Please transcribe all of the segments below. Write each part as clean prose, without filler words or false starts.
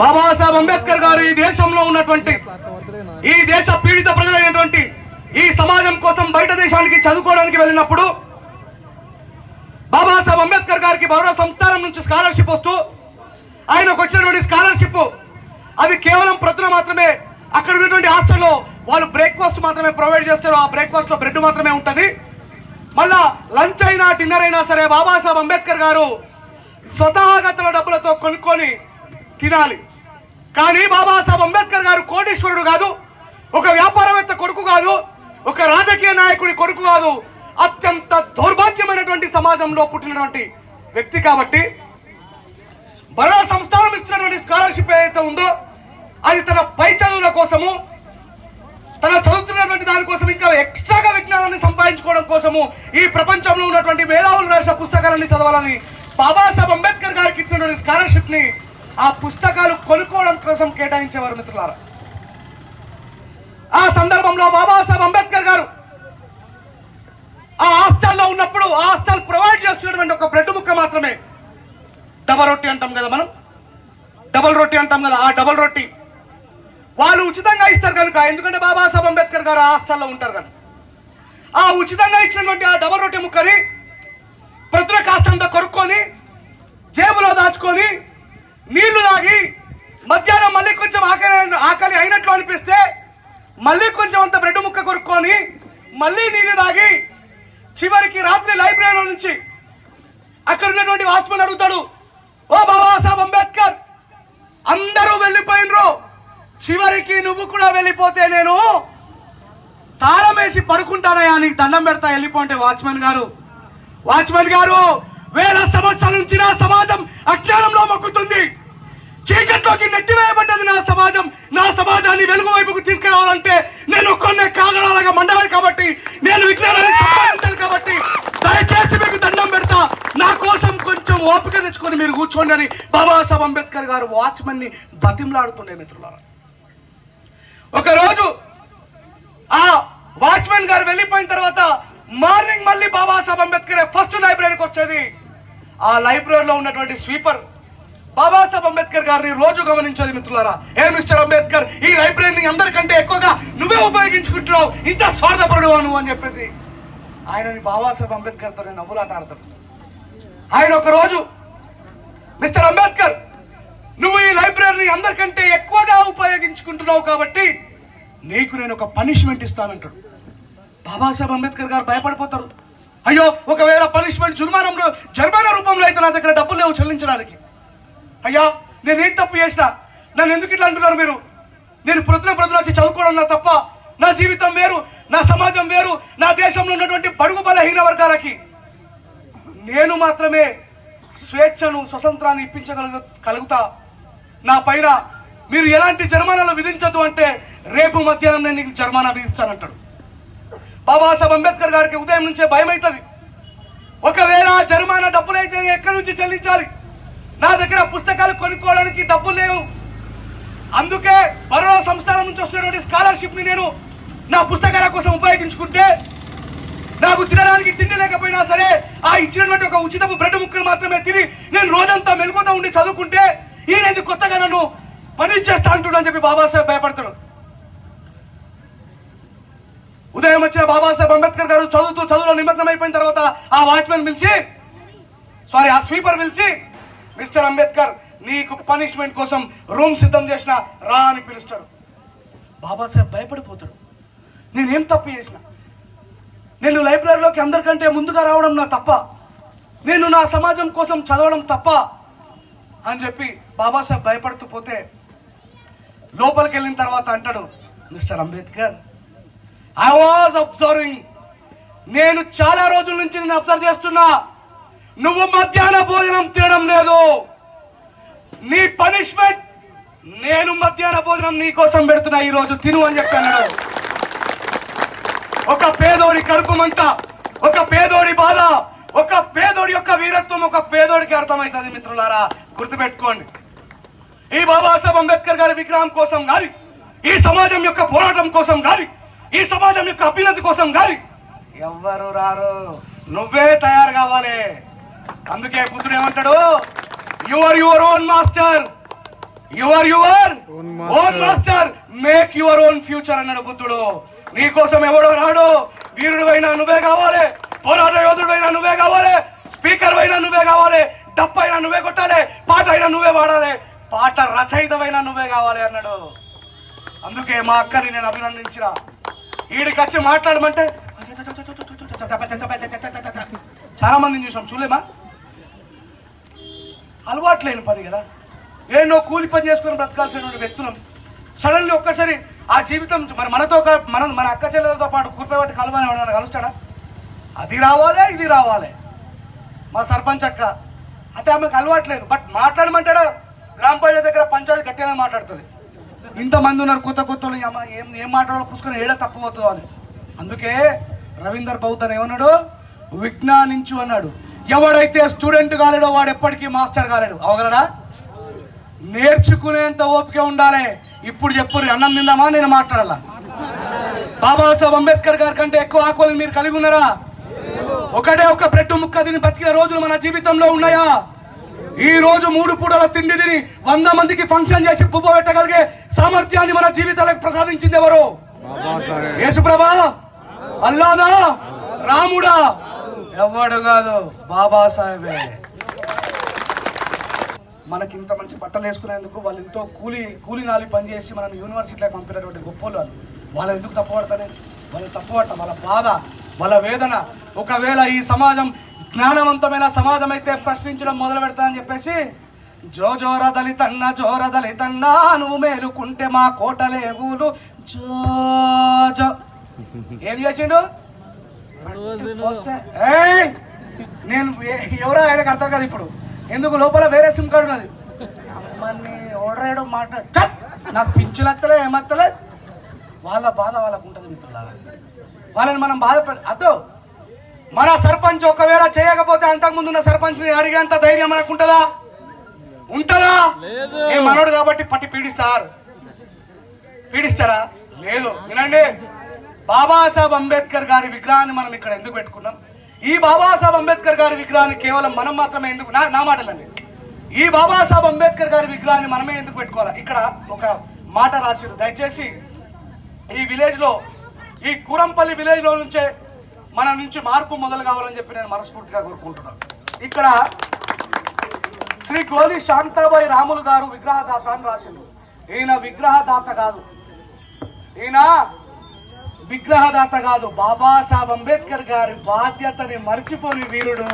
బాబాసాహెబ్ అంబేద్కర్ గారు ఈ దేశంలో ఉన్నటువంటి ఈ దేశ పీడిత ప్రజలైనటువంటి ఈ సమాజం కోసం బయట దేశానికి చదువుకోవడానికి వెళ్ళినప్పుడు బాబాసాహెబ్ అంబేద్కర్ గారికి బరోడా సంస్థానం నుంచి స్కాలర్షిప్ వస్తూ ఆయనకు వచ్చినటువంటి స్కాలర్షిప్ అది కేవలం ప్రొద్దున మాత్రమే అక్కడ ఉన్నటువంటి హాస్టల్లో వాళ్ళు బ్రేక్ఫాస్ట్ మాత్రమే ప్రొవైడ్ చేస్తారు. ఆ బ్రేక్ఫాస్ట్ లో బ్రెడ్ మాత్రమే ఉంటుంది. మళ్ళా లంచ్ అయినా డిన్నర్ అయినా సరే బాబాసాహెబ్ అంబేద్కర్ గారు స్వతహాగా తన డబ్బులతో కొనుక్కొని తినాలి. కానీ బాబాసాహెబ్ అంబేద్కర్ గారు కోటీశ్వరుడు కాదు, ఒక వ్యాపారవేత్త కొడుకు కాదు, ఒక రాజకీయ నాయకుడి కొడుకు కాదు, అత్యంత దౌర్భాగ్యమైనటువంటి సమాజంలో పుట్టినటువంటి వ్యక్తి. కాబట్టి బరోడా సంస్థానం ఇస్తున్నటువంటి స్కాలర్షిప్ ఏదైతే ఉందో అది తన పై చదువుల కోసము, తన చదువుతున్నటువంటి దానికోసం, ఇంకా ఎక్స్ట్రాగా విజ్ఞానాన్ని సంపాదించుకోవడం కోసము ఈ ప్రపంచంలో ఉన్నటువంటి మేధావులు రాసిన పుస్తకాలన్నీ చదవాలని బాబాసాహెబ్ అంబేద్కర్ గారికి ఇచ్చినటువంటి స్కాలర్షిప్ ని ఆ పుస్తకాలు కొనుక్కోవడం కోసం కేటాయించేవారు మిత్రులారా. ఆ సందర్భంలో బాబాసాహెబ్ అంబేద్కర్ గారు ఆ హాస్టల్లో ఉన్నప్పుడు ఆ హాస్టల్ ప్రొవైడ్ చేస్తున్నటువంటి ఒక బ్రెడ్ ముక్క మాత్రమే, డబల్ రొట్టి అంటాం కదా మనం, డబల్ రొట్టి అంటాం కదా, ఆ డబల్ రొట్టి వాళ్ళు ఉచితంగా ఇస్తారు కనుక, ఎందుకంటే బాబాసాహెబ్ అంబేద్కర్ గారు ఆ హాస్టల్లో ఉంటారు కనుక ఆ ఉచితంగా ఇచ్చినటువంటి ఆ డబల్ రొట్టి ముక్కని ప్రతుల కాస్తంతా కొనుక్కొని జేబులో దాచుకొని నీళ్లు తాగి మధ్యాహ్నం మళ్ళీ కొంచెం ఆకలి అయినట్లు అనిపిస్తే మళ్ళీ కొంచెం అంత బ్రెడ్ ముక్క కొనుక్కొని మళ్ళీ నీళ్లు తాగి చివరికి రాత్రి లైబ్రరీలో నుంచి అక్కడ ఉన్నటువంటి వాచ్మెన్ అడుగుతాడు, ఓ బాబాసాహెబ్ అంబేద్కర్ అందరూ వెళ్ళిపోయినరు, చివరికి నువ్వు కూడా వెళ్ళిపోతే నేను తాళం వేసి పడుకుంటానయా, నీకు దండం పెడతా వెళ్ళిపోంటే వాచ్మెన్ గారు వేల సంవత్సరాల నుంచి నా సమాజం అజ్ఞానంలో మొక్కుతుంది, చీకట్లోకి నెట్టివేయబడ్డది నా సమాజం. నా సమాజాన్ని వెలుగు వైపుకు తీసుకురావాలంటే నేను ఒక్కొన్నే కాగడాలుగా మండాలి. కాబట్టి నేను విజ్ఞానాన్ని సంపాదించాను. కాబట్టి దయచేసి మీకు దండం పెడతా, నా కోసం కొంచెం ఓపిక తెచ్చుకొని మీరు కూర్చోండి అని బాబాసాహెబ్ అంబేద్కర్ గారు వాచ్మెన్ ని బతిమలాడుతుండే మిత్రులారా. ఒకరోజు ఆ వాచ్మెన్ గారు వెళ్ళిపోయిన తర్వాత మార్నింగ్ మళ్ళీ బాబాసాహెబ్ అంబేద్కర్ ఫస్ట్ లైబ్రరీకి వచ్చేది. ఆ లైబ్రరీలో ఉన్నటువంటి స్వీపర్ బాబాసాహెబ్ అంబేద్కర్ గారిని రోజు గమనించేది మిత్రులారా. ఏ మిస్టర్ అంబేద్కర్, ఈ లైబ్రరీని అందరికంటే ఎక్కువగా నువ్వే ఉపయోగించుకుంటున్నావు, ఇంత స్వార్థపరుడు నువ్వు అని చెప్పేసి ఆయనని బాబాసాహెబ్ అంబేద్కర్ తో నవ్వులాట ఆడతాడు. ఆయన ఒక రోజు, మిస్టర్ అంబేద్కర్ నువ్వు ఈ లైబ్రరీని అందరికంటే ఎక్కువగా ఉపయోగించుకుంటున్నావు కాబట్టి నీకు నేను ఒక పనిష్మెంట్ ఇస్తానంటాడు. బాబాసాహెబ్ అంబేద్కర్ గారు భయపడిపోతారు. అయ్యో, ఒకవేళ పనిష్మెంట్ జరిమానా రూపంలో అయితే నా దగ్గర డబ్బులు లేవు చెల్లించడానికి. అయ్యా, నేనేం తప్పు చేసినా, నన్ను ఎందుకు ఇట్లా అంటున్నారు మీరు? నేను ప్రొద్దున వచ్చి చదువుకోవడం నా తప్ప? నా జీవితం వేరు, నా సమాజం వేరు, నా దేశంలో ఉన్నటువంటి బడుగు బలహీన వర్గాలకి నేను మాత్రమే స్వేచ్ఛను, స్వతంత్రాన్ని ఇప్పించగలుగుతా. నా పైన మీరు ఎలాంటి జరిమానాలు విధించద్దు అంటే రేపు మధ్యాహ్నం నేను నీకు జరిమానా విధించానంటాడు. బాబాసాహెబ్ అంబేద్కర్ గారికి ఉదయం నుంచే భయం అవుతుంది. ఒకవేళ జరిమానా డబ్బులు అయితే నేను ఎక్కడి నుంచి చెల్లించాలి? నా దగ్గర పుస్తకాలు కొనుక్కోవడానికి డబ్బులు లేవు. అందుకే బరోడా సంస్థానం నుంచి వస్తున్నటువంటి స్కాలర్షిప్ ని నేను నా పుస్తకాల కోసం ఉపయోగించుకుంటే, నాకు తినడానికి తిండి లేకపోయినా సరే ఆ ఇచ్చినటువంటి ఒక ఉచితపు బ్రెడ్ ముక్కలు మాత్రమే తిని నేను రోజంతా మెలుగుతూ ఉండి చదువుకుంటే ఈయన కొత్తగా నన్ను పని చేస్తా అంటున్నాను అని చెప్పి బాబాసాహెబ్ భయపడతాడు. ఉదయం వచ్చిన బాబాసాహెబ్ అంబేద్కర్ గారు చదువులో నిమగ్నం అయిపోయిన తర్వాత ఆ వాచ్మెన్ ఆ స్వీపర్ పిలిచి, మిస్టర్ అంబేద్కర్ నీకు పనిష్మెంట్ కోసం రూమ్ సిద్ధం చేసిన రా అని పిలుస్తాడు. బాబాసాహెబ్ భయపడిపోతాడు. నేనేం తప్పు చేసిన? నేను లైబ్రరీలోకి అందరికంటే ముందుగా రావడం నా తప్ప? నేను నా సమాజం కోసం చదవడం తప్ప అని చెప్పి బాబాసాహెబ్ భయపడుతూ పోతే లోపలికి వెళ్ళిన తర్వాత అంటాడు, mister Ambedkar, I was observing, నేను చాలా రోజుల నుంచి నేను అబ్జర్వ్ చేస్తున్నా, నువ్వు మధ్యాహ్న భోజనం తినడం లేదు. నీ పనిష్మెంట్ నేను మధ్యాహ్న భోజనం నీ కోసం పెడుతున్నా, ఈ రోజు తిను అని చెప్పాను. ఒక పేదోడి కడుపు మంట, ఒక పేదోడి బాధ, ఒక పేదోడి యొక్క వీరత్వం ఒక పేదోడికి అర్థమవుతుంది మిత్రులారా. గుర్తుపెట్టుకోండి, ఈ బాబాసాహెబ్ అంబేద్కర్ గారి విగ్రహం కోసం గాని, ఈ సమాజం యొక్క పోరాటం కోసం గాని, ఈ సమాజం యొక్క అభ్యున్నతి కోసం గాని ఎవ్వరు రారు, నువ్వే తయారు కావాలి. అందుకే బుద్ధుడు ఏమంటాడు, you are your own master, your own master, make your own future అన్నాడు బుద్ధుడు. నీ కోసం ఎవడో రాడు. వీరుడు అయినా నువ్వే కావాలి, పోరాట యోధుడు అయినా నువ్వే కావాలి, స్పీకర్ అయినా నువ్వే కావాలి, డప్పు అయినా నువ్వే కొట్టాలి, పాట అయినా నువ్వే పాడాలి, పాట రచయితమైనా నువ్వే కావాలి అన్నాడు. అందుకే మా అక్కని నేను అభినందించిన. ఈడికి వచ్చి మాట్లాడమంటే చాలా మందిని చూసాం, చూలేమా? అలవాటు లేని పని కదా. ఏనో కూలి పని చేసుకుని బ్రతకాల్సినటువంటి వ్యక్తులం సడన్లీ ఒక్కసారి ఆ జీవితం మనతో మన అక్క చెల్లెలతో పాటు కూర్పేబట్టి కలవని ఎవరైనా కలుస్తాడా? అది రావాలి, ఇది రావాలి. మా సర్పంచ్ అక్క అంటే ఆమెకు అలవాట్లేదు, బట్ మాట్లాడమంటాడా? గ్రామ పంచాయతీ దగ్గర పంచాయతీ గట్టిగానే మాట్లాడుతుంది. ఇంతమంది ఉన్నారు కొత్త కొత్తలు, ఏం మాట్లాడాలో పుసుకొని ఏడా తప్పిపోతుందో అని. అందుకే రవీందర్ బౌద్ధన్ ఏమన్నాడు? విజ్ఞానించు అన్నాడు. ఎవడైతే స్టూడెంట్ కాలేడో వాడు ఎప్పటికీ మాస్టర్ కాలేడు. అవగలడా? నేర్చుకునేంత ఓపిక ఉండాలి. ఇప్పుడు చెప్పుర్రి, అన్నం తిందామా నేను మాట్లాడాలా? బాబాసాహెబ్ అంబేద్కర్ గారి కంటే ఎక్కువ ఆకులను మీరు కలిగి ఉన్నారా? ఒకటే ఒక బ్రెడ్ ముక్క తిని బతికిన రోజులు మన జీవితంలో ఉన్నాయా? ఈ రోజు 3 పూటల తిండి తిని 100 మందికి ఫంక్షన్ చేసి పువ్వు పెట్టగలిగే సామర్థ్యాన్ని మన జీవితాలకు ప్రసాదించింది ఎవరు? యేసుప్రభా, అల్లానా, రాముడా? ఎవడు కాదు, బాబాసాహెబే. మనకి ఇంత మంచి బట్టలు వేసుకునేందుకు వాళ్ళు ఎంతో కూలి నాలి పని చేసి మనం యూనివర్సిటీలోకి పంపినటువంటి గొప్ప వాళ్ళు ఎందుకు తప్పుపడతానే? వాళ్ళు తప్పుపడతాం, వాళ్ళ బాధ, వాళ్ళ వేదన. ఒకవేళ ఈ సమాజం జ్ఞానవంతమైన సమాజం అయితే ప్రశ్నించడం మొదలు పెడతానని చెప్పేసి జోర దళితన్నా నువ్వు మేలుకుంటే మా కోటలేగులు జో ఏం చేసిండు? నేను ఎవరో ఆయనకు అర్థం కాదు ఇప్పుడు. ఎందుకు? లోపల వేరే సిమ్ కార్డు ఉన్నది. మన్ని ఓడరేయడం మాట నాకు పింఛనత్తలే ఏమత్తలే. వాళ్ళ బాధ వాళ్ళకు ఉంటుంది మిత్రులారా. వాళ్ళని మనం అదో మన సర్పంచ్ ఒకవేళ చేయకపోతే అంతకుముందు ఉన్న సర్పంచ్ని అడిగేంత ధైర్యం మనకు ఉంటుందా? ఏ మనోడు కాబట్టి పట్టి పీడిస్తారా? లేదు. వినండి, బాబాసాహెబ్ అంబేద్కర్ గారి విగ్రహాన్ని మనం ఇక్కడ ఎందుకు పెట్టుకున్నాం? ఈ బాబాసాహెబ్ అంబేద్కర్ గారి విగ్రహాన్ని కేవలం మనం మాత్రమే ఎందుకు? నా మాటలండి. ఈ బాబాసాహెబ్ అంబేద్కర్ గారి విగ్రహాన్ని మనమే ఎందుకు పెట్టుకోవాలి? ఇక్కడ ఒక మాట రాసిరు. దయచేసి ఈ విలేజ్లో, ఈ కూరంపల్లి విలేజ్లో నుంచే మన నుంచి మార్పు మొదలు కావాలని చెప్పి నేను మనస్ఫూర్తిగా కోరుకుంటున్నాను. ఇక్కడ శ్రీ గోలి శాంతాబాయి రాములు గారు విగ్రహదాత అని రాసిండు. ఈయన విగ్రహదాత కాదు, బాబాసాహెబ్ అంబేద్కర్ గారి బాధ్యతని మర్చిపోని వీరుడు.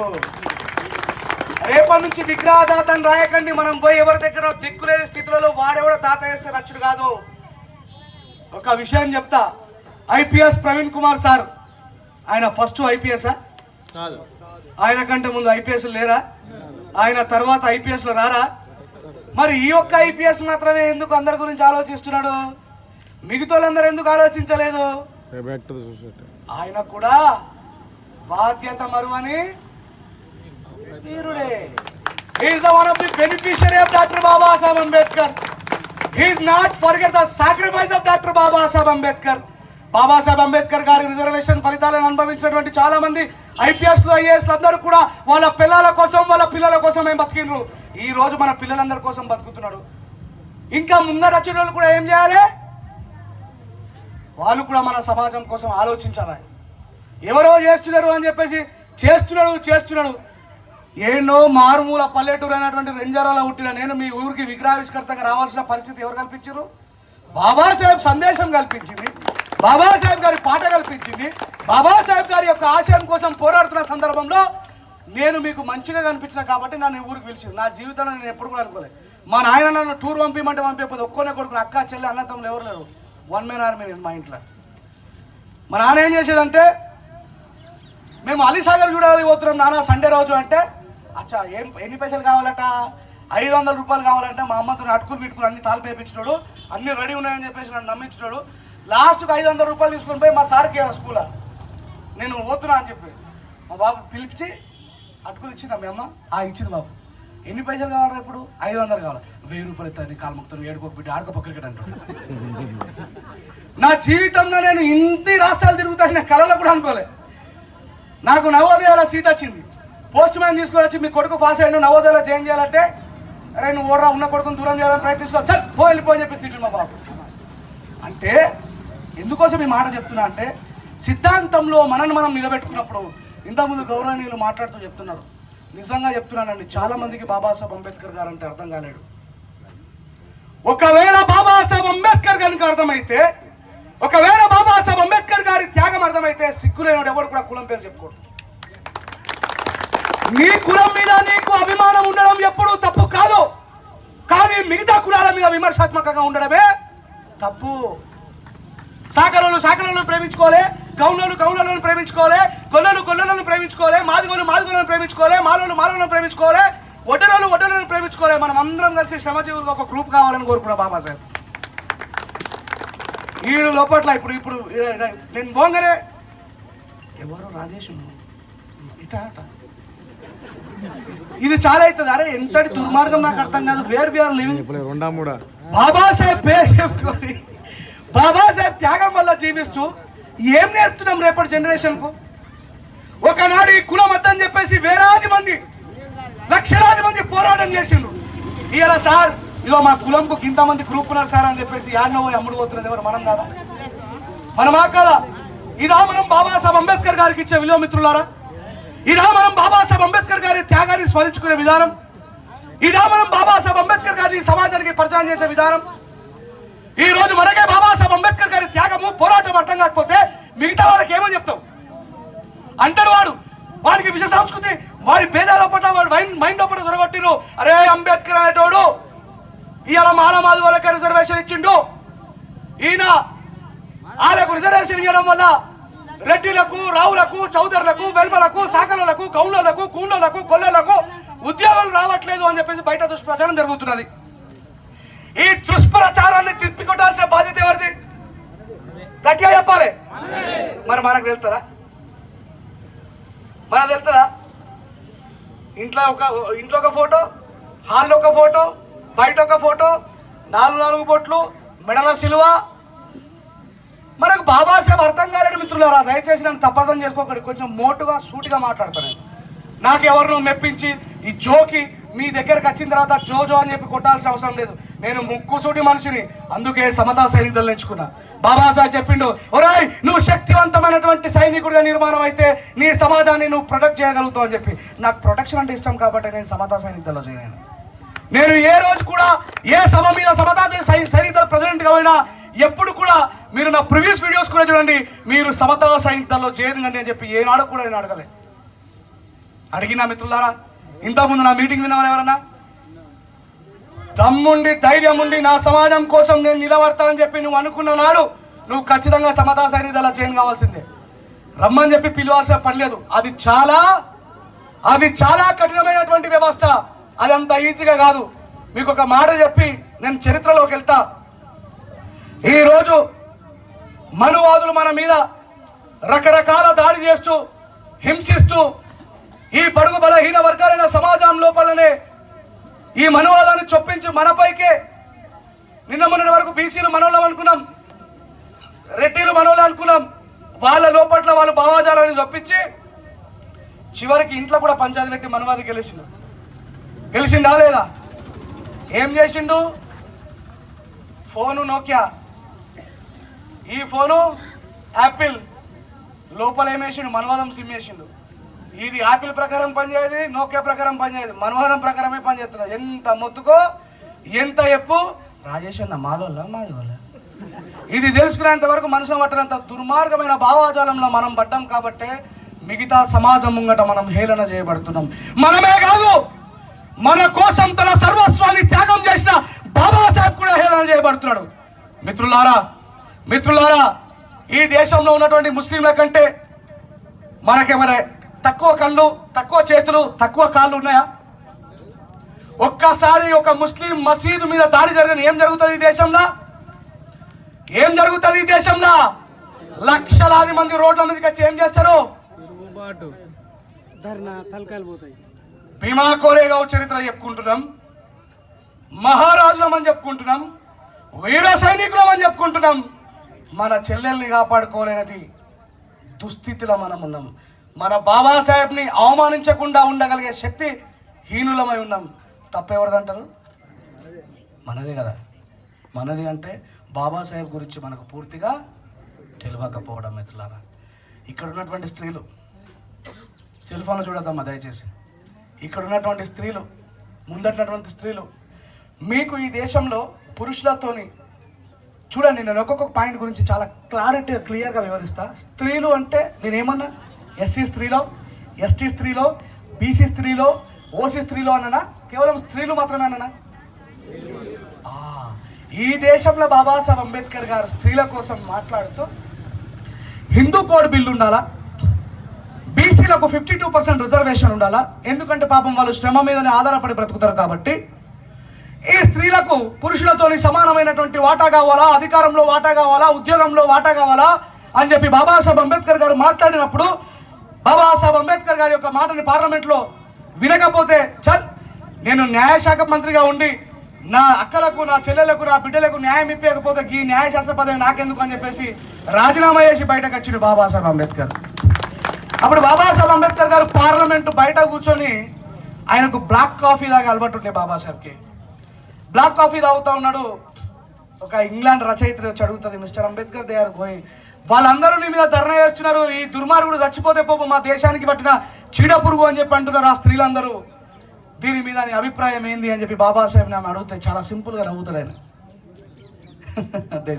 రేపటి నుంచి విగ్రహదాతని రాయకండి. మనం పోయి ఎవరి దగ్గర దిక్కులేని స్థితిలో వాడెవడో దాత వేస్తే రచ్చుడు కాదు. ఒక విషయం చెప్తా. ఐపీఎస్ ప్రవీణ్ కుమార్ సార్, ఆయన ఫస్ట్ ఐపీఎస్ ఆయన కంటే ముందు ఐపీఎస్ లేరా? ఆయన తర్వాత ఐపీఎస్లో రారా? మరి ఈ ఒక్క ఐపీఎస్ మాత్రమే ఎందుకు అందరి గురించి ఆలోచిస్తున్నాడు? మిగతా వాళ్ళందరూ ఎందుకు ఆలోచించలేదు? ఆయన కూడా బాధ్యత మరువని వీరుడే. He is one of the beneficiary of Dr. Babasaheb Ambedkar. He is not forget the sacrifice of Dr. Babasaheb Ambedkar. Babasaheb Ambedkar గారి రిజర్వేషన్ ఫలితాలను అనుభవించినటువంటి చాలా మంది ఐపీఎస్లు ఐఏఎస్లు అందరూ కూడా వాళ్ళ పిల్లల కోసం, వాళ్ళ పిల్లల కోసం ఏం బతికిండ్రు. ఈ రోజు మన పిల్లలందరి కోసం బతుకుతున్నాడు. ఇంకా ముందర వచ్చిన వాళ్ళు కూడా ఏం చేయాలి? వాళ్ళు కూడా మన సమాజం కోసం ఆలోచించాలి. ఎవరో చేస్తున్నారు అని చెప్పేసి చేస్తున్నాడు. ఏనో మారుమూల పల్లెటూరు అయినటువంటి రెంజారాలో పుట్టిన నేను మీ ఊరికి విగ్రహావిష్కర్తగా రావాల్సిన పరిస్థితి ఎవరు కల్పించారు? బాబాసాహెబ్ సందేశం కల్పించింది, బాబాసాహెబ్ గారి పాట కల్పించింది. బాబాసాహెబ్ గారి యొక్క ఆశయం కోసం పోరాడుతున్న సందర్భంలో నేను మీకు మంచిగా కనిపించిన కాబట్టి నన్ను ఊరికి పిలిచింది. నా జీవితంలో నేను ఎప్పుడు కూడా అనుకోలేదు. మా నాయన నన్ను టూర్ పంపించమంటే పంపించకపోతే ఒక్కొనే కొడుకుని అక్క చెల్లి అన్నతమ్ములు ఎవరు లేరు. 1 man army నేను మా ఇంట్లో. మా నాన్న ఏం చేసేదంటే, మేము అలీసాగర్ చూడాలి పోతున్నాం నాన్న సండే రోజు అంటే, అచ్చా ఎన్ని పైసలు కావాలట? 500 రూపాయలు కావాలంటే మా అమ్మతో అటుకులు పిట్టుకుని అన్ని తాళ్ళు పేపించినాడు, అన్ని రెడీ ఉన్నాయని చెప్పేసి నన్ను నమ్మించినాడు. లాస్ట్కి 500 రూపాయలు తీసుకొని పోయి మా సార్కి స్కూల్ నేను పోతున్నా అని చెప్పి మా బాబు పిలిపించి అటుకులు ఇచ్చిందా మీ అమ్మ? ఇచ్చింది బాబు. ఎన్ని పైసలు కావాలా ఇప్పుడు? 500 కావాలి. 1000 రూపాయలు ఇస్తాను కాలు మొత్తం ఏడుకోకపోయి ఆడుకో క్రికెట్ అంటాడు. నా జీవితంలో నేను ఇన్ని రాష్ట్రాలు తిరుగుతాను నేను కళలో కూడా అనుకోలే. నాకు నవోదయాలో సీట్ వచ్చింది. పోస్ట్ మ్యాన్ తీసుకొని వచ్చి మీ కొడుకు పాస్ అయ్యాను నవోదయాలో జాయిన్ చేయాలంటే అరే నువ్వు ఓడరా ఉన్న కొడుకుని దూరం చేయాలని ప్రయత్నిస్తున్నావు, చల్ పో వెళ్ళిపో అని చెప్పి తింటున్నా బాబు. అంటే ఎందుకోసం ఈ మాట చెప్తున్నా అంటే సిద్ధాంతంలో మనల్ని మనం నిలబెట్టుకున్నప్పుడు ఇంతకుముందు గౌరవనీయులు మాట్లాడుతూ చెప్తున్నారు, నిజంగా చెప్తున్నానండి, చాలా మందికి బాబాసాహెబ్ అంబేద్కర్ గారు అంటే అర్థం కాలేడు. ఒకవేళ బాబాసాహెబ్ అంబేద్కర్ గారికి అర్థమైతే, ఒకవేళ బాబాసాహెబ్ అంబేద్కర్ గారి త్యాగం అర్థమైతే సిగ్గులేనోడు ఎవరు కూడా కులం పేరు చెప్పుకోడు. నీ కులం మీద నీకు అభిమానం ఉండడం ఎప్పుడూ తప్పు కాదు, కానీ మిగతా కులాల మీద విమర్శాత్మకంగా ఉండడమే తప్పు. శాఖలను ప్రేమించుకోలే, గౌన్లను ప్రేమించుకోలే, గొల్లలను ప్రేమించుకోలే, మాదిగోలను ప్రేమించుకోలే, మాలను ప్రేమించుకోలే, ఒడ్డలను ప్రేమించుకోలే. మనం అందరం కలిసి శ్రమజీవులకు ఒక గ్రూప్ కావాలని కోరుకున్నా బాబాసాహెబ్. ఈడు లోపట్ల ఇప్పుడు నేను పోగానే ఎవరు రాజేష్ ఇట ఇది చాలా అవుతుంది. అరే ఎంతటి దుర్మార్గం నాకు అర్థం కాదు. వేర్ వీఆర్ లివింగ్ బాబాసాహెబ్ పేరు చెప్పుకొని బాబాసాహెబ్ త్యాగం వల్ల జీవిస్తూ ఏం నేర్పుతున్నాం రేపటి జనరేషన్ కు? ఒకనాడు ఈ కులం వద్దని చెప్పేసి వేలాది మంది, లక్షలాది మంది పోరాటం చేసిండ్రు. ఇలా సార్ ఇదో మా కులంకు ఇంతమంది గ్రూప్ ఉన్నారు సార్ అని చెప్పేసి యాడ్నో అమ్ముడు పోతున్నది ఎవరు? మనం కాదా? మనమా కాదా? ఇదా మనం బాబాసాహెబ్ అంబేద్కర్ గారికి ఇచ్చే విలువ మిత్రులారా? ఇదా మనం బాబాసాహెబ్ అంబేద్కర్ గారి త్యాగాన్ని స్మరించుకునే విధానం? ఇదా మనం బాబాసాహెబ్ అంబేద్కర్ గారిని సమాజానికి పరిచయం చేసే విధానం? ఈ రోజు మనకే బాబాసాహెబ్ అంబేద్కర్ గారి త్యాగము పోరాటం అర్థం కాకపోతే మిగతా వాళ్ళకి ఏమని చెప్తావు అంటాడు. వాడికి విషయ సంస్కృతి, వాడి భేదాల పట్ల, వాడి మైండ్ లోపల దొరగొట్టిరు. అరే అంబేద్కర్ అనేటోడు ఇవాళ మాలమాది వాళ్ళకి రిజర్వేషన్ ఇచ్చిండు, ఈయన వాళ్ళకు రిజర్వేషన్ ఇవ్వడం వల్ల రెడ్డిలకు, రావులకు, చౌదరులకు, వెల్మలకు, సాకలకు, గౌన్లకు, కూండలకు, కొల్లలకు ఉద్యోగాలు రావట్లేదు అని చెప్పేసి బయట దుష్ప్రచారం జరుగుతున్నది. ఈ దుష్ప్రచారాన్ని తిప్పికొట్టాల్సిన బాధ్యత ఎవరిది? గట్టిగా చెప్పాలి. మరి మనకు తెలుస్తుందా? మనకు తెలుస్తుందా? ఇంట్లో ఒక ఫోటో, హాల్లో ఒక ఫోటో, బయట ఒక ఫోటో, 4 బొట్లు, మెడల సిలువ. మనకు బాబాసాహెబ్ అర్థం కాలేడు మిత్రులారా. దయచేసి నన్ను తప్పర్థం చేసుకోకండి, కొంచెం మోటుగా సూటిగా మాట్లాడతాను. నాకు ఎవరినో మెప్పించి ఈ జోకి మీ దగ్గరకు వచ్చిన తర్వాత జో అని చెప్పి కొట్టాల్సిన అవసరం లేదు. నేను ముక్కుసూటి మనిషిని, అందుకే సమతా సైనికులను ఎంచుకున్నా. బాబాసాహెబ్ చెప్పిండు, ఒరేయ్ నువ్వు శక్తివంతమైనటువంటి సైనికుడిగా నిర్మాణం అయితే నీ సమాజాన్ని నువ్వు ప్రొటెక్ట్ చేయగలుగుతావు అని చెప్పి. నాకు ప్రొటెక్షన్ అంటే ఇష్టం కాబట్టి నేను సమతా సైనికుల్లో చేయను. నేను ఏ రోజు కూడా ఏ సభ మీద సమతా సైనికుల ప్రెసిడెంట్గా పోయినా ఎప్పుడు కూడా మీరు నా ప్రీవియస్ వీడియోస్ కూడా చూడండి, మీరు సమతా సైనికుల్లో చేరండి అని చెప్పి ఏనాడు కూడా నేను అడగలే. అడిగినా మిత్రులారా? ఇంతకుముందు నా మీటింగ్ విన్నవారు ఎవరన్నా? దమ్ముండి ధైర్యం ఉండి నా సమాజం కోసం నేను నిలబడతానని చెప్పి నువ్వు అనుకున్న నాడు నువ్వు ఖచ్చితంగా సమతా సైనికుల చేయని కావాల్సిందే. రమ్మని చెప్పి పిలవాల్సిన పని లేదు. అది చాలా కఠినమైనటువంటి వ్యవస్థ. అది అంత ఈజీగా కాదు. మీకు ఒక మాట చెప్పి నేను చరిత్రలోకి వెళ్తా. ఈరోజు మనువాదులు మన మీద రకరకాల దాడి చేస్తూ, హింసిస్తూ, ఈ బడుగు బలహీన వర్గాలైన సమాజం లోపలనే ఈ మనువాదాన్ని చొప్పించి మనపైకే, నిన్న మొన్నటి వరకు బీసీలు మనోళ్ళం అనుకున్నాం, రెడ్డిలు మనోళ్ళు అనుకున్నాం, వాళ్ళ లోపట్ల వాళ్ళు భావాజాలని చొప్పించి చివరికి ఇంట్లో కూడా పంచాయతీ రెడ్డి మనువాది గెలిచిండా లేదా? ఏం చేసిండు? ఫోను నోకియా, ఈ ఫోను యాపిల్, లోపల ఏమేసిండు? మనవాదం సిమ్ వేసిండు. ఇది యాపిల్ ప్రకారం పనిచేయదు, నోకియా ప్రకారం పనిచేయదు, మనవాదం ప్రకారమే పనిచేస్తున్నది. ఎంత మొత్తుకో, ఎంత ఎప్పు, రాజేష్ అన్న మాలోళ్ళ మాది వాళ్ళ. ఇది తెలుసుకునేంత వరకు మనుషులు పట్టినంత దుర్మార్గమైన భావాజాలంలో మనం పడ్డాం కాబట్టే మిగతా సమాజం ముంగట మనం హేళన చేయబడుతున్నాం. మనమే కాదు, మన కోసం తన సర్వస్వాన్ని త్యాగం చేసిన బాబాసాహెబ్ కూడా హేళన చేయబడుతున్నాడు. మిత్రులారా, ఈ దేశంలో ఉన్నటువంటి ముస్లింల కంటే మనకేమైనా తక్కువ కళ్ళు, తక్కువ చేతులు, తక్కువ కాళ్ళు ఉన్నాయా? ఒక్కసారి ఒక ముస్లిం మసీదు మీద దాడి జరిగిన ఏం జరుగుతుంది ఈ దేశంలో? ఏం జరుగుతుంది ఈ దేశంలో? లక్షలాది మంది రోడ్ల మీదకి వచ్చి ఏం చేస్తారు? భీమా కోరేగావ్ చరిత్ర చెప్పుకుంటున్నాం, మహారాజులం అని చెప్పుకుంటున్నాం, వీర సైనికులం అని చెప్పుకుంటున్నాం. మన చెల్లెల్ని కాపాడుకోలేనది దుస్థితిలో మనం ఉన్నాం. మన బాబాసాహెబ్ని అవమానించకుండా ఉండగలిగే శక్తి హీనులమై ఉన్నాం. తప్పెవరిదంటారు? మనదే కదా. మనది అంటే బాబాసాహెబ్ గురించి మనకు పూర్తిగా తెలియకపోవడం మిత్రులారా. ఇక్కడ ఉన్నటువంటి స్త్రీలు, సెల్ ఫోన్లో చూడద్దమ్మా దయచేసి, ఇక్కడ ఉన్నటువంటి స్త్రీలు, ముందన్నటువంటి స్త్రీలు, మీకు ఈ దేశంలో పురుషులతోని చూడండి, నేను ఒక్కొక్క పాయింట్ గురించి చాలా క్లియర్గా వివరిస్తా. స్త్రీలు అంటే నేనేమన్నా ఎస్సీ స్త్రీలో, ఎస్టీ స్త్రీలో, బీసీ స్త్రీలో, ఓసీ స్త్రీలో అన్నా, కేవలం స్త్రీలు మాత్రమే అన్నా? ఈ దేశంలో బాబాసాహెబ్ అంబేద్కర్ గారు స్త్రీల కోసం మాట్లాడుతూ హిందూ కోడ్ బిల్లు ఉండాలా, బీసీలకు 52% రిజర్వేషన్ ఉండాలా, ఎందుకంటే పాపం వాళ్ళు శ్రమ మీదనే ఆధారపడి బ్రతుకుతారు కాబట్టి. ఈ స్త్రీలకు పురుషులతోని సమానమైనటువంటి వాటా కావాలా, అధికారంలో వాటా కావాలా, ఉద్యోగంలో వాటా కావాలా అని చెప్పి బాబాసాహెబ్ అంబేద్కర్ గారు మాట్లాడినప్పుడు, బాబాసాహెబ్ అంబేద్కర్ గారి యొక్క మాటని పార్లమెంట్లో వినకపోతే, చల్ నేను న్యాయశాఖ మంత్రిగా ఉండి నా అక్కలకు, నా చెల్లెలకు, నా బిడ్డలకు న్యాయం ఇప్పకపోతే ఈ న్యాయశాస్త్ర పదవి నాకెందుకు అని చెప్పేసి రాజీనామా చేసి బయటకు వచ్చిండు బాబాసాహెబ్ అంబేద్కర్. అప్పుడు బాబాసాహెబ్ అంబేద్కర్ గారు పార్లమెంటు బయట కూర్చొని, ఆయనకు బ్లాక్ కాఫీ దాకా అలవాటు ఉండే బాబాసాహెబ్కి. బ్లాక్ కాఫీ తాగుతూ ఉన్నాడు. ఒక ఇంగ్లాండ్ రచయిత వచ్చి అడుగుతుంది, mister Ambedkar they are going, వాళ్ళందరూ నీ మీద ధర్నా చేస్తున్నారు, ఈ దుర్మార్గుడు చచ్చిపోతే పోపు మా దేశానికి పట్టిన చీడ పురుగు అని చెప్పి అంటున్నారు ఆ స్త్రీలందరూ, దీని మీద నీ అభిప్రాయం ఏంది అని చెప్పి బాబాసాహెబ్ నన్ను అడిగితే చాలా సింపుల్గా నవ్వుతాడు ఆయన. They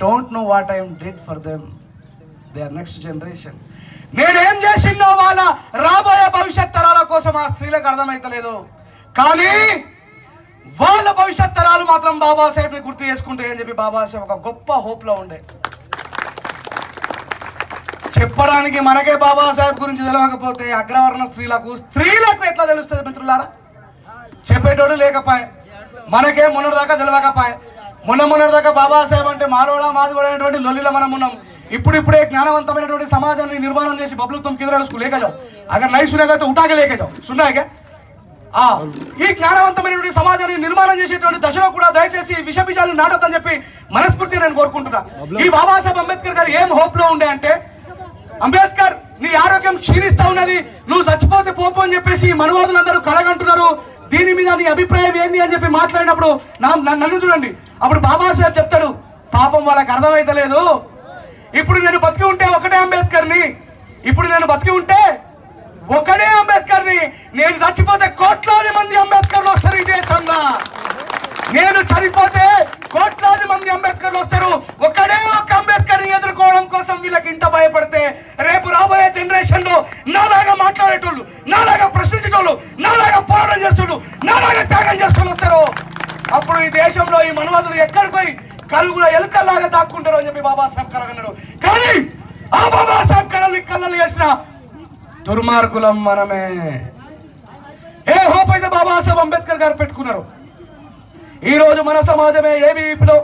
don't know what I'm did for them, they are next generation. నేనేం చేసిందో వాళ్ళ రాబోయే భవిష్యత్ తరాల కోసం ఆ స్త్రీలకు అర్థమైతలేదు, కానీ వాళ్ళ భవిష్యత్ తరాలు మాత్రం బాబాసాహెబ్ని గుర్తు చేసుకుంటాయి అని చెప్పి బాబాసాహెబ్ ఒక గొప్ప హోప్లో ఉండే. చెప్పడానికి మనకే బాబాసాహెబ్ గురించి తెలియకపోతే అగ్రవర్ణ స్త్రీలకు ఎట్లా తెలుస్తుంది మిత్రులారా? చెప్పేటోడు లేకపోయే, మనకే మొన్నటిదాకా తెలియకపోయే. మొన్నటిదాకా బాబాసాహెబ్ అంటే మాలోడా మాది కూడా అనేటువంటి లొల్లిలో మనం ఉన్నాం. ఇప్పుడే జ్ఞానవంతమైనటువంటి సమాజాన్ని నిర్మాణం చేసి బబ్లుత్వం కింద లేక జావు, అగర్ నై సునేగా ఉటాకే లేక జావు సున్నాయిగా. ఈ జ్ఞానవంతమైనటువంటి సమాజాన్ని నిర్మాణం చేసేటువంటి దశలో కూడా దయచేసి విష బీజాలు నాటొద్దని చెప్పి మనస్ఫూర్తిగా నేను కోరుకుంటున్నా. ఈ బాబాసాహెబ్ అంబేద్కర్ గారు ఏం హోప్ లో ఉండే అంటే, అంబేద్కర్ నీ ఆరోగ్యం క్షీణిస్తా ఉన్నది, నువ్వు చచ్చిపోతే పోపు అని చెప్పేసి మనువాదులందరూ కలగంటున్నారు, దీని మీద నీ అభిప్రాయం ఏంది అని చెప్పి మాట్లాడినప్పుడు నన్ను చూడండి. అప్పుడు బాబాసాహెబ్ చెప్తాడు, పాపం వాళ్ళకి అర్థమైతలేదు, ఇప్పుడు నేను బతికి ఉంటే ఒకటే అంబేద్కర్ని, ఇప్పుడు నేను బతికి ఉంటే ఒకడే అంబేద్కర్ని, నేను చచ్చిపోతే కోట్లాది మంది అంబేద్కర్లు వస్తారు ఈ దేశంలో, నేను చనిపోతే కోట్లాది మంది అంబేద్కర్లు వస్తారు, ఒకడే ఒక అంబేద్కర్ని ఎదుర్కోవడం కోసం వీళ్ళకి ఇంత భయపడితే రేపు రాబోయే జనరేషన్ లో నాలాగా మాట్లాడేటోళ్ళు, నాలాగా ప్రశ్నించేటోళ్ళు, నాలాగా పోరాటం చేసేటోళ్ళు, నాలాగా త్యాగం చేసేటోళ్ళు వస్తారు. అప్పుడు ఈ దేశంలో ఈ మనువాదులు ఎక్కడికి పోయి కలుగుల ఎలుకల్లాగా దాక్కుంటారు అని చెప్పి బాబాసాహెబ్ కలగన్నాడు. కానీ ఆ బాబాసాహెబ్ కళ్ళని చేసిన దుర్మార్గులం మనమే. ఏ హోప్ అయితే బాబాసాహెబ్ అంబేద్కర్ గారు పెట్టుకున్నారు, ఈ రోజు మన సమాజమే ఏబీవీపీలో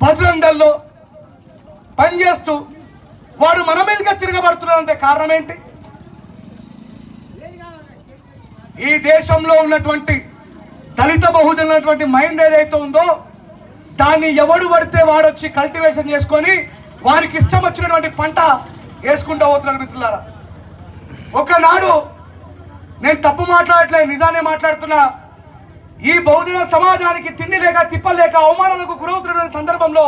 బజరంగ్ దళ్లో పనిచేస్తూ వాడు మన మీదుగా తిరగబడుతున్నాడంటే కారణం ఏంటి? ఈ దేశంలో ఉన్నటువంటి దళిత బహుజనులటువంటి మైండ్ ఏదైతే ఉందో దాన్ని ఎవడు పడితే వాడొచ్చి కల్టివేషన్ చేసుకొని వారికి ఇష్టం వచ్చినటువంటి పంట వేసుకుంటూ పోతున్నారు మిత్రులారా. ఒకనాడు నేను తప్పు మాట్లాడట్లేదు, నిజాన్ని మాట్లాడుతున్నా. ఈ బహుజన సమాజానికి తిండి లేక తిప్పలేక అవమానాలకు గురవుతున్నటువంటి సందర్భంలో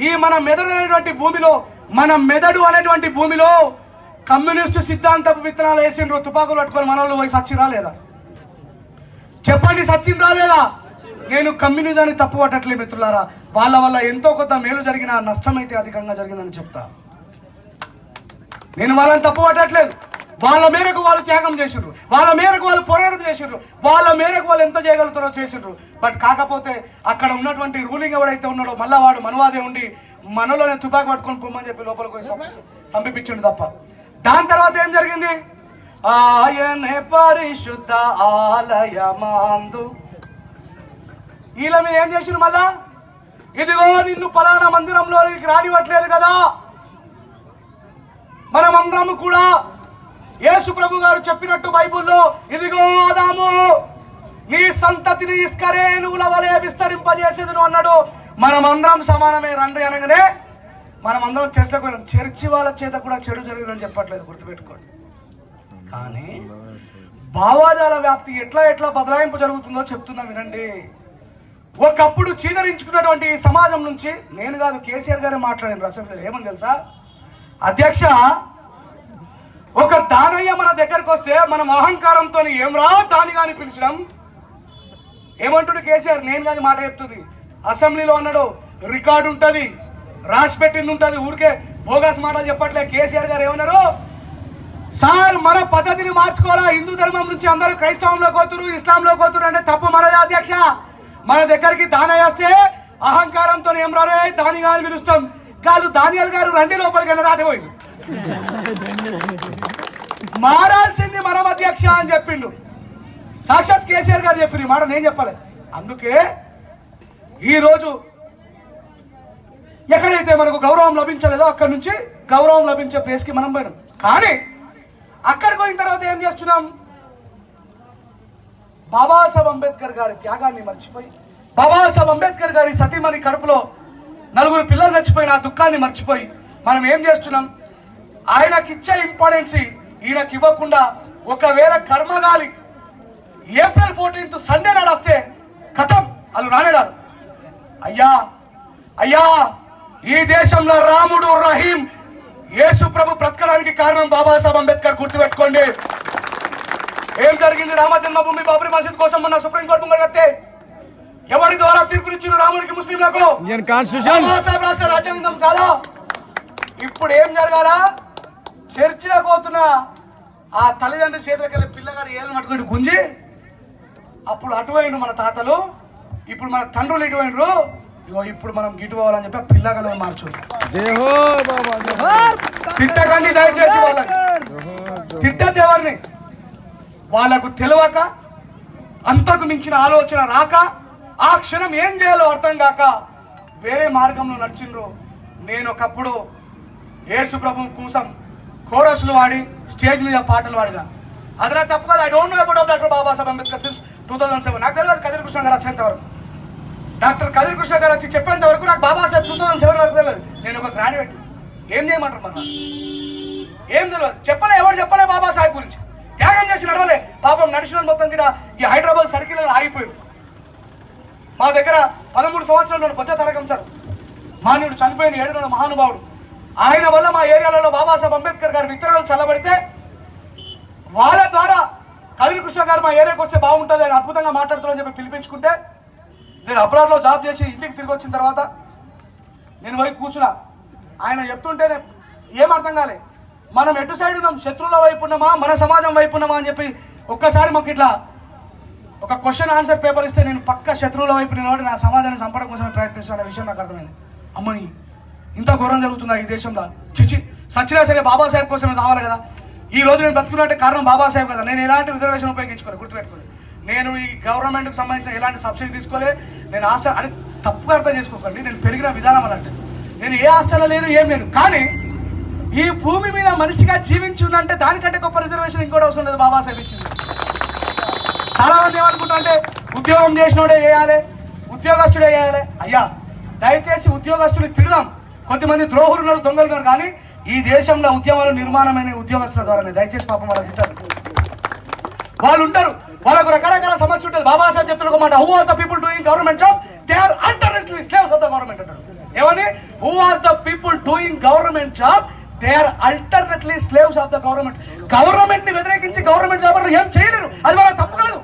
ఈ మన మెదడు అనేటువంటి భూమిలో, మన మెదడు అనేటువంటి భూమిలో కమ్యూనిస్టు సిద్ధాంతపు విత్తనాలు వేసిండ్రు, తుపాకులు పట్టుకొని మన వాళ్ళు పోయి సచ్చిరా లేదా? చెప్పండి, సచ్చిండ్రా లేదా? నేను కమ్యూనిజాన్ని తప్పు పట్టట్లేదు మిత్రులారా, వాళ్ళ వల్ల ఎంతో కొంత మేలు జరిగిన, నష్టం అయితే అధికంగా జరిగిందని చెప్తా. నేను వాళ్ళని తప్పు పట్టట్లేదు, వాళ్ళ మేరకు వాళ్ళు త్యాగం చేసిండ్రు, వాళ్ళ మేరకు వాళ్ళు పోరాటం చేసిండ్రు, వాళ్ళ మేరకు వాళ్ళు ఎంత చేయగలుగుతారో చేసిండ్రు. బట్ కాకపోతే అక్కడ ఉన్నటువంటి రూలింగ్ ఎవడైతే ఉన్నాడో మళ్ళా వాడు మనవాదే ఉండి మనలోనే తుపాకి పట్టుకొని పొమ్మని చెప్పి లోపలికి పోయి సంపించిండు తప్ప. దాని తర్వాత ఏం జరిగింది? ఆయనే పరిశుద్ధ ఆలయమందు వీళ్ళ మీద ఏం చేసిండ్రు? మళ్ళా ఇదిగో నిన్ను ఫలానా మందిరంలోకి రానివ్వట్లేదు కదా. మనమందరము కూడా యేసు ప్రభు గారు చెప్పినట్టు బైబుల్లో, ఇదిగో ఆదాము నీ సంతతిని ఇస్కరేణువుల వలె విస్తరింపజేసేదును అన్నాడు. మనమందరం సమానమే రండి అనగానే మనమందరం చర్చలకు వెళ్ళాం. చర్చి వాళ్ళ చేత కూడా చెడు జరిగిందని చెప్పట్లేదు, గుర్తుపెట్టుకోండి. కానీ భావాజాల వ్యాప్తి ఎట్లా ఎట్లా బదలాయింపు జరుగుతుందో చెప్తున్నా వినండి. ఒకప్పుడు చీదరించుకున్నటువంటి సమాజం నుంచి నేను కాదు కేసీఆర్ గారే మాట్లాడాను అసెంబ్లీలో. ఏమని తెలుసా అధ్యక్ష, ఒక దానయ్య మన దగ్గరకు వస్తే మనం అహంకారంతో ఏం రా దాని కానీ పిలిచడం ఏమంటుడు కేసీఆర్. నేను కాదు మాట చెప్తుంది, అసెంబ్లీలో అన్నాడు, రికార్డు ఉంటుంది, రాసి పెట్టింది ఉంటుంది, ఊరికే బోగస్ మాటలు చెప్పట్లే. కేసీఆర్ గారు ఏమన్నారు, సార్ మన పద్ధతిని మార్చుకోవాలా, హిందూ ధర్మం నుంచి అందరూ క్రైస్తవంలో కోతురు, ఇస్లాంలో కోతురు అంటే తప్పు మనదే అధ్యక్ష. మన దగ్గరికి దానయ్య వస్తే అహంకారంతో ఏం రారే దాని కానీ పిలుస్తాం. కాదు దానియాల్ గారు రండి లోపలికి రాటిపోయింది, మారాల్సింది మనం అధ్యక్ష అని చెప్పిండు. సాక్షాత్ కేసీఆర్ గారు చెప్పిన మాట నేను చెప్పాలి. అందుకే ఈరోజు ఎక్కడైతే మనకు గౌరవం లభించలేదో అక్కడి నుంచి గౌరవం లభించే ప్లేస్కి మనం పోయినాం. కానీ అక్కడికి పోయిన తర్వాత ఏం చేస్తున్నాం, బాబాసాహెబ్ అంబేద్కర్ గారి త్యాగాన్ని మర్చిపోయి, బాబాసాహెబ్ అంబేద్కర్ గారి సతీమణి కడుపులో 4 పిల్లలు చచ్చిపోయిన ఆ దుఃఖాన్ని మర్చిపోయి మనం ఏం చేస్తున్నాం, ఆయనకి ఇచ్చే ఇంపార్టెన్స్ ఈయనకి ఇవ్వకుండా, ఒకవేళ కర్మగాలి ఏప్రిల్ 14 సండే నాడు వస్తే కథం వాళ్ళు రానేడారు. అయ్యా అయ్యా, ఈ దేశంలో రాముడు రహీం యేసు ప్రభు బ్రతకడానికి కారణం బాబాసాహెబ్ అంబేద్కర్, గుర్తుపెట్టుకోండి. ఏం జరిగింది రామ జన్మభూమి బాబరీ మసీద్ కోసం మొన్న సుప్రీంకోర్టు ముందు కడితే ఎవరి ద్వారా తీర్పునిచ్చిన రాముడికి ముస్లింలకు రాష్ట్ర రాజ్యాంగం కాదా? ఇప్పుడు ఏం జరగాల, చర్చిలకు పోతున్న ఆ తల్లిదండ్రుల చేతులకెళ్ళి పిల్లగాడు ఏళ్ళు పట్టుకుని గుంజి, అప్పుడు అటువైన మన తాతలు, ఇప్పుడు మన తండ్రులు ఇటువైనరు, ఇగో ఇప్పుడు మనం గిటు పోవాలని చెప్పి పిల్లగాళ్ళని మార్చు. తిట్టకండి దయచేసి, వాళ్ళకి తిట్టద్దు ఎవరిని. వాళ్ళకు తెలియక, అంతకు మించిన ఆలోచన రాక, ఆ క్షణం ఏం చేయాలో అర్థం కాక వేరే మార్గంలో నడిచిండ్రు. నేను ఒకప్పుడు యేసు ప్రభు కోసం కోరస్లు వాడి స్టేజ్ మీద పాటలు వాడినా, అది నా తప్పు కదా. I don't know about doctor Babasaheb Ambedkar since 2007. నాకు తెలియదు కదిరి కృష్ణ గారు వచ్చేంత వరకు, డాక్టర్ కదిరి కృష్ణ గారు వచ్చి చెప్పేంత వరకు నాకు బాబాసాహెబ్ 2007 వరకు తెలియదు. నేను ఒక గ్రాడ్యుయేట్, ఏం చేయమంటారు మన, ఏం తెలియదు, చెప్పలే, ఎవరు చెప్పలే బాబాసాహెబ్ గురించి. త్యాగం చేసి నడవలే పాపం, నడిచిన మొత్తం కూడా ఈ హైదరాబాద్ సర్కిల్లో ఆగిపోయింది. మా దగ్గర 13 సంవత్సరాలు బొజ్జ తరగం సార్ మాన్యుడు చనిపోయిన 7 నెలల మహానుభావుడు. ఆయన వల్ల మా ఏరియాలలో బాబాసాహెబ్ అంబేద్కర్ గారి విత్తనాలు చల్లబడితే వాళ్ళ ద్వారా కదిరి కృష్ణ గారు మా ఏరియాకి వస్తే బాగుంటుంది అని అద్భుతంగా మాట్లాడుతున్నారని చెప్పి పిలిపించుకుంటే, నేను అబ్రాడ్లో జాబ్ చేసి ఇంటికి తిరిగి వచ్చిన తర్వాత నేను పోయి కూర్చున్నా. ఆయన చెప్తుంటేనే ఏం అర్థం కాలే, మనం ఎటు సైడ్ ఉన్నాం, శత్రువుల వైపు ఉన్నామా మన సమాజం వైపు ఉన్నామా అని చెప్పి ఒక్కసారి మాకు ఇట్లా ఒక క్వశ్చన్ ఆన్సర్ పేపర్ ఇస్తే నేను పక్క శత్రువుల వైపు నిలబడి నా సమాజాన్ని చంపడం కోసమే ప్రయత్నిస్తున్న విషయం నాకు అర్థమైంది. అమ్మని ఇంత ఘోరం జరుగుతుందా ఈ దేశంలో? చిచి, సచ్చినా సరే బాబాసాహెబ్ కోసమే రావాలి కదా. ఈ రోజు నేను బ్రతుకున్నట్టే కారణం బాబాసాహెబ్ కదా. నేను ఎలాంటి రిజర్వేషన్ ఉపయోగించుకోలేదు, గుర్తుపెట్టుకోలేదు. నేను ఈ గవర్నమెంట్కి సంబంధించిన ఎలాంటి సబ్సిడీ తీసుకోలే. నేను హాస్టల్ అని తప్పుగా అర్థం చేసుకోకండి, నేను పెరిగిన విధానం అలాంటి. నేను ఏ హాస్టల్లో లేను, ఏం లేను. కానీ ఈ భూమి మీద మనిషిగా జీవించుందంటే దానికంటే గొప్ప రిజర్వేషన్ ఇంకోటి అవసరం లేదు, బాబాసాహెబ్ ఇచ్చింది. చాలా మంది ఏమనుకుంటా అంటే ఉద్యోగం చేసినోడే చేయాలి, ఉద్యోగస్తుడే చేయాలి. అయ్యా దయచేసి ఉద్యోగస్తులు తిడదాం, కొంతమంది ద్రోహులు ఉన్నారు, దొంగలు ఉన్నారు. కానీ ఈ దేశంలో ఉద్యమాలు నిర్మాణమైన ఉద్యోగస్తుల ద్వారానే. దయచేసి పాపం వాళ్ళకి ఇస్తారు, వాళ్ళు ఉంటారు, వాళ్ళకు రకరకాల సమస్య ఉంటుంది. బాబాసాహెబ్ చెప్తున్న ఒక మాట, who was the people doing government job, they are alternatively slaves of the government అంటారు. ఏమని? Who was the people doing government job, they are alternatively slaves of the government. Government ని వ్యతిరేకించి గవర్నమెంట్ జాబ్ ఏం చేయలేరు, అది వాళ్ళ తప్పు కాదు.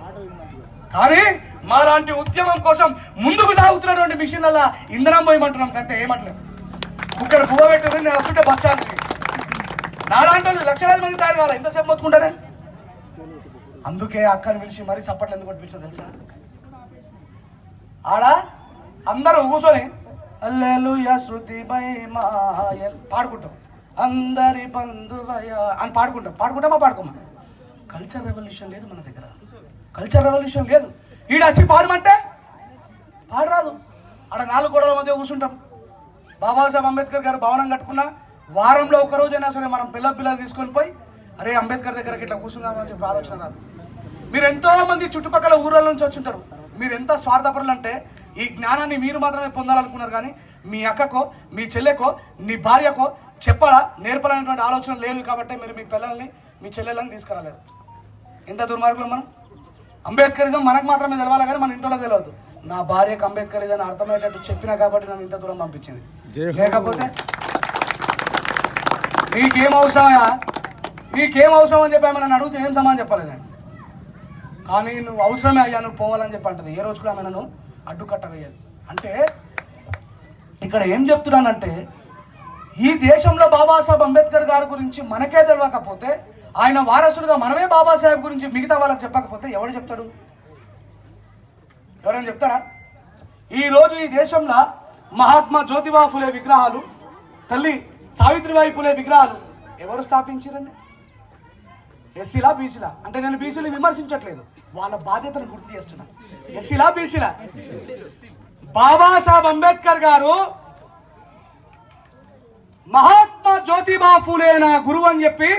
కానీ మాలాంటి ఉద్యమం కోసం ముందుకు సాగుతున్నటువంటి మిషన్ల ఇంధనం పోయమంటున్నాం కంటే ఏమంటలేదు. ఇక్కడ పువ్వు పెట్టింది, నేను వస్తుంటే బస్టాండ్కి నాలాంటి లక్షలాది మంది తయారు కావాలి, ఎంతసేపు మొత్తుకుంటారే. అందుకే అక్కని పిలిచి మరీ చప్పట్లు ఎందుకు కొట్టించారు తెలుసా? ఆడ అందరూ కూర్చొని హల్లెలూయా శృతి పాడుకుంటాం, అందరి బంధువయ అని పాడుకుంటామా పాడుకోమా. కల్చర్ రెవల్యూషన్ లేదు మన దగ్గర, కల్చర్ రెవల్యూషన్ లేదు. ఈడ వచ్చి పాడమంటే పాడరాదు. ఆడ 4 గోడల మధ్య కూర్చుంటాం. బాబాసాహెబ్ అంబేద్కర్ గారు భవనం కట్టుకున్న వారంలో ఒకరోజైనా సరే మనం పిల్లలు తీసుకొని పోయి అరే అంబేద్కర్ దగ్గరకి ఇట్లా కూర్చుందామని చెప్పి ఆలోచన రాదు. మీరు ఎంతోమంది చుట్టుపక్కల ఊళ్ళ నుంచి వచ్చుంటారు. మీరు ఎంత స్వార్థపరులు అంటే ఈ జ్ఞానాన్ని మీరు మాత్రమే పొందాలనుకున్నారు, కానీ మీ అక్కకో మీ చెల్లెకో నీ భార్యకో చెప్పాలా నేర్పాలనేటువంటి ఆలోచన లేదు. కాబట్టి మీరు మీ పిల్లల్ని మీ చెల్లెళ్ళని తీసుకురాలేదు. ఎంత దుర్మార్గులం మనం. అంబేద్కరిజం మనకు మాత్రమే తెలవాలి కానీ మన ఇంట్లో తెలియదు. నా భార్యకు అంబేద్కరిజం అర్థమయ్యేటట్టు చెప్పినా కాబట్టి నన్ను ఇంత దూరం పంపించింది. లేకపోతే నీకేం అవసరమా, నీకేం అవసరం అని చెప్పి నన్ను అడిగితే ఏం సమాధానం చెప్పాలి నేను. కానీ నువ్వు అవసరమే అయ్యా, నువ్వు పోవాలని చెప్పి అంటది. ఏ రోజు కూడా ఆమె నన్ను అడ్డుకట్ట వేయాలి. అంటే ఇక్కడ ఏం చెప్తున్నానంటే, ఈ దేశంలో బాబాసాహెబ్ అంబేద్కర్ గారి గురించి మనకే తెలియకపోతే, ఆయన వారసులుగా మనమే బాబాసాహెబ్ గురించి మిగతా వాళ్ళకి చెప్పకపోతే ఎవరు చెప్తాడు? ఎవరైనా చెప్తారా? ఈరోజు ఈ దేశంలో మహాత్మా జ్యోతిబా ఫులే విగ్రహాలు, తల్లి సావిత్రిబాయి ఫులే విగ్రహాలు ఎవరు స్థాపించారండి? ఎస్సీలా బీసీలా? అంటే నేను బీసీలు విమర్శించట్లేదు, వాళ్ళ బాధ్యతను గుర్తు చేస్తున్నా. ఎస్సీలా బీసీలా? బాబాసాహెబ్ అంబేద్కర్ గారు మహాత్మా జ్యోతిబా ఫూలే నా గురువు అని చెప్పి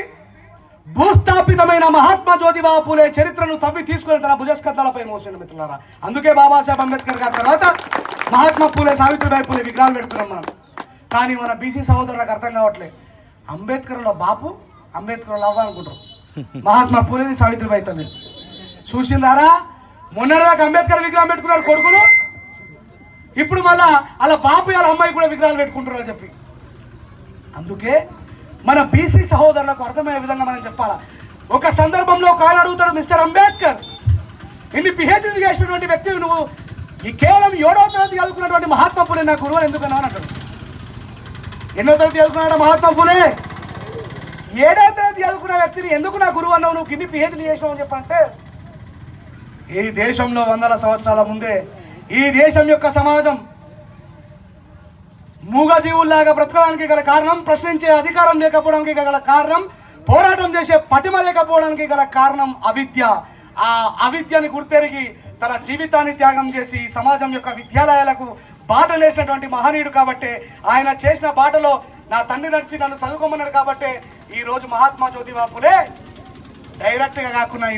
భూస్థాపితమైన మహాత్మా జ్యోతిబా ఫూలే చరిత్రను తవ్వి తీసుకుని తన భుజస్కంధాలపై మోసిండు మిత్రులారా. అందుకే బాబాసాహెబ్ అంబేద్కర్ గారి తర్వాత మహాత్మా ఫూలే సావిత్రిబాయి ఫూలే విగ్రహాలు పెడుతున్నాం మనం. కానీ మన బీసీ సహోదరులకు అర్థం కావట్లేదు. అంబేద్కర్లో బాపు, అంబేద్కర్లో అవ్వ అనుకుంటారు. మహాత్మా ఫూలేని సావిత్రిబాయి తల్లి చూసిందారా? మొన్నటిదాకా అంబేద్కర్ విగ్రహం పెట్టుకున్నారు కొడుకులు, ఇప్పుడు మళ్ళా అలా బాపు వాళ్ళ అమ్మాయి కూడా విగ్రహాలు పెట్టుకుంటారు అని చెప్పి. అందుకే మన బీసీ సహోదరులకు అర్థమయ్యే విధంగా మనం చెప్పాలా. ఒక సందర్భంలో ఒక ఆయన అడుగుతాడు, మిస్టర్ అంబేద్కర్, ఇన్ని పిహెచ్డీ చేసినటువంటి వ్యక్తి నువ్వు ఈ కేవలం 7వ తరగతి చదువుకున్నటువంటి మహాత్మా ఫూలే నా గురువు ఎందుకన్నా అని అంటాడు. ఎన్నో తరగతి చదువుకున్నాడు మహాత్మా ఫూలే? 7వ తరగతి చదువుకున్న వ్యక్తిని ఎందుకు నా గురువు అన్నావు, నువ్వు ఇన్ని పిహెచ్డీ చేసినావు అని చెప్పంటే, ఈ దేశంలో వందల సంవత్సరాల ముందే ఈ దేశం యొక్క సమాజం మూగజీవుల్లాగా బ్రతకడానికి గల కారణం, ప్రశ్నించే అధికారం లేకపోవడానికి గల కారణం, పోరాటం చేసే పటిమ లేకపోవడానికి గల కారణం అవిద్య. ఆ అవిద్యని గుర్తెరిగి తన జీవితాన్ని త్యాగం చేసి సమాజం యొక్క విద్యాలయాలకు బాటలు వేసినటువంటి మహనీయుడు కాబట్టి, ఆయన చేసిన బాటలో నా తండ్రి నడిచి నన్ను చదువుకోమన్నాడు కాబట్టి ఈరోజు మహాత్మా జ్యోతిబా ఫూలే డైరెక్ట్గా కాకుండా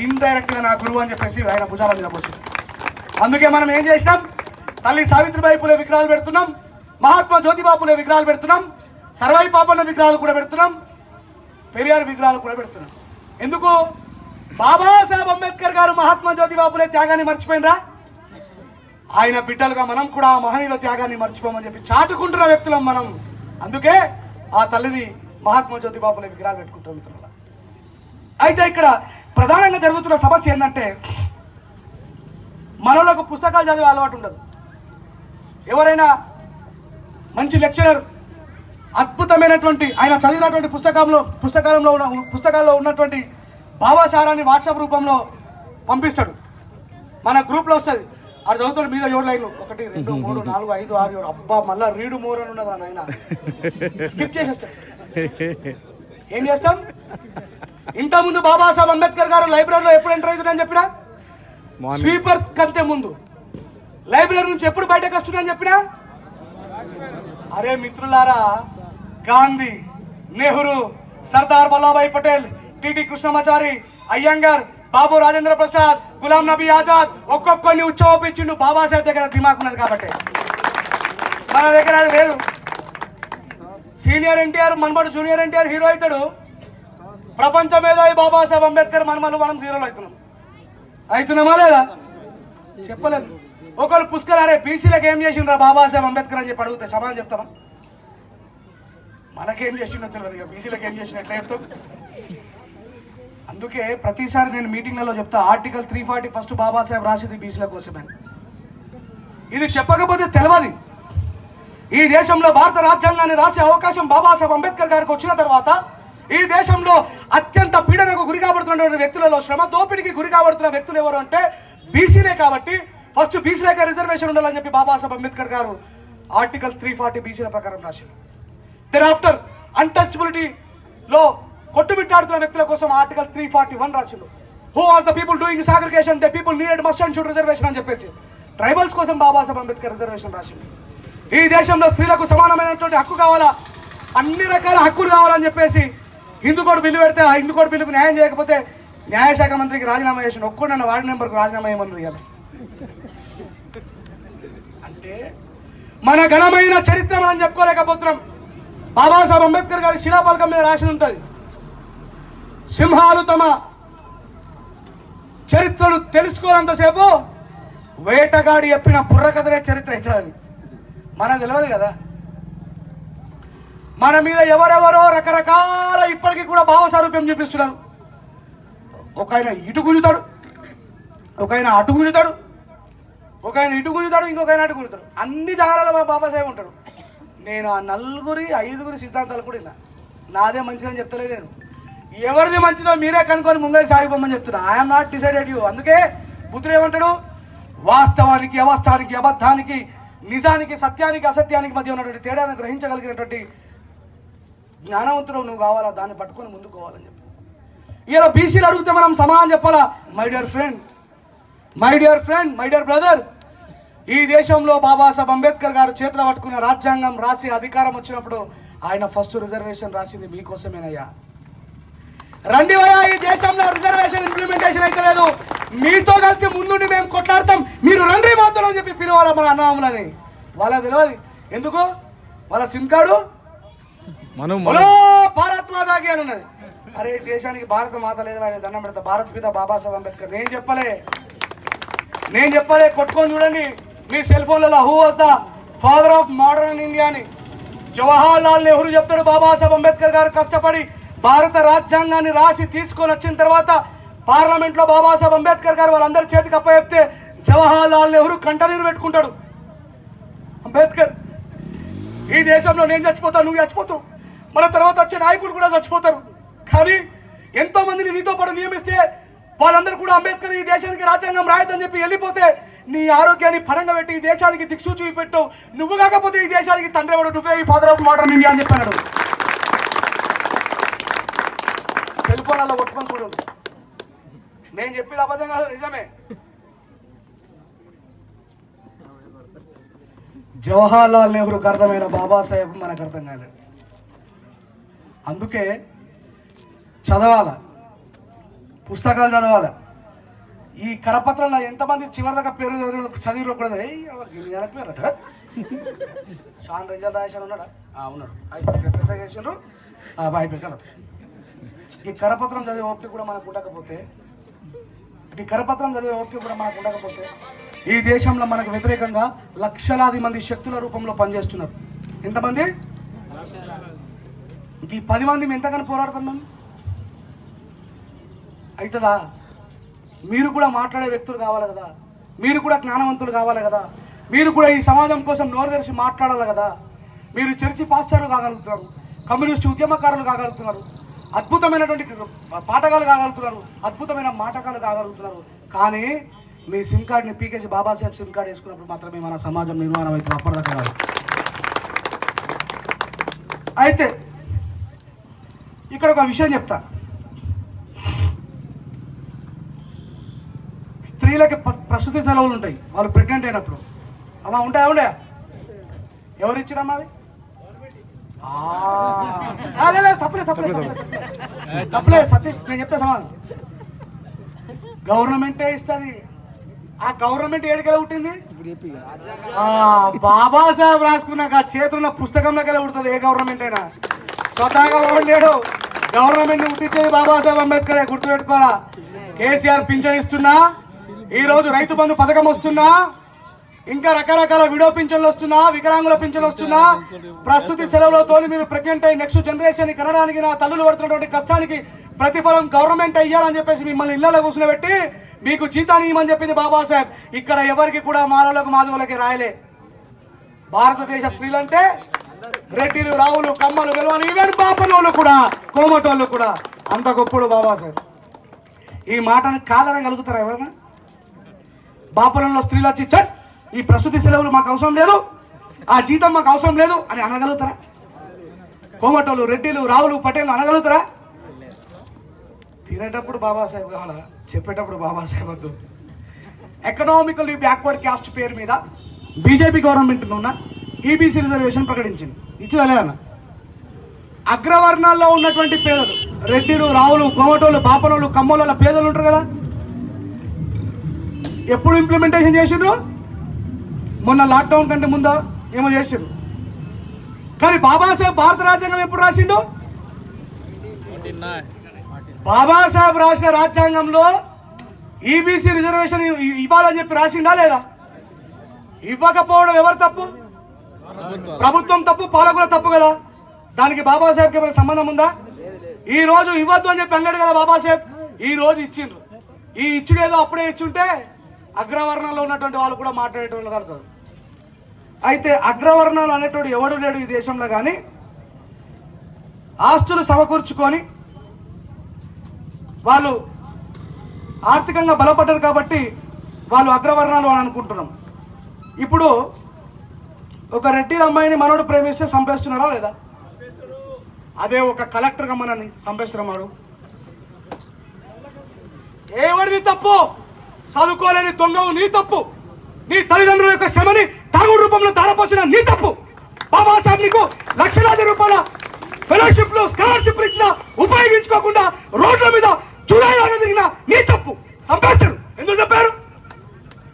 ఇండైరెక్ట్గా నా గురువు అని చెప్పేసి ఆయన భుజాల మీద పోసింది. అందుకే మనం ఏం చేసినాం? తల్లి సావిత్రిబాయి ఫూలే విగ్రహాలు పెడుతున్నాం, మహాత్మా జ్యోతిబా ఫూలే విగ్రహాలు పెడుతున్నాం, సర్వాయి పాపన్న విగ్రహాలు కూడా పెడుతున్నాం, పెరియార్ విగ్రహాలు కూడా పెడుతున్నాం. ఎందుకు? బాబాసాహెబ్ అంబేద్కర్ గారు మహాత్మా జ్యోతిబా ఫూలే త్యాగాన్ని మర్చిపోయినరా? ఆయన బిడ్డలుగా మనం కూడా ఆ మహనీయుల త్యాగాన్ని మర్చిపోమని చెప్పి చాటుకుంటున్న వ్యక్తులం మనం. అందుకే ఆ తల్లిని మహాత్మా జ్యోతిబా ఫూలే విగ్రహాలు పెట్టుకుంటాం మిత్రులు. అయితే ఇక్కడ ప్రధానంగా జరుగుతున్న సమస్య ఏంటంటే, మనలోకి పుస్తకాలు చదివే అలవాటు ఉండదు. ఎవరైనా మంచి లెక్చరర్ అద్భుతమైనటువంటి ఆయన చదివినటువంటి పుస్తకాల్లో ఉన్నటువంటి భావాసారాన్ని వాట్సాప్ రూపంలో పంపిస్తాడు, మన గ్రూప్లో వస్తుంది. అది చదువుతాడు, మీద 7 లైన్లు, 1 2 3 4 5 6 7, అబ్బా మళ్ళీ రీడు మోర్ అని ఉన్నది నాయన, స్కిప్ చేసేస్తాడు. ఏం చేస్తాం? ఇంతకుముందు బాబాసాహెబ్ అంబేద్కర్ గారు లైబ్రరీలో ఎప్పుడు ఎంటర్ అవుతుందని చెప్పినా? స్వీపర్ కంటే ముందు. లైబ్రరీ నుంచి ఎప్పుడు బయటకు వస్తుందని చెప్పినా? అరే మిత్రులారా, గాంధీ, నెహ్రూ, సర్దార్ వల్లభాయ్ పటేల్, టిటి కృష్ణమాచారి, అయ్యంగార్, బాబు రాజేంద్ర ప్రసాద్, గులాం నబీ ఆజాద్ ఒక్కొక్కరిని ఉచ్చోపించిండు. బాబాసాహెబ్ దగ్గర దిమాగ్ ఉన్నది కాబట్టి, మన దగ్గర అది లేదు. సీనియర్ ఎన్టీఆర్ మనబడు జూనియర్ ఎన్టీఆర్ హీరో అవుతాడు, ప్రపంచ మేధావి బాబాసాహెబ్ అంబేద్కర్ మనమలు మనం జీరోలు అవుతున్నామా లేదా? చెప్పలేదు. ఒకరు పుష్కరారే బీసీలకు ఏం చేసిండ్రా బాబాసాహెబ్ అంబేద్కర్ అని చెప్పి అడిగితే సమాధానం చెప్తామా? మనకేం చేసిండో తెలియదు, ఇక బీసీలకు ఏం చేసిన ఎట్లా చెప్తాం? అందుకే ప్రతిసారి నేను మీటింగ్లలో చెప్తా, ఆర్టికల్ 340 ఫస్ట్ బాబాసాహెబ్ రాసింది బీసీల కోసమే. ఇది చెప్పకపోతే తెలియదు. ఈ దేశంలో భారత రాజ్యాంగాన్ని రాసే అవకాశం బాబాసాహెబ్ అంబేద్కర్ గారికి వచ్చిన తర్వాత ఈ దేశంలో అత్యంత పీడనకు గురి కాబడుతున్న వ్యక్తులలో, శ్రమ దోపిడికి గురి కాబడుతున్న వ్యక్తులు ఎవరు అంటే బీసీలే. కాబట్టి ఫస్ట్ బీసీలకే రిజర్వేషన్ ఉండాలని చెప్పి బాబాసాహెబ్ అంబేద్కర్ గారు ఆర్టికల్ 340 బీసీల ప్రకారం రాశారు. దెన్ ఆఫ్టర్ అన్టచబిలిటీలో కొట్టుమిట్టాడుతున్న వ్యక్తుల కోసం ఆర్టికల్ 341 రాశారు. Who are the people doing segregation, the people needed must and should reservation అని చెప్పేసి ట్రైబల్స్ కోసం బాబాసాహెబ్ అంబేద్కర్ రిజర్వేషన్ రాశారు. ఈ దేశంలో స్త్రీలకు సమానమైనటువంటి హక్కు కావాలా, అన్ని రకాల హక్కులు కావాలని చెప్పేసి హిందూ కోడ్ బిల్లు పెడితే ఆ హిందూ కోడ్ బిల్లుకు న్యాయం చేయకపోతే న్యాయశాఖ మంత్రికి రాజీనామా చేసిన ఒక్కడన్న వార్డు నెంబర్కు రాజీనామా చేయమని ఇవ్వాలి. అంటే మన ఘనమైన చరిత్ర మనం చెప్పుకోలేకపోతున్నాం. బాబాసాహెబ్ అంబేద్కర్ గారి శిలాఫలకం మీద రాసి ఉంటుంది, సింహాలు తమ చరిత్రను తెలుసుకోనంతసేపు వేటగాడి చెప్పిన బుర్రకథనే చరిత్ర అవుతుంది. మనకు తెలియదు కదా. మన మీద ఎవరెవరో రకరకాల ఇప్పటికీ కూడా భావసారూప్యం చూపిస్తున్నారు. ఒక ఆయన ఇటు గుంజుతాడు, ఒక ఆయన అటు గుంజుతాడు, ఒక ఆయన ఇటు గుంజుతాడు, ఇంకొక ఆయన అటు గుంజుతాడు. అన్ని జాగాలలో మా బాబాసాహెబ్ ఉంటాడు. నేను ఆ 4-5 సిద్ధాంతాలు కూడా ఇలా నాదే మంచిదని చెప్తలే. నేను ఎవరిది మంచిదో మీరే కనుక్కొని ముంగై సాగిపోమని చెప్తున్నా. I'm not decided you. అందుకే బుద్ధుడు ఏమంటాడు, వాస్తవానికి అవాస్తవానికి అబద్ధానికి నిజానికి సత్యానికి అసత్యానికి మధ్య ఉన్నటువంటి తేడాను గ్రహించగలిగినటువంటి జ్ఞానవంతుడు నువ్వు కావాలా, దాన్ని పట్టుకొని ముందుకు పోవాలని చెప్పి. ఇలా బీసీలు అడిగితే మనం సమాధానం చెప్పాలా. My dear friend, my dear friend, my dear brother, ఈ దేశంలో బాబాసాహెబ్ అంబేద్కర్ గారు చేతులు పట్టుకున్న రాజ్యాంగం రాసి అధికారం వచ్చినప్పుడు ఆయన ఫస్ట్ రిజర్వేషన్ రాసింది మీకోసమేనయ్యా. రండి వయ్యా, ఈ దేశంలో రిజర్వేషన్ ఇంప్లిమెంటేషన్ అయితే లేదు, మీతో కలిసి ముందుండి మేము కొట్లాడతాం, మీరు రండి మాత్రం అని చెప్పి పిలవాలా మన అన్నదమ్ములని. వాళ్ళకి తెలియదు ఎందుకు, వాళ్ళ సిమ్ కార్డు భారత్ మాతాకి అని ఉన్నది. అరే దేశానికి భారత మాత లేదు, ఆయన దండం పెడతా భారత పిత బాబాసాహెబ్ అంబేద్కర్. నేను చెప్పలే, కొట్టుకొని చూడండి మీ సెల్ ఫోన్లలో. Who was the father of modern India అని జవహర్ లాల్ నెహ్రూ చెప్తాడు. బాబాసాహెబ్ అంబేద్కర్ గారు కష్టపడి భారత రాజ్యాంగాన్ని రాసి తీసుకొని వచ్చిన తర్వాత పార్లమెంట్లో బాబాసాహెబ్ అంబేద్కర్ గారు వాళ్ళందరి చేతికి అప్పచెప్తే జవహర్ లాల్ నెహ్రూ కంటనీరు పెట్టుకుంటాడు. అంబేద్కర్, ఈ దేశంలో నేను చచ్చిపోతాను, నువ్వు చచ్చిపోతావు, మన తర్వాత వచ్చే నాయకులు కూడా చచ్చిపోతారు, కానీ ఎంతో మందిని నీతో పాటు నియమిస్తే వాళ్ళందరూ కూడా అంబేద్కర్ ఈ దేశానికి రాజ్యాంగం రాయదని చెప్పి వెళ్ళిపోతే నీ ఆరోగ్యాన్ని పరంగా పెట్టి ఈ దేశానికి దిక్సూచి పెట్టావు, నువ్వు కాకపోతే ఈ దేశానికి తండ్రి ఎవడు, నువ్వే ఈ ఫాదర్ ఆఫ్ మోడర్న్ ఇండియా అని చెప్పాడు. సెల్ ఫోన్లలో కొట్టుకొని చూడు, నేను చెప్పేది అబద్ధం కాదు, నిజమే. జవహర్ లాల్ నెహ్రూకి అర్థమైన బాబాసాహెబ్ మనకు అర్థం కాలేదు. అందుకే చదవాల, పుస్తకాలు చదవాలి. ఈ కరపత్రంలో ఎంతమంది చివరి దాకా పేరు చదివిలో కూడా పేరట షాన్ రంజన్ రాజేషన్ ఉన్నాడా? ఉన్నాడు. అయిపోయి పెద్దగా చేసిండ్రు, అయిపోయి కదా. ఈ కరపత్రం చదివే ఓపిక కూడా మనకు ఉండకపోతే, ఈ దేశంలో మనకు వ్యతిరేకంగా లక్షలాది మంది శక్తుల రూపంలో పనిచేస్తున్నారు. ఎంతమంది? ఈ 10 మంది ఎంతగానో పోరాడుతున్నాం. అవుతుందా? మీరు కూడా మాట్లాడే వ్యక్తులు కావాలి కదా, మీరు కూడా జ్ఞానవంతులు కావాలి కదా, మీరు కూడా ఈ సమాజం కోసం నోరు తెరిచి మాట్లాడాలి కదా. మీరు చర్చి పాస్టర్లు కాగలుగుతున్నారు, కమ్యూనిస్టు ఉద్యమకారులు కాగలుగుతున్నారు, అద్భుతమైనటువంటి పాఠకాలు కాగలుగుతున్నారు, అద్భుతమైన మాటకాలు కాగలుగుతున్నారు. కానీ మీ సిమ్ కార్డ్ని పీకేసి బాబాసాహెబ్ సిమ్ కార్డ్ వేసుకున్నప్పుడు మాత్రమే మన సమాజం నిర్మాణం అవుతుంది, అప్పటిదాకా కాదు. అయితే ఇక్కడ ఒక విషయం చెప్తా. స్త్రీలకి ప్రసూతి సెలవులు ఉంటాయి, వాళ్ళు ప్రెగ్నెంట్ అయినప్పుడు. అమ్మా ఉంటాయా? ఉండే ఎవరు ఇచ్చిరమ్మా అవి? తప్పలే సతీష్, నేను చెప్తా సమాధానం. గవర్నమెంటే ఇస్తుంది. ఆ గవర్నమెంట్ ఏడికెళ్ళి పుట్టింది? బాబాసాహెబ్ రాసుకున్నాక ఆ చేతున్న పుస్తకంలోకెళ్ళి పుడుతుంది ఏ గవర్నమెంట్ అయినా. స్వతహాగా లేడు, గవర్నమెంట్ పుట్టించేది బాబాసాహెబ్ అంబేద్కరే, గుర్తుపెట్టుకోవాలా. కేసీఆర్ పింఛన్ ఇస్తున్నా, ఈరోజు రైతు బంధు పథకం వస్తున్నా, ఇంకా రకరకాల విడో పింఛన్లు వస్తున్నా, వికలాంగుల పింఛన్లు వస్తున్నా, ప్రస్తుతి సెలవులతో మీరు ప్రెగ్నెంట్ అయ్యి నెక్స్ట్ జనరేషన్ కనడానికి నా తల్లులు పడుతున్నటువంటి కష్టానికి ప్రతిఫలం గవర్నమెంట్ అయ్యాలని చెప్పేసి మిమ్మల్ని ఇళ్లలో కూర్చుని మీకు జీతాన్ని ఇవ్వమని చెప్పింది బాబాసాహెబ్. ఇక్కడ ఎవరికి కూడా మానవులకు మాధవులకి రాయలే. భారతదేశ స్త్రీలంటే రెడ్డిలు, రావులు, కమ్మలు, వెలవలు, ఈవెన్ బాపనోళ్ళు కూడా, కోమటోళ్ళు కూడా అంత గొప్పడు బాబాసాహెబ్. ఈ మాటను కాదనగలుగుతారా ఎవరైనా? బాపనంలో స్త్రీలు వచ్చి ఈ ప్రస్తుతి సెలవులు మాకు అవసరం లేదు, ఆ జీతం మాకు అవసరం లేదు అని అనగలుగుతారా? కోమటోళ్ళు, రెడ్డిలు, రావులు, పటేళ్ళు అనగలుగుతారా? తినేటప్పుడు బాబాసాహెబ్ కావాలా, చెప్పేటప్పుడు బాబాసాహెబ్ వద్దు. ఎకనామికల్లీ బ్యాక్వర్డ్ క్యాస్ట్ పేరు మీద బీజేపీ గవర్నమెంట్ ఉన్న ఈబీసీ రిజర్వేషన్ ప్రకటించింది. ఇచ్చేదలేదన్న అగ్రవర్ణాల్లో ఉన్నటువంటి పేదలు, రెడ్డిలు, రావులు, కోమటోళ్ళు, బాపనోళ్ళు, కమ్మోళ్ళ పేదలు ఉంటారు కదా, ఎప్పుడు ఇంప్లిమెంటేషన్ చేసిండ్రు? మొన్న లాక్డౌన్ కంటే ముందా ఏమో చేసిండ్రు. కానీ బాబాసాహెబ్ భారత రాజ్యాంగం ఎప్పుడు రాసిండు? బాబాసాహెబ్ రాసిన రాజ్యాంగంలో ఈబీసీ రిజర్వేషన్ ఇవ్వాలని చెప్పి రాసిండా లేదా? ఇవ్వకపోవడం ఎవరు తప్పు? ప్రభుత్వం తప్పు, పాలకుల తప్పు కదా. దానికి బాబాసాహెబ్కి ఏమైనా సంబంధం ఉందా? ఈ రోజు ఇవ్వద్దు అని చెప్పి అన్నాడు కదా బాబాసాహెబ్, ఈ రోజు ఇచ్చిండ్రు. ఈ ఇచ్చుడేదో అప్పుడే ఇచ్చుంటే అగ్రవర్ణంలో ఉన్నటువంటి వాళ్ళు కూడా మాట్లాడేటోళ్ళు కాదు. అయితే అగ్రవర్ణాలు అనేటోడు ఎవడు లేడు ఈ దేశంలో. కానీ ఆస్తులు సమకూర్చుకొని వాళ్ళు ఆర్థికంగా బలపడ్డారు కాబట్టి వాళ్ళు అగ్రవర్ణాలు అని అనుకుంటున్నాం. ఇప్పుడు ఒక రెడ్డి అమ్మాయిని మనోడు ప్రేమిస్తే సంపేస్తున్నారా లేదా? అదే ఒక కలెక్టర్గా మనల్ని సంపేస్తున్నాడు. ఎవరిది తప్పు? చదువుకోలేని దొంగవు నీ తప్పు. నీ తల్లిదండ్రుల యొక్క శ్రమని తాగుడు రూపంలో ధారపోసిన నీ తప్పు. బాబాసాహెబ్ నీకు లక్షలాది రూపాయల ఫెలోషిప్లు, స్కాలర్షిప్లు ఇచ్చినా ఉపయోగించుకోకుండా రోడ్ల మీద చూడాలని తిరిగిన నీ తప్పు. సంపేస్తారు. ఎందుకు చెప్పారు?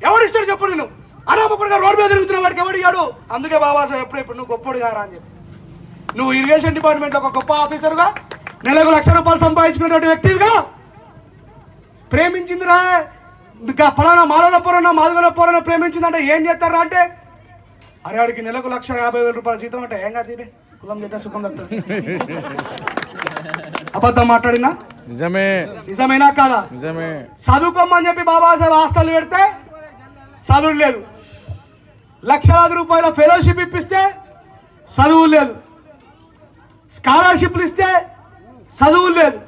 ఎవడిస్తాడు చెప్పు? నేను అనామకుడిగా రోడ్డు మీద తిరుగుతున్న వాడికి ఎవడిగాడు? అందుకే బాబాసాహెబ్ ఎప్పుడు నువ్వు గొప్పడు గారా అని చెప్పి, నువ్వు ఇరిగేషన్ డిపార్ట్మెంట్ ఒక గొప్ప ఆఫీసర్గా నెలకు ₹1,00,000 సంపాదించుకున్నటువంటి వ్యక్తిగా ప్రేమించిందిరా ఇంకా ఫలానా మాధవపురం మాధవపురం ప్రేమించిందంటే ఏం చేస్తారా అంటే, అరే వాడికి నెలకు ₹1,50,000 జీతం అంటే ఏం కాదు, కులం చెట్ట సుఖం దక్కుతుంది. అబద్ధం మాట్లాడినా నిజమేనా కాదా? నిజమే. చదువుకోమని చెప్పి బాబాసాహెబ్ హాస్టల్ పెడితే చదువు లేదు, ₹1,00,000 ఫెలోషిప్ ఇప్పిస్తే చదువు లేదు, స్కాలర్షిప్లు ఇస్తే చదువు లేదు.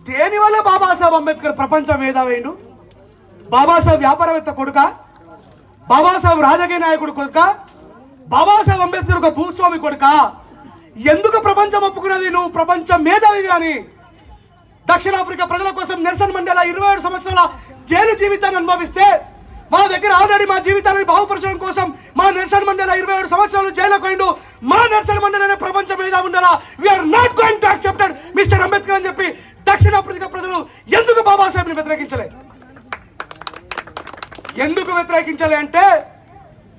దేనివల్ల బాబాసాహెబ్ అంబేద్కర్ ప్రపంచ మేధావైండు? బాబాసాహెబ్ వ్యాపారవేత్త కొడుక? బాబాసాహెబ్ రాజకీయ నాయకుడు కొడుక? బాబాసాహెబ్ అంబేద్కర్ ఒక భూస్వామి కొడుక? ఎందుకు ప్రపంచం ఒప్పుకున్నది? నువ్వు ప్రపంచ మేధావి. కానీ దక్షిణాఫ్రికా ప్రజల కోసం నెల్సన్ మండేలా 27 సంవత్సరాల జైలు జీవితాన్ని అనుభవిస్తే, మా దగ్గర ఆల్రెడీ మా జీవితాన్ని బాగుపరచడం కోసం మా నెల్సన్ మండేలా 27 సంవత్సరాలు జైలుకు పోయిండు. మా నెల్సన్ మండేలా ప్రపంచ మేధావి ఉండాలా? We are not going to accepted mister Ambedkar అని చెప్పి దక్షిణాఫ్రికా ప్రజలు ఎందుకు బాబాసాహెబ్ని వ్యతిరేకించలే? ఎందుకు వ్యతిరేకించాలి అంటే,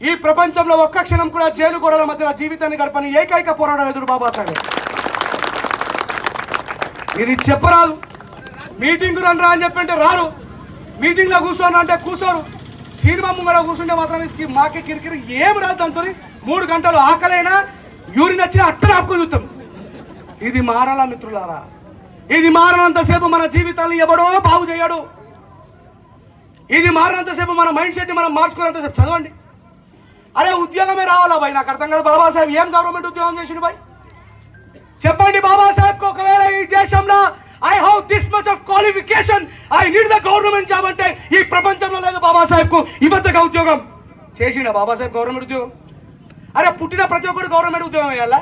ఈ ప్రపంచంలో ఒక్క క్షణం కూడా జైలు గోడల మధ్య జీవితాన్ని గడపని ఏకైక పోరాటం ఎదురు బాబాసాహెబ్. ఇది చెప్పరాదు. మీటింగ్ రండి అని చెప్పంటే రారు, మీటింగ్లో కూర్చోను అంటే కూర్చోరు. సినిమా ముంగడ కూర్చుంటే మాత్రం మాకే కిరికిరి ఏం రాదు. దాంతో 3 గంటలు ఆకలైనా యూరిన్ వచ్చినా అట్టనే ఆపుకొని చూస్తాం. ఇది మారాలా మిత్రులారా? ఇది మారినంతసేపు మన జీవితాన్ని ఎవడో బాగు చేయడు. ఇది మారినంతసేపు మన మైండ్ సెట్ని మనం మార్చుకున్నంతసేపు చదవండి. అరే ఉద్యోగమే రావాలా భయ్? నాకు అర్థం కాదు. బాబాసాహెబ్ ఏం గవర్నమెంట్ ఉద్యోగం చేసిండు భయ్? చెప్పండి. బాబాసాహెబ్ ఒకవేళ ఈ దేశంలో I have this much of qualification, I need the government job అంటే ఈ ప్రపంచంలో లేదు బాబాసాహెబ్ కు ఇవద్దగా ఉద్యోగం చేసిండా బాబాసాహెబ్ గవర్నమెంట్ ఉద్యోగం? అరే పుట్టిన ప్రతి ఒక్కరు గవర్నమెంట్ ఉద్యోగం వేయాలా?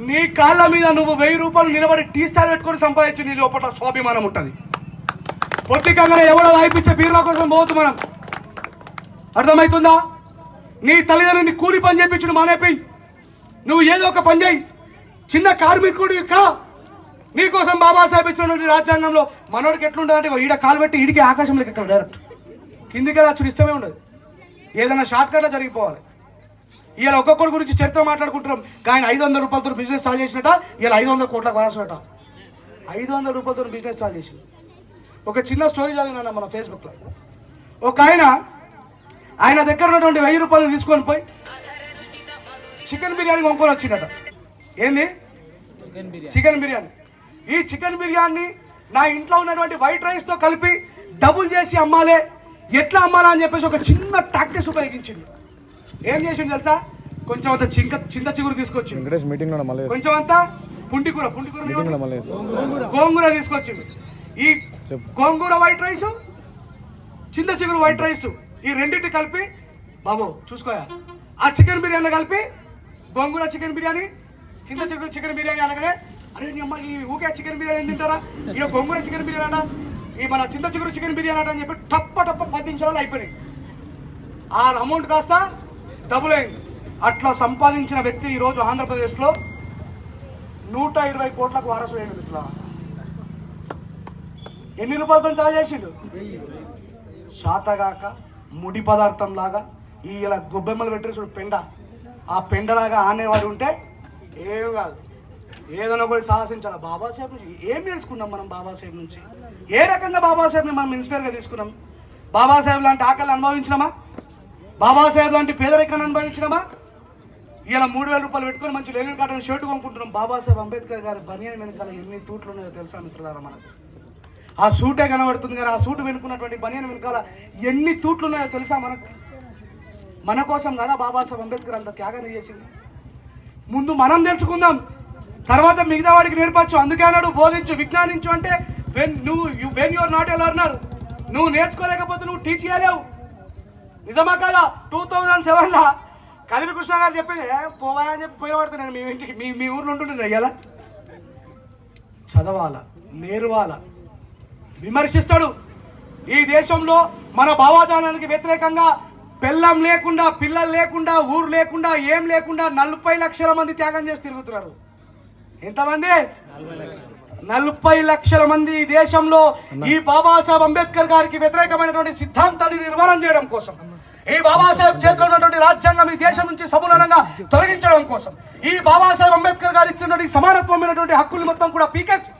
నీ కాళ్ళ మీద నువ్వు ₹1000 నిలబడి టీ స్టాల్ పెట్టుకొని సంపాదించి నీ లోపల స్వాభిమానం ఉంటుంది. పొద్దుకంగానే ఎవడో అయిపించే బీర్ల కోసం పోతు మనం. అర్థమవుతుందా? నీ తల్లిదండ్రుని కూలి పని చేయించుడు మానేపోయి నువ్వు ఏదో ఒక పని చేయి. చిన్న కార్మికుడి కా. నీకోసం బాబాసాహెబ్ ఇచ్చినటువంటి రాజ్యాంగంలో మనోడికి ఎట్లుంటుందంటే, ఈడ కాలు పెట్టి ఈడికి ఆకాశంలోకి ఎక్కడ డైరెక్ట్ కిందికి వచ్చుడు ఇష్టమే ఉండదు. ఏదైనా షార్ట్ కట్లో జరిగిపోవాలి. ఇలా ఒక్కొక్కడి గురించి చరిత్ర మాట్లాడుకుంటున్నాం. కానీ ₹500 బిజినెస్ స్టార్ట్ చేసినట్ట, ఇలా 500 కోట్లకు వారసునట. ₹500 బిజినెస్ స్టార్ట్ చేసి ఒక చిన్న స్టోరీ చదివినా మన ఫేస్బుక్లో. ఒక ఆయన దగ్గర ఉన్నటువంటి ₹1000 తీసుకొని పోయి చికెన్ బిర్యానీ కొనుక్కొని వచ్చిందట. ఏంది? చికెన్ బిర్యానీ. ఈ చికెన్ బిర్యానీ నా ఇంట్లో ఉన్నటువంటి వైట్ రైస్తో కలిపి డబుల్ చేసి అమ్మాలే, ఎట్లా అమ్మాలా అని చెప్పేసి ఒక చిన్న టాక్టిక్స్ ఉపయోగించింది. ఏం చేసిండు తెలుసా? కొంచెం అంత చింత చిగురు తీసుకొచ్చింది, కొంచెం అంతా పుంటికూర గోంగూర తీసుకొచ్చింది. ఈ గోంగూర వైట్ రైస్, చింత చిగురు వైట్ రైస్, ఈ రెండింటి కలిపి బాబు చూసుకోయా ఆ చికెన్ బిర్యానీ కలిపి గోంగూర చికెన్ బిర్యానీ, చింత చిగురు చికెన్ బిర్యానీ అనగానే, అరే నీ అమ్మ ఈ ఊకే చికెన్ బిర్యానీ తింటారా, ఇక గోంగూర చికెన్ బిర్యానీ అంట, ఈ మన చింత చిగురు చికెన్ బిర్యానీ అంట అని చెప్పి టప్ప 10 నిమిషాలు అయిపోయినాయి. ఆ అమౌంట్ కాస్త డబుల్ అయింది. అట్లా సంపాదించిన వ్యక్తి ఈరోజు ఆంధ్రప్రదేశ్లో 120 కోట్లకు వారసు అయ్యిండు. ఇట్లా ఎన్ని రూపాయలతో చాలా చేసిండు? శాతగాక ముడి పదార్థం లాగా ఈ ఇలా గొబ్బెమ్మలు పెట్టిన చూడు పెండ, ఆ పెండలాగా ఆనేవాడు ఉంటే ఏం కాదు. ఏదైనా కూడా సాహసించాలి. బాబాసాహెబ్ నుంచి ఏం నేర్చుకున్నాం మనం? బాబాసాహెబ్ నుంచి ఏ రకంగా బాబాసాహెబ్ని మనం ఇన్స్పైర్గా తీసుకున్నాం? బాబాసాహెబ్ లాంటి ఆకలిని అనుభవించినామా? బాబాసాహెబ్ లాంటి పేదరికాన్ని అనుభవించినామా? ఇలా 3,000 రూపాయలు పెట్టుకొని మంచి లెనిన్ కాటన్ షర్ట్ కొనుక్కుంటున్నాం. బాబాసాహెబ్ అంబేద్కర్ గారి బనియన్ వెనకాల ఎన్ని తూట్లు ఉన్నాయో తెలుసా మిత్రులారా? మనకు ఆ సూటే కనబడుతుంది కానీ ఆ సూటు వెనుకున్నటువంటి బనియన్ వెనకాల ఎన్ని తూట్లు ఉన్నాయో తెలుసా మనకు? మన కోసం కదా బాబాసాహెబ్ అంబేద్కర్ అంత త్యాగం చేసింది. ముందు మనం తెలుసుకుందాం, తర్వాత మిగతా వాడికి నేర్పచ్చు. అందుకే అన్నాడు బోధించు విజ్ఞానించు అంటే when you are not a learner, నువ్వు నేర్చుకోలేకపోతే నువ్వు టీచ్ చేయలేవు. నిజమా కదా? 2007లో కదిరి కృష్ణ గారు చెప్పింది పోవా అని చెప్పి పోయిన పడితే నేను మీ ఇంటికి మీ ఊర్లో ఉంటుండే అయ్యాలా. చదవాలా, నేర్వాలా, విమర్శిస్తాడు. ఈ దేశంలో మన భావాజాలానికి వ్యతిరేకంగా పెళ్ళం లేకుండా, పిల్లలు లేకుండా, ఊరు లేకుండా, ఏం లేకుండా 40 లక్షల మంది త్యాగం చేసి తిరుగుతున్నారు. ఎంతమంది? 40 లక్షల మంది ఈ దేశంలో ఈ బాబాసాహెబ్ అంబేద్కర్ గారికి వ్యతిరేకమైనటువంటి సిద్ధాంతాన్ని నిర్మాణం చేయడం కోసం, ఈ బాబాసాహెబ్ చేతిలో ఉన్నటువంటి రాజ్యాంగం ఈ దేశం నుంచి సమూలంగా తొలగించడం కోసం, ఈ బాబాసాహెబ్ అంబేద్కర్ గారు ఇచ్చినటువంటి సమానత్వమైనటువంటి హక్కులు మొత్తం కూడా పీకేసి,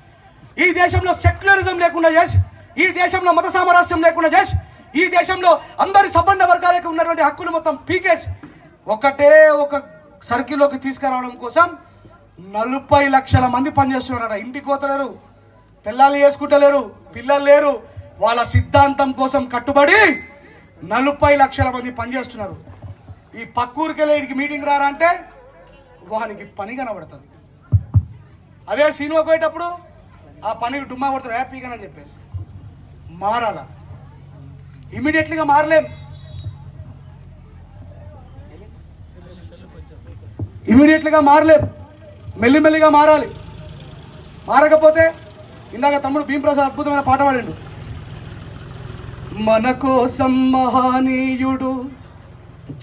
ఈ దేశంలో సెక్యులరిజం లేకుండా చేసి, ఈ దేశంలో మత సామరస్యం లేకుండా చేసి, ఈ దేశంలో అందరి సంపన్న వర్గాలకు ఉన్నటువంటి హక్కులు మొత్తం పీకేసి ఒకటే ఒక సర్కిల్లోకి తీసుకురావడం కోసం 40 లక్షల మంది పనిచేస్తున్నారట. ఇంటికి పోతలేరు, పిల్లలు చేసుకుంటలేరు, పిల్లలు లేరు. వాళ్ళ సిద్ధాంతం కోసం కట్టుబడి 40 లక్షల మంది పనిచేస్తున్నారు. ఈ పక్కూరికి వెళ్ళి మీటింగ్ రారా అంటే వానికి పని కనబడుతుంది. అదే సినిమా పోయేటప్పుడు ఆ పనికి డుమ్మా కొడుతారు హ్యాపీగానని చెప్పేసి. మారాల, ఇమీడియట్లీగా మారలేం. ఇమీడియట్లీగా మారలేం, మెల్లిమెల్లిగా మారాలి. మారకపోతే ఇందాక తమ్ముడు భీమప్రసాద్ అద్భుతమైన పాట పాడిండు. మన కోసం మహనీయుడు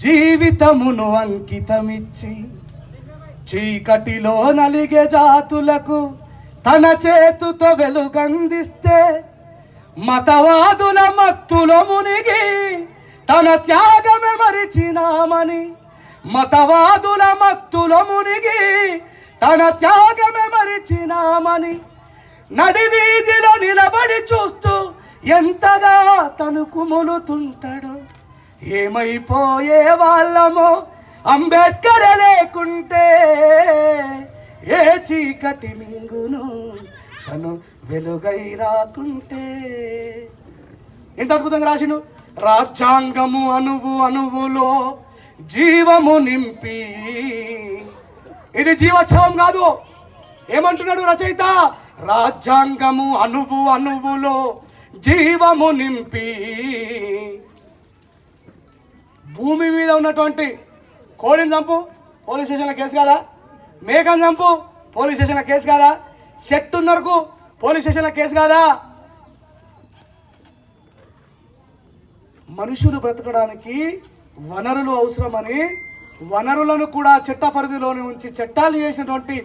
జీవితమును అంకితమిచ్చి చీకటిలో నలిగే జాతులకు తన చేతుతో వెలుగందిస్తే మతవాదుల మత్తులో మునిగి తన త్యాగమే మరిచినామని, మతవాదుల మత్తులో మునిగి తన త్యాగమే మరిచినామని నడివీధిలో నిలబడి చూస్తూ ఎంతగా తను కుములుతుంటాడో. ఏమైపోయే వాళ్ళమో అంబేద్కర్ లేకుంటే, ఏ చీకటి మింగును తను వెలుగై రాకుంటే. ఎంత అద్భుతంగా రాసిండు. రాజ్యాంగము అణువు అణువులో జీవము నింపి, ఇది జీవోత్సవం కాదు. ఏమంటున్నాడు రచయిత? రాజ్యాంగము అణువు అణువులో జీవము నింపి, భూమి మీద ఉన్నటువంటి కోడిని చంపు పోలీస్ స్టేషన్లో కేసు కాదా? మేకను చంపు పోలీస్ స్టేషన్లో కేసు కాదా? చెట్టు నరకు పోలీస్ స్టేషన్లో కేసు కాదా? మనుషులు బ్రతకడానికి వనరులు అవసరమని వనరులను కూడా చట్ట పరిధిలోని ఉంచి చట్టాలు చేసినటువంటి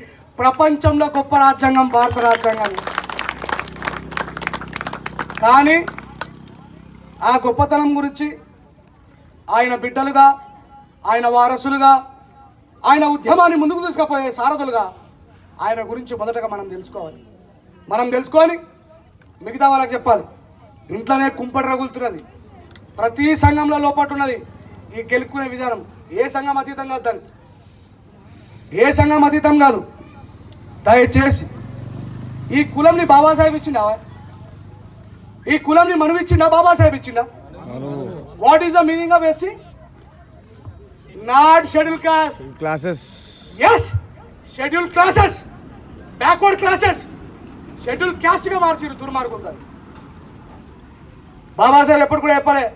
ప్రపంచంలో గొప్ప రాజ్యాంగం భారత రాజ్యాంగం. కానీ ఆ గొప్పతనం గురించి ఆయన బిడ్డలుగా, ఆయన వారసులుగా, ఆయన ఉద్యమాన్ని ముందుకు తీసుకుపోయే సారథులుగా ఆయన గురించి మొదటగా మనం తెలుసుకోవాలి. మనం తెలుసుకొని మిగతా వాళ్ళకి చెప్పాలి. ఇంట్లోనే కుంపటి రగులుతున్నది, ప్రతి సంఘంలో లోపట్టు ఉన్నది ఈ గెలుక్కునే విధానం. ఏ సంఘం అతీతం కాదు, దాన్ని ఏ సంఘం అతీతం కాదు. దయచేసి ఈ కులంని బాబాసాహెబ్ ఇచ్చిండా? ఈ కులంని మనం ఇచ్చిండా? బాబాసాహెబ్ ఇచ్చిండా? What is the meaning of SC? Not schedule caste classes. Yes, schedule classes, backward classes. Schedule క్యాస్ట్గా మార్చారు దుర్మార్గులు దాన్ని. బాబాసాహెబ్ ఎప్పుడు కూడా చెప్పలే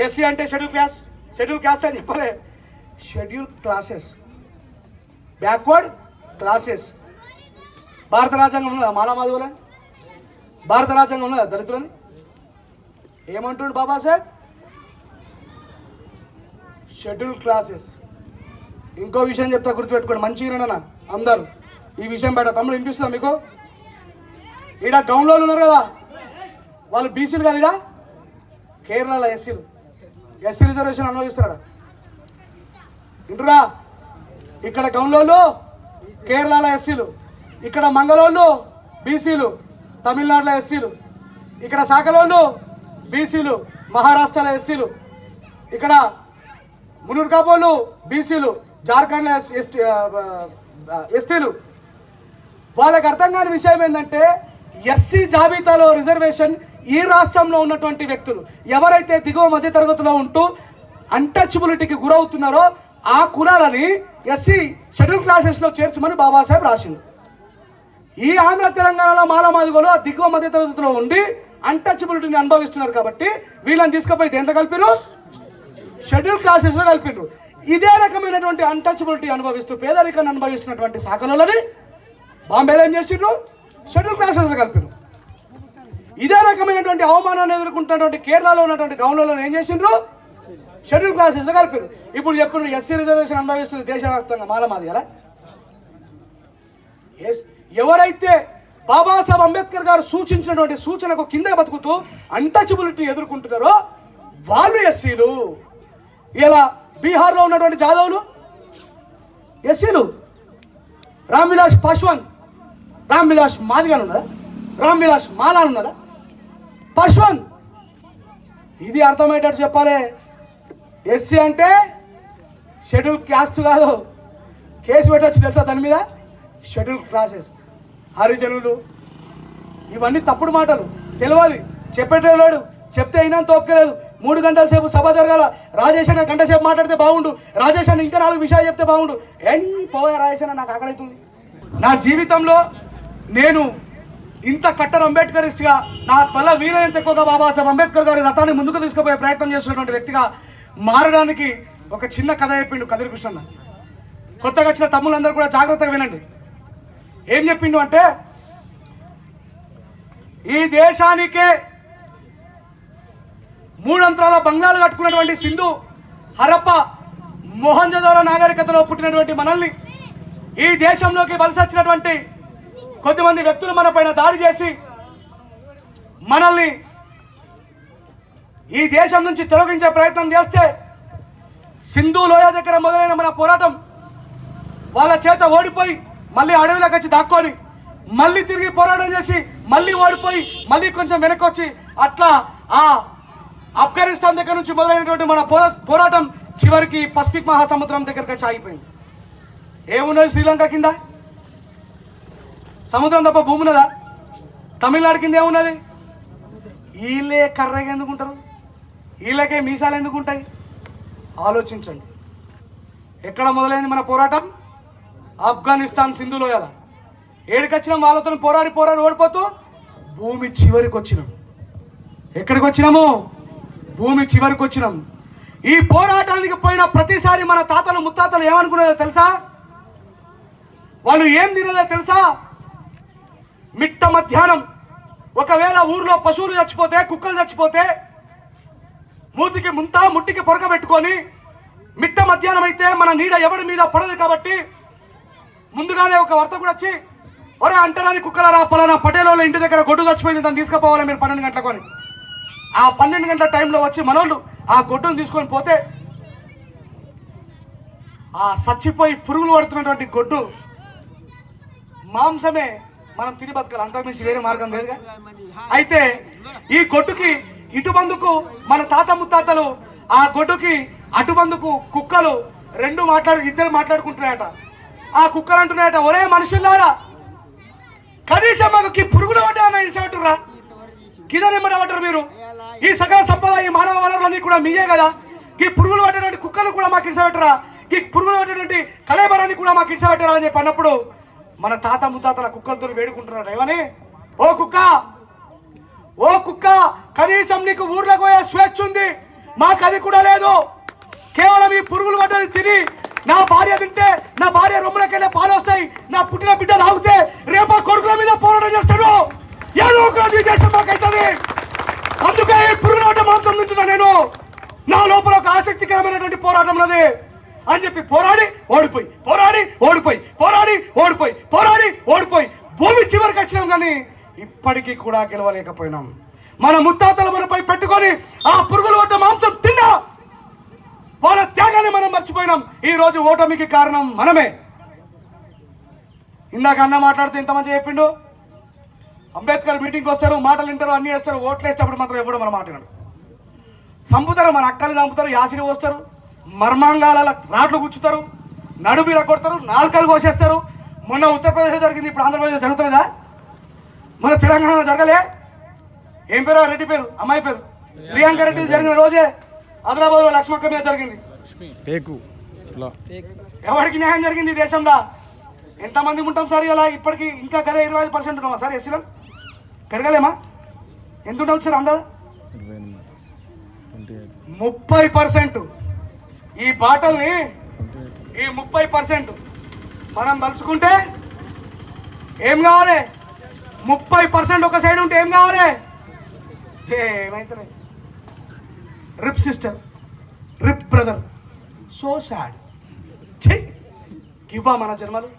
ఎస్సీ అంటే షెడ్యూల్ క్యాస్ట్ అని చెప్పలే. Schedule classes, backward classes. భారత రాజ్యాంగం ఉన్నదా మాలామాధవులని? భారత రాజ్యాంగం ఉన్నదా దళితులని? ఏమంటుండు బాబాసాహెబ్? Schedule classes. ఇంకో విషయం చెప్తా, గుర్తుపెట్టుకోండి మంచిగా అందరూ. ఈ విషయం బయట తమ్ముడు వినిపిస్తుందా మీకు? ఈడ గౌన్లో ఉన్నారు కదా, వాళ్ళు బీసీలు కదా. ఈడ కేరళలో ఎస్సీ రిజర్వేషన్ అనుభవిస్తారా? వింటురా? ఇక్కడ గౌన్లోళ్ళు కేరళలో ఎస్సీలు, ఇక్కడ మంగళోళ్ళు బీసీలు, తమిళనాడులో ఎస్సీలు. ఇక్కడ శాఖలోళ్ళు బీసీలు, మహారాష్ట్రలో ఎస్సీలు, ఇక్కడ మునూరు కాబోళ్ళు బీసీలు, జార్ఖండ్లో ఎస్టీలు. వాళ్ళకి అర్థం కాని విషయం ఏంటంటే ఎస్సీ జాబితాలో రిజర్వేషన్ ఈ రాష్ట్రంలో ఉన్నటువంటి వ్యక్తులు ఎవరైతే దిగువ మధ్య తరగతిలో ఉంటూ అన్టచబిలిటీకి గురవుతున్నారో ఆ కులాలని ఎస్సీ షెడ్యూల్ క్లాసెస్లో చేర్చమని బాబాసాహెబ్ రాసింది. ఈ ఆంధ్ర తెలంగాణలో మాలమాదిగోలు ఆ దిగువ మధ్య తరగతిలో ఉండి అన్టచబిలిటీని అనుభవిస్తున్నారు కాబట్టి వీళ్ళని తీసుకుపోయి దేంట్లో కలిపిరు? షెడ్యూల్ క్లాసెస్లో కలిపిరు. ఇదే రకమైనటువంటి అన్టచబిలిటీ అనుభవిస్తూ పేదరికాన్ని అనుభవిస్తున్నటువంటి శాఖలని బాంబేలో ఏం చేసిండ్రు? షెడ్యూల్ క్లాసెస్లో కలిపిరు. ఇదే రకమైనటువంటి అవమానాన్ని ఎదుర్కొంటున్నటువంటి కేరళలో ఉన్నటువంటి గౌన్లలో ఏం చేసిండ్రు? షెడ్యూల్ క్లాసెస్లో కలిపారు. ఇప్పుడు చెప్పిన ఎస్సీ రిజర్వేషన్ అనుభవిస్తుంది దేశవ్యాప్తంగా మాలమాది కదా. ఎవరైతే బాబాసాహెబ్ అంబేద్కర్ గారు సూచించినటువంటి సూచనకు కింద బతుకుతూ అన్టచబిలిటీ ఎదుర్కొంటున్నారో వాళ్ళు ఎస్సీలు. ఇలా బీహార్లో ఉన్నటువంటి జాదవులు ఎస్సీలు. రామ్ విలాస్ పాశ్వాన్, రామ్ విలాస్ మాదిగా ఉన్నదా? రామ్ విలాస్ మాలా ఉన్నదా? పాశ్వాన్. ఇది అర్థమయ్యేటట్టు చెప్పాలి. ఎస్సీ అంటే షెడ్యూల్ క్యాస్ట్ కాదు. కేసు పెట్టవచ్చు తెలుసా దాని మీద? షెడ్యూల్ క్లాసెస్, హరిజనులు, ఇవన్నీ తప్పుడు మాటలు. తెలియదు, చెప్పేటోడు చెప్తే అయినంత ఒప్పుకోలేదు. 3 గంటల సేపు సభ జరగాల. రాజేష్ అన్న గంట సేపు మాట్లాడితే బాగుండు, రాజేష్ అన్న ఇంకా 4 విషయాలు చెప్తే బాగుండు. పోయా రాజేష్ అన్న, నాకు ఆకలి అవుతుంది. నా జీవితంలో నేను ఇంత కట్టర్ అంబేద్కరిస్ట్గా నా వల్ల వీలైనంత ఎక్కువగా బాబాసాహెబ్ అంబేద్కర్ గారి రథాన్ని ముందుకు తీసుకుపోయే ప్రయత్నం చేస్తున్నటువంటి వ్యక్తిగా మారడానికి ఒక చిన్న కథ చెప్పిండు కదిరి కృష్ణన్న. కొత్తగా వచ్చిన తమ్ముళ్ళందరూ కూడా జాగ్రత్తగా వినండి. ఏం చెప్పిండు అంటే, ఈ దేశానికే 3 అంతరాల బంగ్లాలు కట్టుకున్నటువంటి సింధు, హరప్ప, మొహంజదారో నాగరికతలో పుట్టినటువంటి మనల్ని ఈ దేశంలోకి వలస వచ్చినటువంటి కొద్దిమంది వ్యక్తులు మన పైన దాడి చేసి మనల్ని ఈ దేశం నుంచి తొలగించే ప్రయత్నం చేస్తే సింధు లోయ దగ్గర మొదలైన మన పోరాటం వాళ్ళ చేత ఓడిపోయి మళ్ళీ అడవిలోకి వచ్చి దాక్కొని మళ్ళీ తిరిగి పోరాటం చేసి మళ్ళీ ఓడిపోయి మళ్ళీ కొంచెం వెనక్కి వచ్చి అట్లా ఆ ఆఫ్ఘనిస్తాన్ దగ్గర నుంచి మొదలైనటువంటి మన పోరాటం చివరికి పసిఫిక్ మహాసముద్రం దగ్గరకు వచ్చి ఆగిపోయింది. ఏమున్నది శ్రీలంక కింద? సముద్రం తప్ప భూమి ఉన్నదా? తమిళనాడు కింద ఏమున్నది? వీళ్ళే కర్రగా ఎందుకుంటారు? వీళ్ళకే మీసాలు ఎందుకు ఉంటాయి? ఆలోచించండి. ఎక్కడ మొదలైంది మన పోరాటం? ఆఫ్ఘనిస్తాన్ సింధు లోయల. ఏడికొచ్చినాం? వాళ్ళతో పోరాడి ఓడిపోతూ భూమి చివరికి వచ్చినాం. ఎక్కడికి వచ్చినాము? భూమి చివరికి వచ్చినాం. ఈ పోరాటానికి పోయిన ప్రతిసారి మన తాతలు ముత్తాతలు ఏమనుకునేదో తెలుసా? వాళ్ళు ఏం తినేదో తెలుసా? మిట్ట మధ్యాహ్నం ఒకవేళ ఊర్లో పశువులు చచ్చిపోతే, కుక్కలు చచ్చిపోతే మూతికి ముంత ముట్టికి పొరక పెట్టుకొని మిట్ట మధ్యాహ్నం అయితే మన నీడ ఎవడి మీద పడదు కాబట్టి ముందుగానే ఒక వర్తకుడు వచ్చి, ఒరే అంటరాని కుక్కలరా, పలానా పటేలోళ్ళ ఇంటి దగ్గర గొడ్డు చచ్చిపోయింది, దాన్ని తీసుకుపోవాలి మీరు 12 గంటలకు అని. ఆ 12 గంటల టైంలో వచ్చి మనోళ్ళు ఆ గొడ్డును తీసుకొని పోతే ఆ చచ్చిపోయి పురుగులు పడుతున్నటువంటి గొడ్డు మాంసమే మనం తిని బతకాలి, అంతకుమించి వేరే మార్గం లేదుగా. అయితే ఈ గొడ్డుకి ఇటుబందుకు మన తాత ముత్తాతలు, ఆ గొడ్డుకి అటుబందుకు కుక్కలు ఇద్దరు మాట్లాడుకుంటున్నాయట. ఆ కుక్కలు అంటున్నాయట, ఒరే మనుషుల్లారా, కనీసం మాకు పురుగులు పడ్డా ఇసవట్టురా, కిదనిమ్మడబట్టరు మీరు. ఈ సకల సంపద, ఈ మానవ వనరులన్నీ కూడా మీయే కదా. ఈ పురుగులు పట్టేటువంటి కుక్కలు కూడా మాకు ఇడిసబెట్టరా, ఈ పురుగులు పట్టేటువంటి కళేబరాన్ని కూడా మాకు ఇడిసబెట్టరా అని చెప్పి అన్నప్పుడు మన తాత ముత్తాతల కుక్కలతో వేడుకుంటున్నారు. ఏమని? ఓ కుక్క, కనీసం నీకు ఊర్లోకి పోయే స్వేచ్ఛ ఉంది, మాకు అది కూడా లేదు. కేవలం ఈ పురుగులు పట్టేది తిని నా భార్య తింటే, నా భార్య రొమ్ములకెళ్ళే పాలు వస్తాయి, నా పుట్టిన బిడ్డ తాగితే రేపా కొడుకుల మీద పోరాటం చేస్తాడు. ఏదో ఒక రోజు ఈ దేశం మాకైతుంది. అందుకే ఈ పురుగుల పట్ట మాంసం తింటున్నా నేను. నా లోపల ఒక ఆసక్తికరమైనటువంటి పోరాటం ఉన్నది అని చెప్పి పోరాడి ఓడిపోయి భూమి చివరికి వచ్చినాం. కానీ ఇప్పటికీ కూడా గెలవలేకపోయినాం. మన ముత్తాతలు మనపై పెట్టుకొని ఆ పురుగుల పట్ట మాంసం తిన్నా వాళ్ళ త్యాగాన్ని మనం మర్చిపోయినాం. ఈ రోజు ఓటమికి కారణం మనమే. ఇందాక అన్న మాట్లాడితే ఇంతమంది చెప్పిండు, అంబేద్కర్ మీటింగ్కి వస్తారు, మాటలు వింటారు, అన్నీ వేస్తారు, ఓట్లు వేసేటప్పుడు మాత్రం ఎప్పుడు మన మాట వినడు. చంపుతారు, మన అక్కల్ని చంపుతారు, యాసిడి పోస్తారు, మర్మాంగాల రాట్లు గుచ్చుతారు, నడుబీర కొడతారు, నాలుకలు కోసేస్తారు. మొన్న ఉత్తరప్రదేశ్ జరిగింది, ఇప్పుడు ఆంధ్రప్రదేశ్ జరుగుతుందా? మన తెలంగాణ జరగలే? ఏం పేరు ఆ రెడ్డి పేరు, అమ్మాయి పేరు ప్రియాంక రెడ్డి జరిగిన రోజే ఆదిలాబాద్లో లక్ష్మక్క మీద జరిగింది. ఎవరికి న్యాయం జరిగింది ఈ దేశంలో? ఎంతమంది ఉంటాం సార్ ఇలా? ఇప్పటికీ ఇంకా కదా 25% ఉన్నామా సార్ ఎస్సీలో? పెరగలేమా? ఎంత ఉంటాం సార్ అందా? 30%. ఈ బాటల్ని ఈ 30% మనం తలుచుకుంటే ఏం కావాలి? 30% ఒక సైడ్ ఉంటే ఏం కావాలి? ఏమైతే రిప్ సిస్టర్, రిప్ బ్రదర్, సో సాడ్. గివ్వా మన జన్మలు?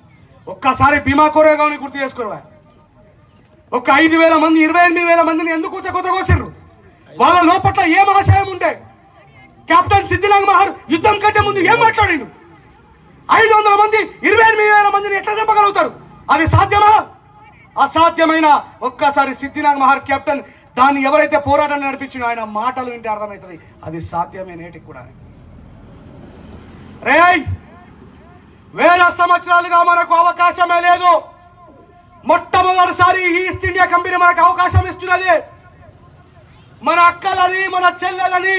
ఒక్కసారి భీమా కోరేగాని గుర్తు చేసుకోరువా? ఒక 5,000 మంది 28,000 మందిని ఎందుకు కొత్తగోసిండ్రు? వాళ్ళ లోపట్ల ఏం ఆశయం ఉంటే కెప్టెన్ సిద్ధిలాంగ్ మహర్ యుద్ధం కంటే ముందు ఏం మాట్లాడిండు? 500 మంది 28,000 మందిని ఎట్లా చంపగలుగుతారు? అది సాధ్యమా? అసాధ్యమైన. ఒక్కసారి సిద్ధిలాంగ్ మహర్ కెప్టెన్ దాన్ని ఎవరైతే పోరాటాన్ని నడిపించినో ఆయన మాటలు వింటే అర్థమవుతుంది అది సాధ్యమే నేటికి కూడా. రేయ్, వేల సంవత్సరాలుగా మనకు అవకాశమే లేదు. మొట్టమొదటిసారి ఈస్ట్ ఇండియా కంపెనీ మనకు అవకాశం ఇస్తున్నది. మన అక్కలని, మన చెల్లెలని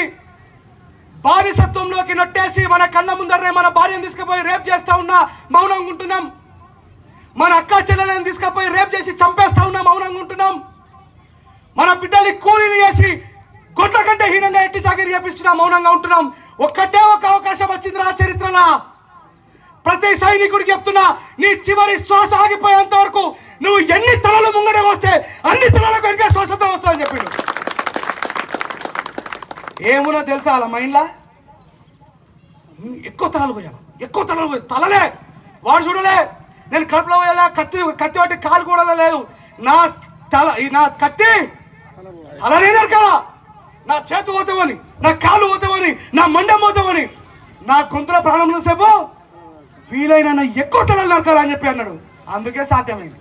బానిసత్వంలోకి నొట్టేసి మన కళ్ళ ముందరనే మన భార్యను తీసుకుపోయి రేప్ చేస్తా ఉన్నా మౌనంగా ఉంటున్నాం. మన అక్క చెల్లెలను తీసుకుపోయి రేప్ చేసి చంపేస్తా ఉన్నా మౌనంగా ఉంటున్నాం. మన బిడ్డల్ని కూలీలు చేసి గొడ్ల కంటే హీనంగా ఎట్టి చాకరీ చేపిస్తున్నా మౌనంగా ఉంటున్నాం. ఒక్కటే ఒక అవకాశం వచ్చింది రా చరిత్రలో. ప్రతి సైనికుడికి చెప్తున్నా, నీ చివరి శ్వాస ఆగిపోయేంత వరకు నువ్వు ఎన్ని తలలు ముంగడే వస్తే అన్ని తలలకు వెనక శ్వాసతో వస్తావని చెప్పిండు. ఏమున్నా తెలుసా అలా మైండ్లా? ఎక్కువ తలలు పోయాను, ఎక్కువ తలలు పోయి తలలే వాడు చూడలే. నేను కడుపులో పోయేలా కత్తి పట్టి కాలు కూడా లేదు. నా కత్తి తలనే నరకాలా? నా చేతు పోతామని, నా కాలు పోతామని, నా మండం పోతామని, నా గొంతుల ప్రాణంలో సేపు వీలైన ఎక్కువ తలలు నరకాలని చెప్పి అన్నాడు. అందుకే సాధ్యమైంది.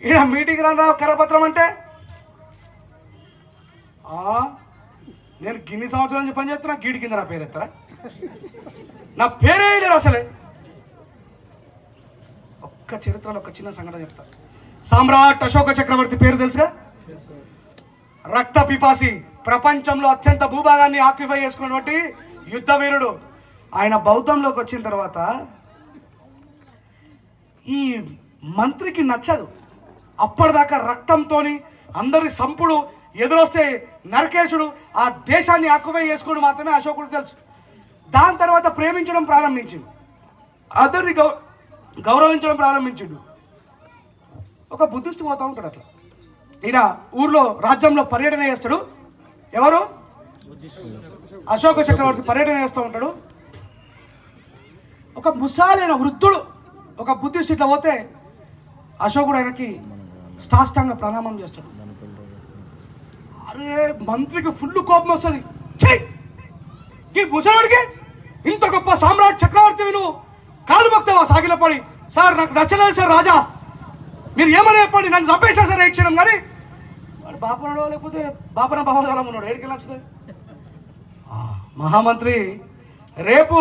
ఈయన మీటింగ్ రాను కరపత్రం అంటే నేను గిన్ని సంవత్సరాల నుంచి పని చేస్తున్నా, గీడి కింద నా పేరు ఎత్తరా? నా పేరే లేరు అసలే. ఒక్క చరిత్రలో ఒక చిన్న సంఘటన చెప్తా. సామ్రాట్ అశోక చక్రవర్తి పేరు తెలుసుగా? రక్త పిపాసి, ప్రపంచంలో అత్యంత భూభాగాన్ని ఆక్యుపై చేసుకున్నటువంటి యుద్ధ వీరుడు. ఆయన బౌద్ధంలోకి వచ్చిన తర్వాత ఈ మంత్రికి నచ్చదు. అప్పటిదాకా రక్తంతో అందరి సంపుడు ఎదురొస్తే నరకేశుడు ఆ దేశాన్ని ఆక్యుపై చేసుకోవడం మాత్రమే అశోకుడు తెలుసు. దాని తర్వాత ప్రేమించడం ప్రారంభించిండు, అందరిని గౌరవించడం ప్రారంభించిండు. ఒక బుద్ధిస్ట్ పోతూ ఉంటాడు అట్లా. ఈయన ఊర్లో రాజ్యంలో పర్యటన చేస్తాడు. ఎవరు? అశోక చక్రవర్తి పర్యటన చేస్తూ ఉంటాడు. ఒక ముసాలైన వృద్ధుడు ఒక బుద్ధిస్ట్ ఇట్లా పోతే అశోకుడు ఆయనకి సాష్టాంగ ప్రణామం చేస్తాడు. అరే మంత్రికి ఫుల్ కోపం వస్తుంది. ఈ ముసలాడికి ఇంత గొప్ప సామ్రాట్ చక్రవర్తివి నువ్వు కాలు భక్తవా సాగిలపడి? సార్ నాకు నచ్చలేదు సార్ రాజా, మీరు ఏమని చెప్పండి, నన్ను చంపేసినా సరే ఇచ్చినాం. కానీ వాడు బాపనడో లేకపోతే బాపన భావజాలం ఉన్నాడు, ఏడికి నచ్చుతుంది. మహామంత్రి, రేపు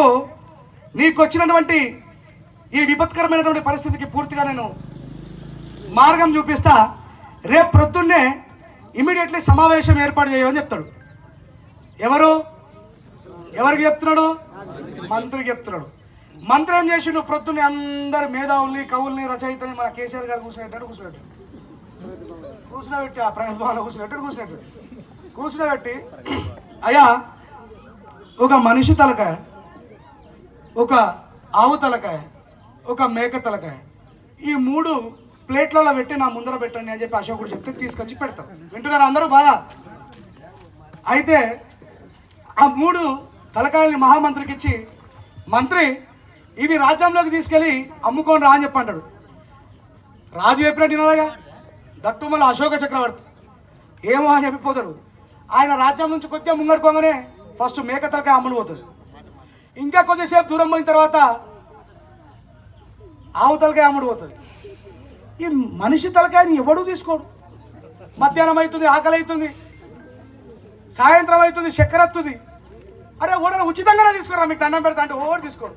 నీకు వచ్చినటువంటి ఈ విపత్కరమైనటువంటి పరిస్థితికి పూర్తిగా నేను మార్గం చూపిస్తా. రేపు ప్రొద్దున్నే ఇమీడియట్లీ సమావేశం ఏర్పాటు చేయమని చెప్తాడు. ఎవరికి చెప్తున్నాడు? మంత్రికి చెప్తున్నాడు. మంత్రి ఏం చేసిండు? ప్రొద్దున్నే అందరు మేధావుల్ని, కవుల్ని, రచయితని మన కేసీఆర్ గారు కూర్చున్నట్టు కూర్చున్నబెట్టి ఆ ప్రగతి భవన్లో కూర్చున్నబెట్టి అయ్యా, ఒక మనిషి తలకాయ, ఒక ఆవు తలకాయ, ఒక మేక తలకాయ, ఈ 3 ప్లేట్లలో పెట్టి నా ముందర పెట్టండి అని చెప్పి అశోకుడు చెప్తే తీసుకొచ్చి పెడతాం. వింటున్నారు అందరూ బాగా? అయితే ఆ 3 తలకాయల్ని మహామంత్రికి ఇచ్చి, మంత్రి ఇవి రాజ్యంలోకి తీసుకెళ్ళి అమ్ముకొని రా అని చెప్పి అంటాడు. రాజు చెప్పినట్టు వినలేగా, దట్టు మళ్ళీ అశోక చక్రవర్తి ఏమో అని చెప్పిపోతాడు. ఆయన రాజ్యం నుంచి కొద్దిగా ముంగడుకోగానే ఫస్ట్ మేక తలకాయ అమ్ముడు పోతుంది. ఇంకా కొద్దిసేపు దూరం పోయిన తర్వాత ఆవు తలకాయ అమ్ముడు పోతుంది. ఈ మనిషి తలకాయని ఎవడూ తీసుకోడు. మధ్యాహ్నం అవుతుంది, ఆకలి అవుతుంది, సాయంత్రం అవుతుంది, చక్కెర వస్తుంది. అరే ఓడన ఉచితంగానే తీసుకోరా, మీకు దండం పెడతా అంటే ఓడి తీసుకోడు.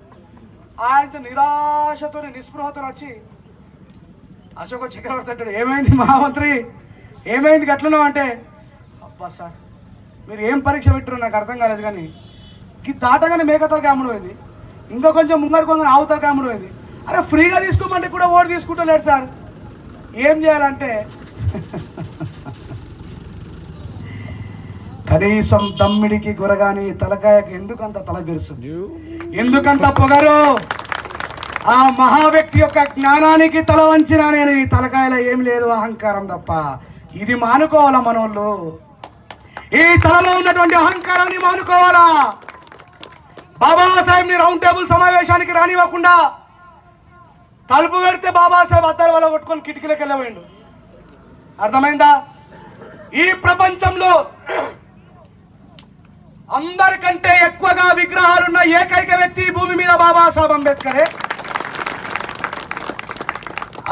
ఆయనతో నిరాశతో నిస్పృహతో వచ్చి అశోక చక్రవర్తి అంటాడు, ఏమైంది మహామంత్రి, ఏమైంది గట్లున్నావు అంటే, అబ్బా సార్ మీరు ఏం పరీక్ష పెట్టారు నాకు అర్థం కాలేదు, కానీ దాటగానే మేకతలకి అమ్ముడు పోయింది, ఇంకా కొంచెం ముంగడుకోగానే ఆవుతలకి అమ్ముడు పోయింది. అరే ఫ్రీగా తీసుకోమంటే కూడా ఓడి తీసుకుంటలేడు సార్, ఏం చేయాలంటే కనీసం తమ్మిడికి గురగాని తలకాయకు ఎందుకంత తల బిరుస్తుంది, ఎందుకంత పొగరు? ఆ మహా వ్యక్తి యొక్క జ్ఞానానికి తల వంచినా నేను ఈ తలకాయలో ఏం లేదు, అహంకారం తప్ప. ఇది మానుకోవాలా మనోళ్ళు, ఈ తలలో ఉన్నటువంటి అహంకారాన్ని మానుకోవాలా. బాబాసాహెబ్ని రౌండ్ టేబుల్ సమావేశానికి రానివ్వకుండా తలుపు పెడితే బాబాసాహెబ్ అద్దాల వల్ల కొట్టుకొని కిటికీలకు వెళ్ళబోయిండు. అర్థమైందా? ఈ ప్రపంచంలో అందరికంటే ఎక్కువగా విగ్రహాలున్న ఏకైక వ్యక్తి భూమి మీద బాబాసాహెబ్ అంబేద్కరే.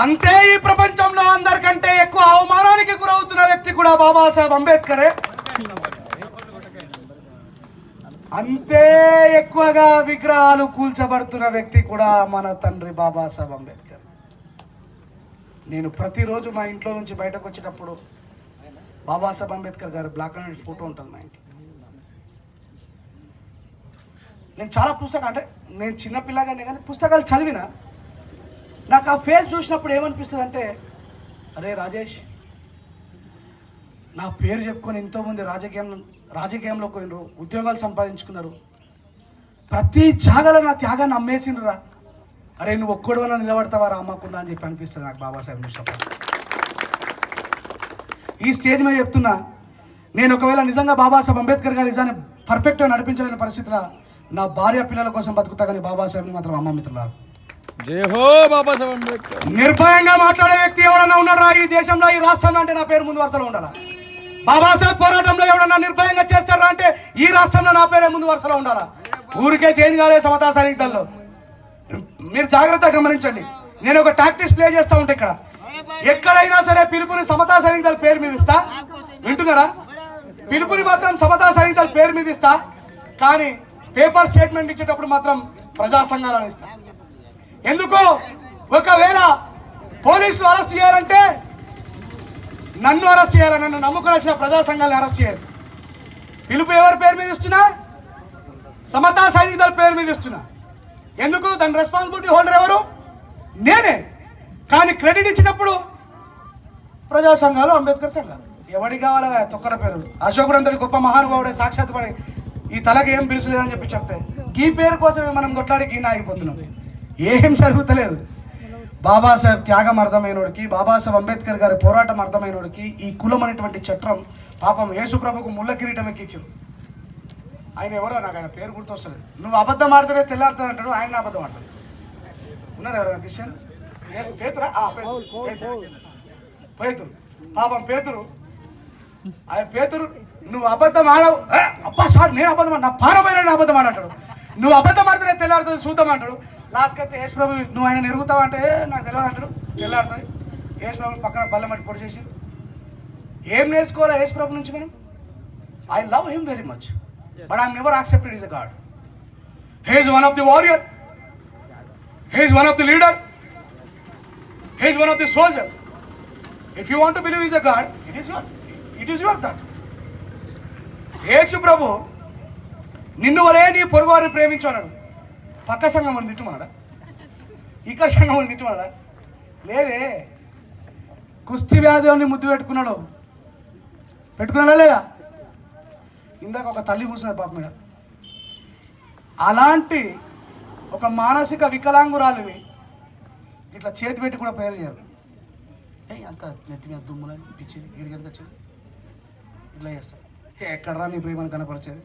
అంతే ఈ ప్రపంచంలో అందరికంటే ఎక్కువ అవమానానికి గురవుతున్న వ్యక్తి కూడా బాబాసాహెబ్ అంబేద్కరే. అంతే ఎక్కువగా విగ్రహాలు కూల్చబడుతున్న వ్యక్తి కూడా మన తండ్రి బాబాసాహెబ్ అంబేద్కర్. నేను ప్రతిరోజు మా ఇంట్లో నుంచి బయటకు వచ్చేటప్పుడు బాబాసాహెబ్ అంబేద్కర్ గారు బ్లాక్ అండ్ వైట్ ఫోటో ఉంటుంది మా ఇంట్లో. నేను చాలా పుస్తకాలు, అంటే నేను చిన్నపిల్లగానే కానీ పుస్తకాలు చదివిన, నాకు ఆ ఫేస్ చూసినప్పుడు ఏమనిపిస్తుంది అంటే, అరే రాజేష్, నా పేరు చెప్పుకొని ఎంతోమంది రాజకీయంలో పోయినరు, ఉద్యోగాలు సంపాదించుకున్నారు, ప్రతి జాగాలో నా త్యాగాన్ని అమ్మేసిండ్రురా. అరే నువ్వు ఒక్కడవన్నా నిలబడతావా అమ్మకుండా అని చెప్పి అనిపిస్తుంది నాకు బాబాసాహెబ్ చూసినప్పుడు. ఈ స్టేజ్ మీద చెప్తున్నా, నేను ఒకవేళ నిజంగా బాబాసాహెబ్ అంబేద్కర్ గారు నిజాన్ని పర్ఫెక్ట్గా నడిపించలేని పరిస్థితిలో నా భార్య పిల్లల కోసం బతుకుతా, కానీ బాబాసాహెబ్ని మాత్రం అమ్మ మిత్రులారు. జై హో బాబాసాహెబ్ అంబేద్కర్. నిర్భయంగా మాట్లాడే వ్యక్తి ఎవడన్నా ఉన్నారా ఈ దేశంలో, ఈ రాష్ట్రంలో అంటే నా పేరు ముందు వరుసలో ఉండాలా. బాబాసాహెబ్ పోరాటంలో ఎవడన్నా నిర్భయంగా చేస్తారా అంటే ఈ రాష్ట్రంలో నా పేరే ముందు వరుసలో ఉండాలా. ఊరికే చేంజ్ కాలేదు సమతా సైనికుల్లో. మీరు జాగ్రత్తగా గమనించండి, నేను ఒక టాక్టిక్స్ ప్లే చేస్తూ ఉంటా. ఇక్కడ ఎక్కడైనా సరే పిలుపుని సమతా సైనికుల పేరు మీద ఇస్తా, వింటున్నారా? పిలుపుని మాత్రం సమతా సైనికుల పేరు మీద ఇస్తా, కానీ పేపర్ స్టేట్మెంట్ ఇచ్చేటప్పుడు మాత్రం ప్రజా సంఘాలను ఇస్తా. ఎందుకు? ఒకవేళ పోలీసులు అరెస్ట్ చేయాలంటే నన్ను అరెస్ట్ చేయాలి, నన్ను నమ్ముకొని వచ్చిన ప్రజా సంఘాలను అరెస్ట్ చేయాలి. పిలుపు ఎవరి పేరు మీద ఇస్తున్నా? సమతా సైనికుల పేరు మీద ఇస్తున్నా. ఎందుకు? దాని రెస్పాన్సిబిలిటీ హోల్డర్ ఎవరు? నేనే. కానీ క్రెడిట్ ఇచ్చినప్పుడు ప్రజా సంఘాలు, అంబేద్కర్ సంఘాలు. ఎవరికి కావాలా తొక్కర పేరు? అశోకుడు అంతటి గొప్ప మహానుభావుడే సాక్షాత్ పడి ఈ తలకి ఏం పిలుచలేదని చెప్పి చెప్తే ఈ పేరు కోసమే మనం కొట్లాడికి ఈయన ఆగిపోతున్నాం. ఏం జరుగుతలేదు. బాబాసాహెబ్ త్యాగం అర్థమైనోడికి, బాబాసాహెబ్ అంబేద్కర్ గారి పోరాటం అర్థమైనోడికి ఈ కులం అనేటువంటి చట్టం పాపం యేసు ప్రభుకు ముళ్ళ కిరీటం ఎక్కించారు. ఆయన ఎవరో నాకు ఆయన పేరు గుర్తొస్తుంది. నువ్వు అబద్ధం ఆడితేనే తెల్లాడుతుంది అంటాడు, ఆయన అబద్ధం ఆడతాడు. ఉన్నారు ఎవరైనా క్రిస్టియన్? పేతురా? పేతురు. పాపం పేతురు, ఆయన పేతురు నువ్వు అబద్ధం ఆడవు. అబ్బా సార్ నేను అబద్ధం నా పారమైన అబద్ధం ఆడంటాడు. నువ్వు అబద్ధం ఆడితేనే తెల్లాడుతుంది చూద్దాం అంటాడు. లాస్ట్ అయితే యేసు ప్రభు నువ్వు ఆయన ఎరుగుతావు అంటే నాకు తెలియదు అంటాడు. తెల్లాడుతుంది. యేసు ప్రభు పక్కన బల్ల మట్టి పొడి చేసి ఏం నేర్చుకోవాలా యేసు ప్రభు నుంచి మనం? I love him very much, but I never accepted is a god. He is one of the warrior, he is one of the leader, he is one of the soldier. If you want to believe is a god, it is your thought. యేసు ప్రభు నిన్ను వలే నీ పొరుగువారిని ప్రేమించు అన్నాడు. పక్క సంఘం అని తిట్టుమన్నాడా? ఇక్కడ సంఘం అని తిట్టుమన్నాడా? లేదే. కుస్తీ వ్యాధి ముద్దు పెట్టుకున్నాడా లేదా? ఇందాక ఒక తల్లి కూర్చున్నది పాప మీద. అలాంటి ఒక మానసిక వికలాంగురాలిని ఇట్లా చేతి పెట్టి కూడా ప్రేయర్ చేయరు. అంత నెత్తి మీద దుమ్ములని పిచ్చి గిరిగిరికి వచ్చేది ఇట్లా చేస్తారు. ఎక్కడరా నీ ప్రేమను కనపరిచేది?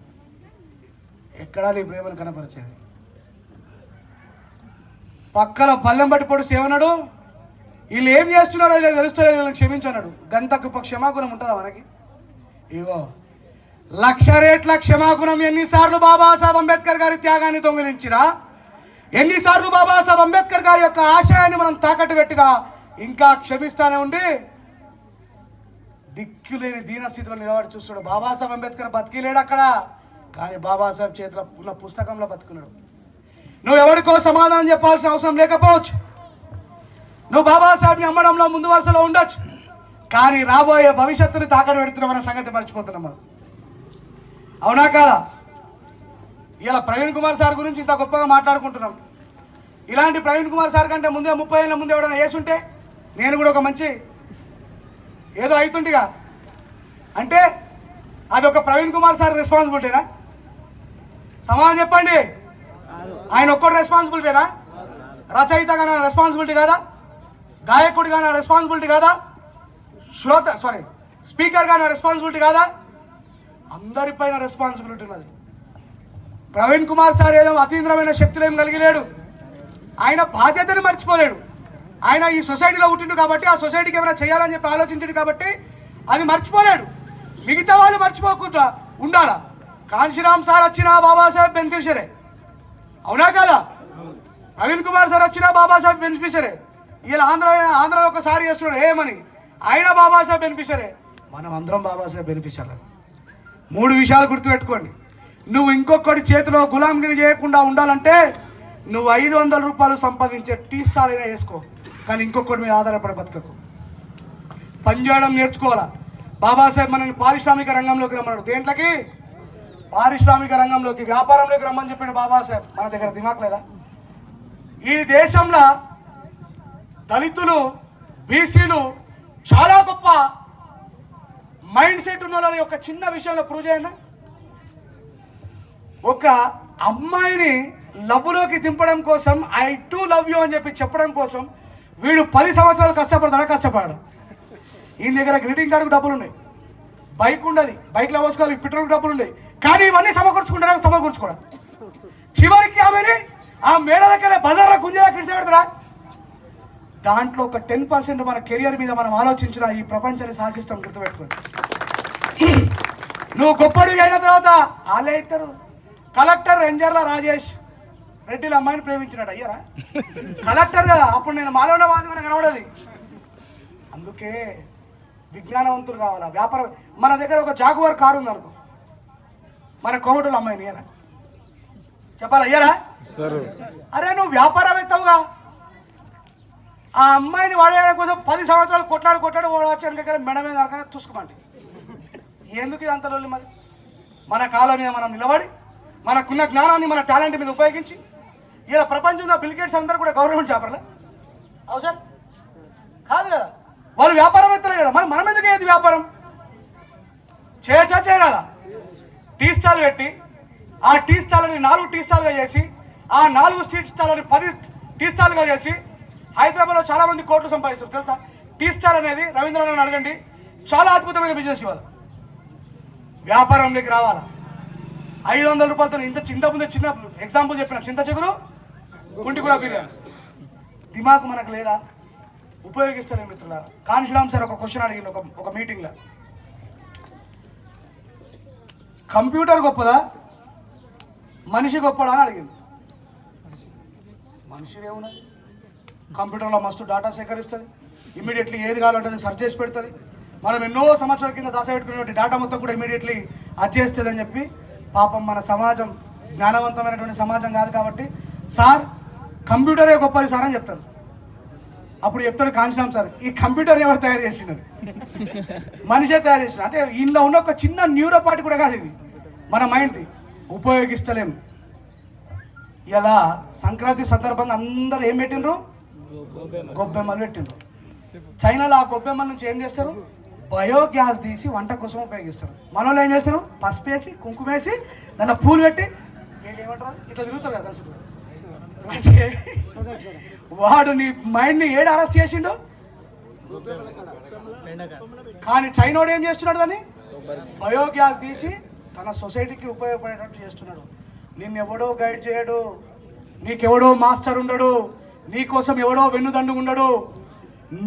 ఎక్కడా నీ ప్రేమను కనపరిచేది? పక్కన పల్లెం బట్టి పొడి సేవన్నాడు. వీళ్ళు ఏం చేస్తున్నారో ఇలా తెలుస్తలేదు, వీళ్ళని క్షమించన్నాడు. గంతకు క్షమాగుణం ఉంటుందా మనకి? ఇగో 1,00,000 రేట్ల క్షమాగుణం. ఎన్నిసార్లు బాబాసాహెబ్ అంబేద్కర్ గారి త్యాగాన్ని దొంగిలించినా, ఎన్నిసార్లు బాబాసాహెబ్ అంబేద్కర్ గారి యొక్క ఆశయాన్ని మనం తాకట్టు పెట్టినా ఇంకా క్షమిస్తానే ఉండి దిక్కులేని దీనస్థితిలో నిలబడి చూస్తాడు. బాబాసాహెబ్ అంబేద్కర్ బతికిలేడు అక్కడ, కానీ బాబాసాహెబ్ చేతిలో ఉన్న పుస్తకంలో బతుకున్నాడు. నువ్వు ఎవరికో సమాధానం చెప్పాల్సిన అవసరం లేకపోవచ్చు, నువ్వు బాబాసాహెబ్ని అమ్మడంలో ముందు వరుసలో ఉండొచ్చు, కానీ రాబోయే భవిష్యత్తుని తాకట్టు పెడుతున్న సంగతి మర్చిపోతున్నాం మనం. అవునా కాదా? ఇలా ప్రవీణ్ కుమార్ సార్ గురించి ఇంత గొప్పగా మాట్లాడుకుంటున్నాం. ఇలాంటి ప్రవీణ్ కుమార్ సార్ కంటే ముందే 30 ఏళ్ళ ముందు ఎవడైనా వేసుంటే నేను కూడా ఒక మంచి ఏదో అవుతుంటిగా. అంటే అది ఒక ప్రవీణ్ కుమార్ సార్ రెస్పాన్సిబిలిటీనా? సమాధానం చెప్పండి. ఆయన ఒక్కటి రెస్పాన్సిబిలిటీనా? రచయితగా నా రెస్పాన్సిబిలిటీ కాదా? గాయకుడిగా నా రెస్పాన్సిబిలిటీ కాదా? స్పీకర్గా నా రెస్పాన్సిబిలిటీ కాదా? అందరిపైన రెస్పాన్సిబిలిటీ ఉన్నది. ప్రవీణ్ కుమార్ సార్ ఏదో అతీంద్రమైన శక్తులు ఏం కలిగిలేడు, ఆయన బాధ్యతని మర్చిపోలేడు. ఆయన ఈ సొసైటీలో పుట్టిండు కాబట్టి ఆ సొసైటీకి ఏమైనా చేయాలని చెప్పి ఆలోచించిండు కాబట్టి అది మర్చిపోలేడు. మిగతా వాళ్ళు మర్చిపోకుండా ఉండాలా. కాంశీరామ్ సార్ వచ్చినా బాబాసాహెబ్ బెనిఫిషరే, అవునా కదా? ప్రవీణ్ కుమార్ సార్ వచ్చినా బాబాసాహెబ్ బెనిఫిషరే. ఇలా ఆంధ్రలో ఒకసారి చేస్తున్నాడు ఏమని, ఆయన బాబాసాహెబ్ బెనిఫిషరే, మనం అందరం బాబాసాహెబ్ బెనిఫిషరే. 3 విషయాలు గుర్తుపెట్టుకోండి. నువ్వు ఇంకొకటి చేతిలో గులాంగిరి చేయకుండా ఉండాలంటే నువ్వు 500 రూపాయలు సంపాదించే టీ స్టాల్ అయినా వేసుకో, కానీ ఇంకొకటి మీద ఆధారపడే బతకకు. పనిచేయడం నేర్చుకోవాలా. బాబాసాహెబ్ మనల్ని పారిశ్రామిక రంగంలోకి రమ్మన్నాడు. దేంట్లోకి? పారిశ్రామిక రంగంలోకి, వ్యాపారంలోకి రమ్మని చెప్పాడు బాబాసాహెబ్. మన దగ్గర దిమాక్ లేదా? ఈ దేశంలో దళితులు, బీసీలు చాలా గొప్ప మైండ్ సెట్ ఉన్న వాళ్ళని ఒక చిన్న విషయంలో ప్రూవ్ చేయండి. ఒక అమ్మాయిని లవ్లోకి దింపడం కోసం ఐ టు లవ్ యూ అని చెప్పి చెప్పడం కోసం వీడు 10 సంవత్సరాలు కష్టపడతాడు. ఈయన దగ్గర గ్రీటింగ్ కార్డుకు డబ్బులు ఉన్నాయి, బైక్ ఉండదు, బైక్లో పోసుకోవాలి, పెట్రోల్ డబ్బులు ఉన్నాయి, కానీ ఇవన్నీ సమకూర్చుకోవడం. చివరికి ఆమెని ఆ మేడ దగ్గర బజార్లో గుంజేలా కిడిచిపెడతారా? దాంట్లో ఒక 10% మన కెరియర్ మీద మనం ఆలోచించిన ఈ ప్రపంచాన్ని శాసిస్తాం. గుర్తుపెట్టుకోండి. నువ్వు గొప్పడివి అయిన తర్వాత వాళ్ళే ఇస్తారు. కలెక్టర్ రేంజర్ల రాజేష్ రెడ్డిల అమ్మాయిని ప్రేమించినాడు, అయ్యారా? కలెక్టర్ కదా, అప్పుడు నేను మానవవాది మనకు కనబడేది. అందుకే విజ్ఞానవంతులు కావాలా. వ్యాపారం, మన దగ్గర ఒక జాగువార్ కారు ఉంది అనుకో, మన కోమటుల అమ్మాయిని ఇయ్యరా? చెప్పాలి, అయ్యారా? అరే నువ్వు వ్యాపారవేత్తవుగా, ఆ అమ్మాయిని వాడేయడం కోసం 10 సంవత్సరాలు కొట్లాడు వచ్చాను దగ్గర మెడ మీద చూసుకోమండి. ఎందుకు ఇదంత రోజులు? మరి మన కాళ్ళ మీద మనం నిలబడి మనకున్న జ్ఞానాన్ని మన టాలెంట్ మీద ఉపయోగించి ఇలా ప్రపంచంలో బిల్గేట్స్ అందరూ కూడా గవర్నమెంట్ చేపరలే, అవు సార్? కాదు కదా, వాళ్ళు వ్యాపారవేత్తలే కదా. మనం ఎందుకు అయ్యేది వ్యాపారం? చేయరాదా? టీ స్టాల్ పెట్టి ఆ టీ స్టాల్ని 4 టీ స్టాల్గా చేసి, ఆ 4 స్ట్రీట్ స్టాల్ని 10 టీ స్టాల్గా చేసి హైదరాబాద్లో చాలామంది కోట్లు సంపాదిస్తారు తెలుసా? టీ స్టాల్ అనేది రవీంద్రనాథ్ అడగండి, చాలా అద్భుతమైన బిజినెస్ ఇవ్వాలి. వ్యాపారంలోకి రావాలా. 500 రూపాయలతో ఇంతకుముందే చిన్న ఎగ్జాంపుల్ చెప్పిన, చింత చిగురు కుంటికూర బిర్యానీ. దిమాగ్ మనకు లేదా? ఉపయోగిస్తారు మిత్రులారా. కాంశీరామ్ సార్ ఒక క్వశ్చన్ అడిగింది ఒక మీటింగ్లో, కంప్యూటర్ గొప్పదా మనిషి గొప్పదా అని అడిగింది. మనిషి ఏమున్నది? కంప్యూటర్లో మస్తు డేటా సేకరిస్తుంది, ఇమీడియట్లీ ఏది కావాలంటే సర్చ్ చేసి పెడుతుంది. మనం ఎన్నో సంవత్సరాల కింద దాచబెట్టుకునేటువంటి డేటా మొత్తం కూడా ఇమీడియట్లీ అది చేస్తుంది అని చెప్పి, పాపం మన సమాజం జ్ఞానవంతమైనటువంటి సమాజం కాదు కాబట్టి సార్ కంప్యూటరే గొప్పది సార్ అని చెప్తారు. అప్పుడు చెప్తాడు కాంశీరామ్ సార్, ఈ కంప్యూటర్ ఎవరు తయారు చేసినారు? మనిషే తయారు చేసిన. అంటే ఇందులో ఉన్న ఒక చిన్న న్యూరోపాటి కూడా కాదు ఇది, మన మైండ్ది ఉపయోగిస్తలేము. ఇలా సంక్రాంతి సందర్భంగా అందరూ ఏం పెట్టిండ్రు? గొబ్బెమ్మలు పెట్టిండ్రు. చైనాలో ఆ గొబ్బెమ్మల నుంచి ఏం చేస్తారు? బయోగ్యాస్ తీసి వంట కోసం ఉపయోగిస్తారు. మన వాళ్ళు ఏం చేస్తారు? పసుపు వేసి కుంకుమ వేసి దాంట్లో పూలు పెట్టి ఏమంటారు ఇట్లా తిరుగుతారు కదా. అంటే వాడు నీ మైండ్ని ఏడు అరెస్ట్ చేసిండు. కానీ చైనాడు ఏం చేస్తున్నాడు? దాన్ని బయోగ్యాస్ తీసి తన సొసైటీకి ఉపయోగపడేటట్టు చేస్తున్నాడు. నిన్నెవడో గైడ్ చేయడు, నీకెవడో మాస్టర్ ఉండడు, నీకోసం ఎవడో వెన్నుదండు ఉండడు,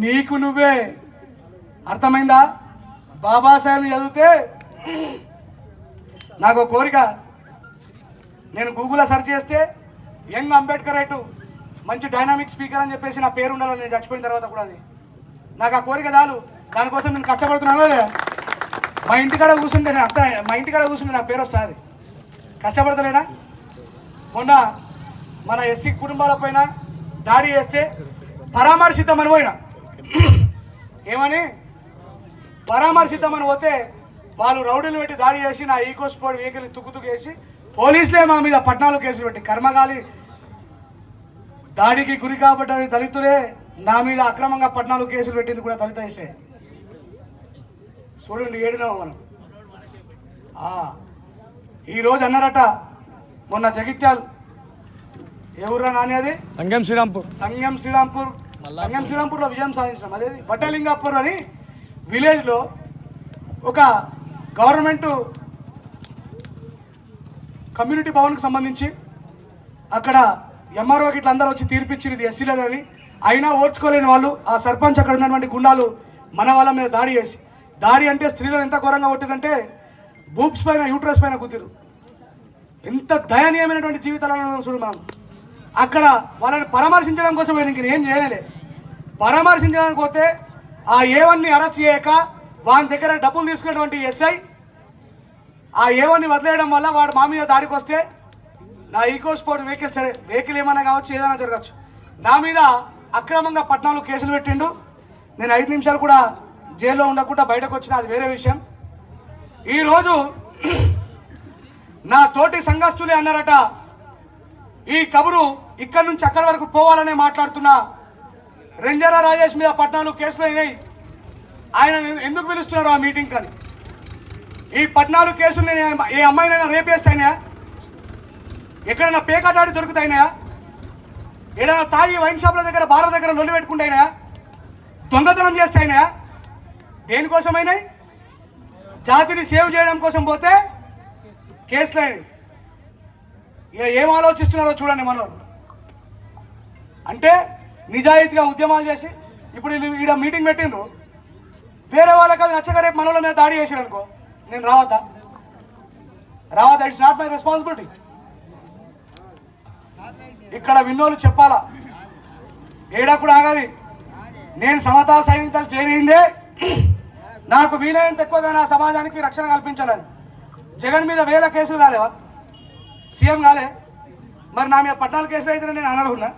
నీకు నువ్వే. అర్థమైందా? బాబాసాహెబ్ చదివితే నాకు కోరిక, నేను గూగుల్లో సెర్చ్ చేస్తే యంగ్ అంబేద్కర్ రైట్ మంచి డైనామిక్ స్పీకర్ అని చెప్పేసి నా పేరు ఉండాలి నేను చచ్చిపోయిన తర్వాత కూడా. అది నాకు ఆ కోరిక చాలు. దానికోసం నేను కష్టపడుతున్నాను లేదా? మా ఇంటికాడ కూర్చుంటే నేను అంత మా ఇంటికాడ కూర్చుంటే నాకు పేరు వస్తుంది. కష్టపడతలేనా? మొన్న మన ఎస్సీ కుటుంబాల పైన దాడి చేస్తే పరామర్శిద్దామని పోయినా. ఏమని పరామర్శిద్దామని పోతే వాళ్ళు రౌడీలు పెట్టి దాడి చేసి నా ఈకో స్పోర్ట్ వెహికల్ని తుక్కుతుకేసి పోలీసులే మా మీద 14 కేసులు పెట్టి కర్మగాలి దాడికి గురి కాబట్టి దళితులే నా మీద అక్రమంగా 14 కేసులు పెట్టింది కూడా దళిత వేసే. చూడండి ఏడున్నాము మనం. ఈరోజు అన్నారట మొన్న జగిత్యాల్ ఎవరురా నాని అది సంగం శ్రీరాంపూర్ శ్రీరాంపూర్లో విజయం సాధించాం. అదే బట్టలింగాపూర్ అని విలేజ్లో ఒక గవర్నమెంట్ కమ్యూనిటీ భవన్కి సంబంధించి అక్కడ ఎంఆర్ఓకి ఇట్లా అందరూ వచ్చి తీర్పిచ్చింది ఇది ఎస్సీ లేదని. అయినా ఓర్చుకోలేని వాళ్ళు ఆ సర్పంచ్ అక్కడ ఉన్నటువంటి గుండాలు మన వాళ్ళ మీద దాడి చేసి, దాడి అంటే స్త్రీలను ఎంత ఘోరంగా కొట్టిరంటే బూబ్స్ పైన యూట్రస్ పైన కుదిరు. ఎంత దయనీయమైనటువంటి జీవితాలను చూడు మనం. అక్కడ వాళ్ళని పరామర్శించడం కోసం ఇంక ఏం చేయలే. పరామర్శించడానికి పోతే ఆ ఏవన్ని అరెస్ట్ చేయక వాని దగ్గర డబ్బులు తీసుకున్నటువంటి ఎస్ఐ ఆ ఏవన్ని వదిలేయడం వల్ల వాడు మా మీద దాడికి వస్తే నా ఈకో స్పోర్ట్ వెహికల్, సరే వెహికల్ ఏమైనా కావచ్చు ఏదైనా జరగచ్చు, నా మీద అక్రమంగా 14 కేసులు పెట్టిండు. నేను 5 నిమిషాలు కూడా జైల్లో ఉండకుండా బయటకు వచ్చిన, అది వేరే విషయం. ఈరోజు నా తోటి సంఘస్థులే అన్నారట ఈ కబురు ఇక్కడి నుంచి అక్కడి వరకు పోవాలనే మాట్లాడుతున్నా. రెంజరా రాజేష్ మీద 14 కేసులు అయినాయి. ఆయన ఎందుకు పిలుస్తున్నారు ఆ మీటింగ్ కానీ? ఈ 14 కేసులు నేను ఏ అమ్మాయినైనా రేప్ చేస్తే అయినాయా? ఎక్కడైనా పేకాటాడి దొరుకుతాయినాయా? ఏదైనా తాగి వైన్ షాప్ల దగ్గర బార్ల దగ్గర లొల్లి పెట్టుకుంటే అయినాయా? దొంగతనం చేస్తే అయినాయా? దేనికోసమైనాయి? జాతిని సేవ్ చేయడం కోసం పోతే కేసులు అయినాయి. ఇక ఏం ఆలోచిస్తున్నారో చూడండి మనోళ్ళు. అంటే నిజాయితీగా ఉద్యమాలు చేసి ఇప్పుడు ఈడ మీటింగ్ పెట్టిండ్రు, వేరే వాళ్ళకి అది నచ్చక రేపు మనోళ్ళ మీద దాడి చేసారు అనుకో, నేను రావద్దా? It's not my responsibility. ఇక్కడ విన్నోళ్ళు చెప్పాలా, ఏడా కూడా ఆగది. నేను సమతా సైనికులు చేరిందే నాకు వీలైనంత ఎక్కువగా నా సమాజానికి రక్షణ కల్పించాలని. జగన్ మీద 1000 కేసులు కాలేవా? సీఎం కాలే, మరి నా మీద 14 కేసులు అయితే నేను అనడుగున్నా.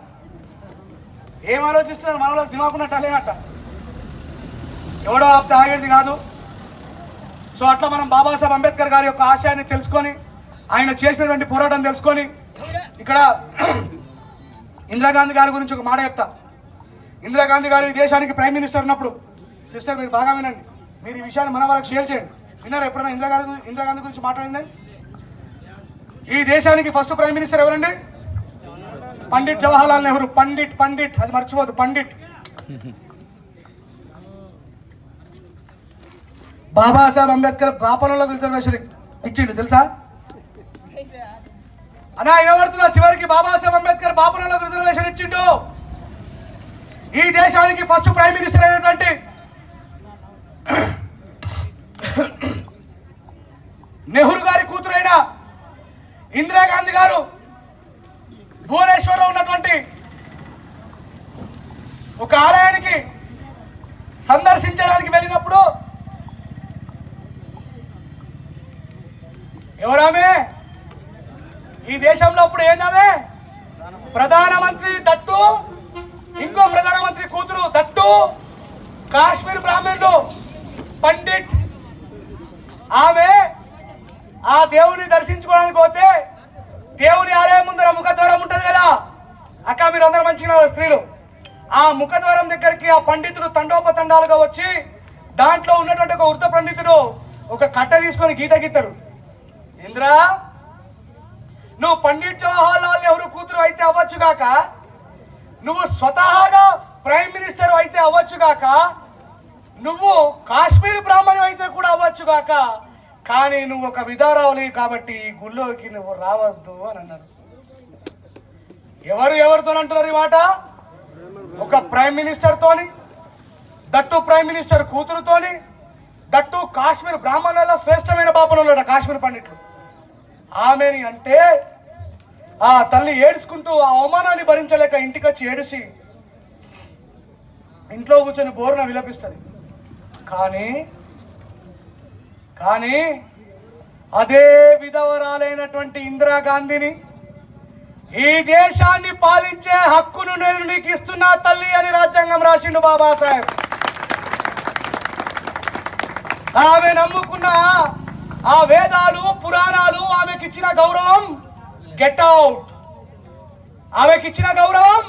ఏం ఆలోచిస్తున్నారు మనలో? దిమాకున్నట్టు లేనట్ట, ఎవడో ఆపితే ఆగేది కాదు. సో అట్లా మనం బాబాసాహెబ్ అంబేద్కర్ గారి యొక్క ఆశయాన్ని తెలుసుకొని, ఆయన చేసినటువంటి పోరాటం తెలుసుకొని, ఇక్కడ ఇందిరాగాంధీ గారి గురించి ఒక మాట చెప్తా. ఇందిరాగాంధీ గారు ఈ దేశానికి ప్రైమ్ మినిస్టర్ ఉన్నప్పుడు, సిస్టర్ మీరు బాగా వినండి, మీరు ఈ విషయాన్ని మన వాళ్ళకి షేర్ చేయండి. విన్నారా ఎప్పుడైనా ఇందిరాగాంధీ గురించి మాట్లాడిందని? ఈ దేశానికి ఫస్ట్ ప్రైమ్ మినిస్టర్ ఎవరండి? పండిట్ జవహర్లాల్ నెహ్రూ. పండిట్ అది మర్చిపోదు, పండిట్. బాబాసాహెబ్ అంబేద్కర్ బాపనలో రిజర్వేషన్ ఇచ్చిండు తెలుసా అన్నా? ఏమడుతుందా చివరికి? బాబాసాహెబ్ అంబేద్కర్ బాపనలో రిజర్వేషన్ ఇచ్చిండు. ఈ దేశానికి ఫస్ట్ ప్రైమ్ మినిస్టర్ అయినటువంటి నెహ్రూ గారి కూతురైన ఇందిరాగాంధీ గారు భువనేశ్వర్లో ఉన్నటువంటి ఒక ఆలయానికి సందర్శించడానికి వెళ్ళినప్పుడు ఎవరామే? ఈ దేశంలో అప్పుడు ఏందామే? ప్రధానమంత్రి దట్టు, ఇంకో ప్రధానమంత్రి కూతురు దట్టు, కాశ్మీర్ బ్రాహ్మణుడు పండిట్. ఆమె ఆ దేవుని దర్శించుకోవడానికి పోతే దేవుని ఆలయం ముందర ముఖద్వారం ఉంటుంది కదా అక్క, మీరు అందరూ మంచిగా స్త్రీలు, ఆ ముఖద్వారం దగ్గరికి ఆ పండితుడు తండోపతండాలుగా వచ్చి దాంట్లో ఉన్నటువంటి ఒక వృద్ధ పండితుడు ఒక కట్ట తీసుకొని గీత గీతాడు. ఇంద్రా, నువ్వు పండిట్ జవహర్లాల్ నెహ్రూ కూతురు అయితే అవ్వచ్చుగాక, నువ్వు స్వతహాగా ప్రైమ్ మినిస్టర్ అయితే అవ్వచ్చుగాక, నువ్వు కాశ్మీర్ బ్రాహ్మణుడు అయితే కూడా అవ్వచ్చుగాక, కానీ నువ్వు ఒక విధారావులి కాబట్టి ఈ గుళ్ళోకి నువ్వు రావద్దు అని అన్నాడు. ఎవరితో అంటున్నారు ఈ మాట? ఒక ప్రైమ్ మినిస్టర్తోని, దట్టు ప్రైమ్ మినిస్టర్ కూతురుతోని, దట్టు కాశ్మీర్ బ్రాహ్మణుల శ్రేష్టమైన బాపనులు కాశ్మీర్ పండిట్లు. ఆమెని అంటే ఆ తల్లి ఏడుచుకుంటూ ఆ అవమానాన్ని భరించలేక ఇంటికి వచ్చి ఏడిసి, ఇంట్లో కూర్చొని బోరున విలపిస్తుంది. కానీ అదే విధవరాలైనటువంటి ఇందిరాగాంధీని ఈ దేశాన్ని పాలించే హక్కును నేను నీకు ఇస్తున్నా తల్లి అని రాజ్యాంగం రాసిండు బాబాసాహెబ్. ఆమె నమ్ముకున్న ఆ వేదాలు పురాణాలు ఆమెకి ఇచ్చిన గౌరవం గెట్ అవుట్. ఆమెకిచ్చిన గౌరవం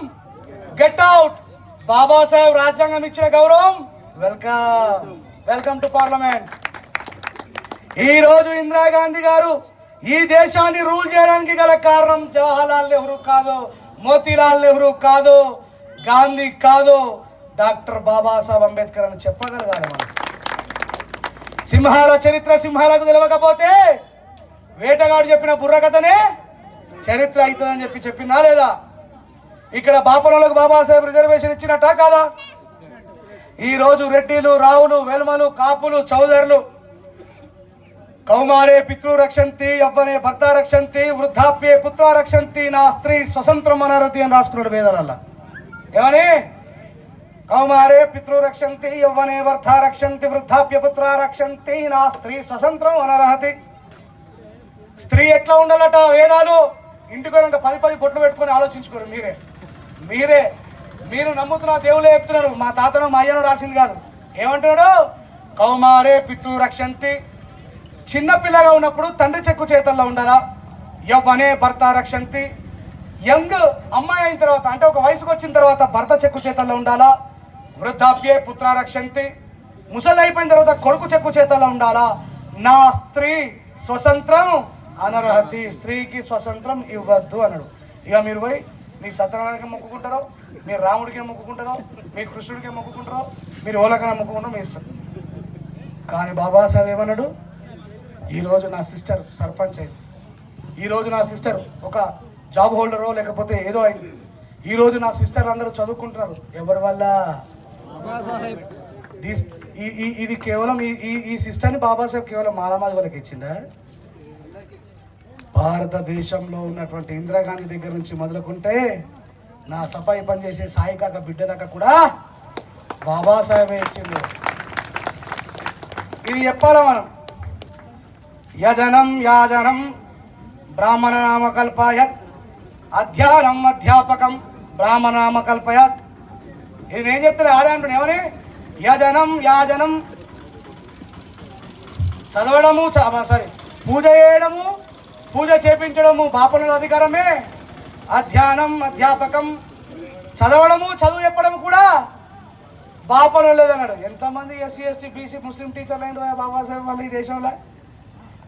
గెట్ అవుట్. బాబాసాహెబ్ రాజ్యాంగం ఇచ్చిన గౌరవం వెల్కమ్. Welcome to parliament. ఈ రోజు ఇందిరాగాంధీ గారు ఈ దేశాన్ని రూల్ చేయడానికి గల కారణం జవహర్లాల్ నెహ్రూ కాదు, మోతీలాల్ నెహ్రూ కాదు, గాంధీ కాదు, డాక్టర్ బాబాసాహెబ్ అంబేద్కర్ అని చెప్పగలగాలి మనం. సింహాల చరిత్ర సింహాలకు తెలియకపోతే వేటగాడు చెప్పిన బుర్రకథనే చరిత్ర అవుతుందని చెప్పినా లేదా? ఇక్కడ బాపనోళ్ళకు బాబాసాహెబ్ రిజర్వేషన్ ఇచ్చినట్టా కాదా? ఈరోజు రెడ్డిలు, రావులు, వెల్మలు, కాపులు, చౌదరులు కౌమారే పితృ రక్షంతి, యవ్వనే భర్త రక్షంతి, వృద్ధాప్యే పుత్ర రక్షంతి, నా స్త్రీ స్వతంత్రం అనరతి అని రాసుకున్నాడు వేదాలల్లా. ఏమని? కౌమారే పితృ రక్షంతి, యవ్వనే భర్త రక్షంతి, వృద్ధాప్య పుత్ర రక్షంతి, నా స్త్రీ స్వతంత్రం అనర్హతి. స్త్రీ ఎట్లా ఉండాలట? వేదాలు ఇంటికి 10 బొట్లు పెట్టుకొని ఆలోచించుకోరు. మీరు నమ్ముతున్న దేవులే చెప్తున్నారు. మా తాతను మా అయ్యను రాసింది కాదు. ఏమంటున్నాడు? కౌమారే పితృ రక్షంతి, చిన్నపిల్లగా ఉన్నప్పుడు తండ్రి చెక్కు చేతల్లో ఉండాలా. యవ్వనే భర్త రక్షంతి, యంగ్ అమ్మాయి అయిన తర్వాత అంటే ఒక వయసుకు వచ్చిన తర్వాత భర్త చెక్కు చేతల్లో ఉండాలా. వృద్ధాప్యే పుత్ర రక్షంతి, ముసలి అయిపోయిన తర్వాత కొడుకు చెక్కు చేతల్లో ఉండాలా. నా స్త్రీ స్వతంత్రం అనర్హతి, స్త్రీకి స్వతంత్రం ఇవ్వద్దు అన్నాడు. ఇక మీరు పోయి మీ సత్యనారాయణకి మొక్కుకుంటారో, మీరు రాముడికి మొక్కుకుంటారో, మీ కృష్ణుడికి మొక్కుకుంటారో, మీరు ఓలకన్నా మొక్కుకుంటారో మీ ఇష్టం. కానీ బాబాసాహెబ్ ఏమన్నాడు? ఈరోజు నా సిస్టర్ సర్పంచ్ అయింది, ఈరోజు నా సిస్టర్ ఒక జాబ్ హోల్డరో లేకపోతే ఏదో అయింది, ఈరోజు నా సిస్టర్ అందరూ చదువుకుంటున్నారు. ఎవరి వల్ల? ఇది కేవలం ఈ సిస్టర్ని బాబాసాహెబ్ కేవలం మాలామాది వాళ్ళకి ఇచ్చిందా? భారతదేశంలో ఉన్నటువంటి ఇందిరాగాంధీ దగ్గర నుంచి మొదలుకుంటే నా సఫాయి పనిచేసే సాయి కాక బిడ్డ దాకా కూడా బాబాసాహెబే ఇచ్చిండు. ఇది చెప్పాలా మనం? యజనం యాజనం బ్రాహ్మణ నామకల్పాయత్, అధ్యానం అధ్యాపకం బ్రాహ్మణ నామకల్పయత్. ఇది నేను చెప్తుంది ఆడే అంటున్నా. ఏమని? యజనం యాజనం చదవడము, పూజ చేయడము, పూజ చేపించడము బాపనుల అధికారమే. అధ్యానం అధ్యాపకం, చదవడము చదువు చెప్పడం కూడా బాపనులు లేదన్నాడు. ఎంతమంది ఎస్సీ ఎస్టీ బీసీ ముస్లిం టీచర్లు అయిన బాబాసాహెబ్ వాళ్ళు ఈ దేశంలో?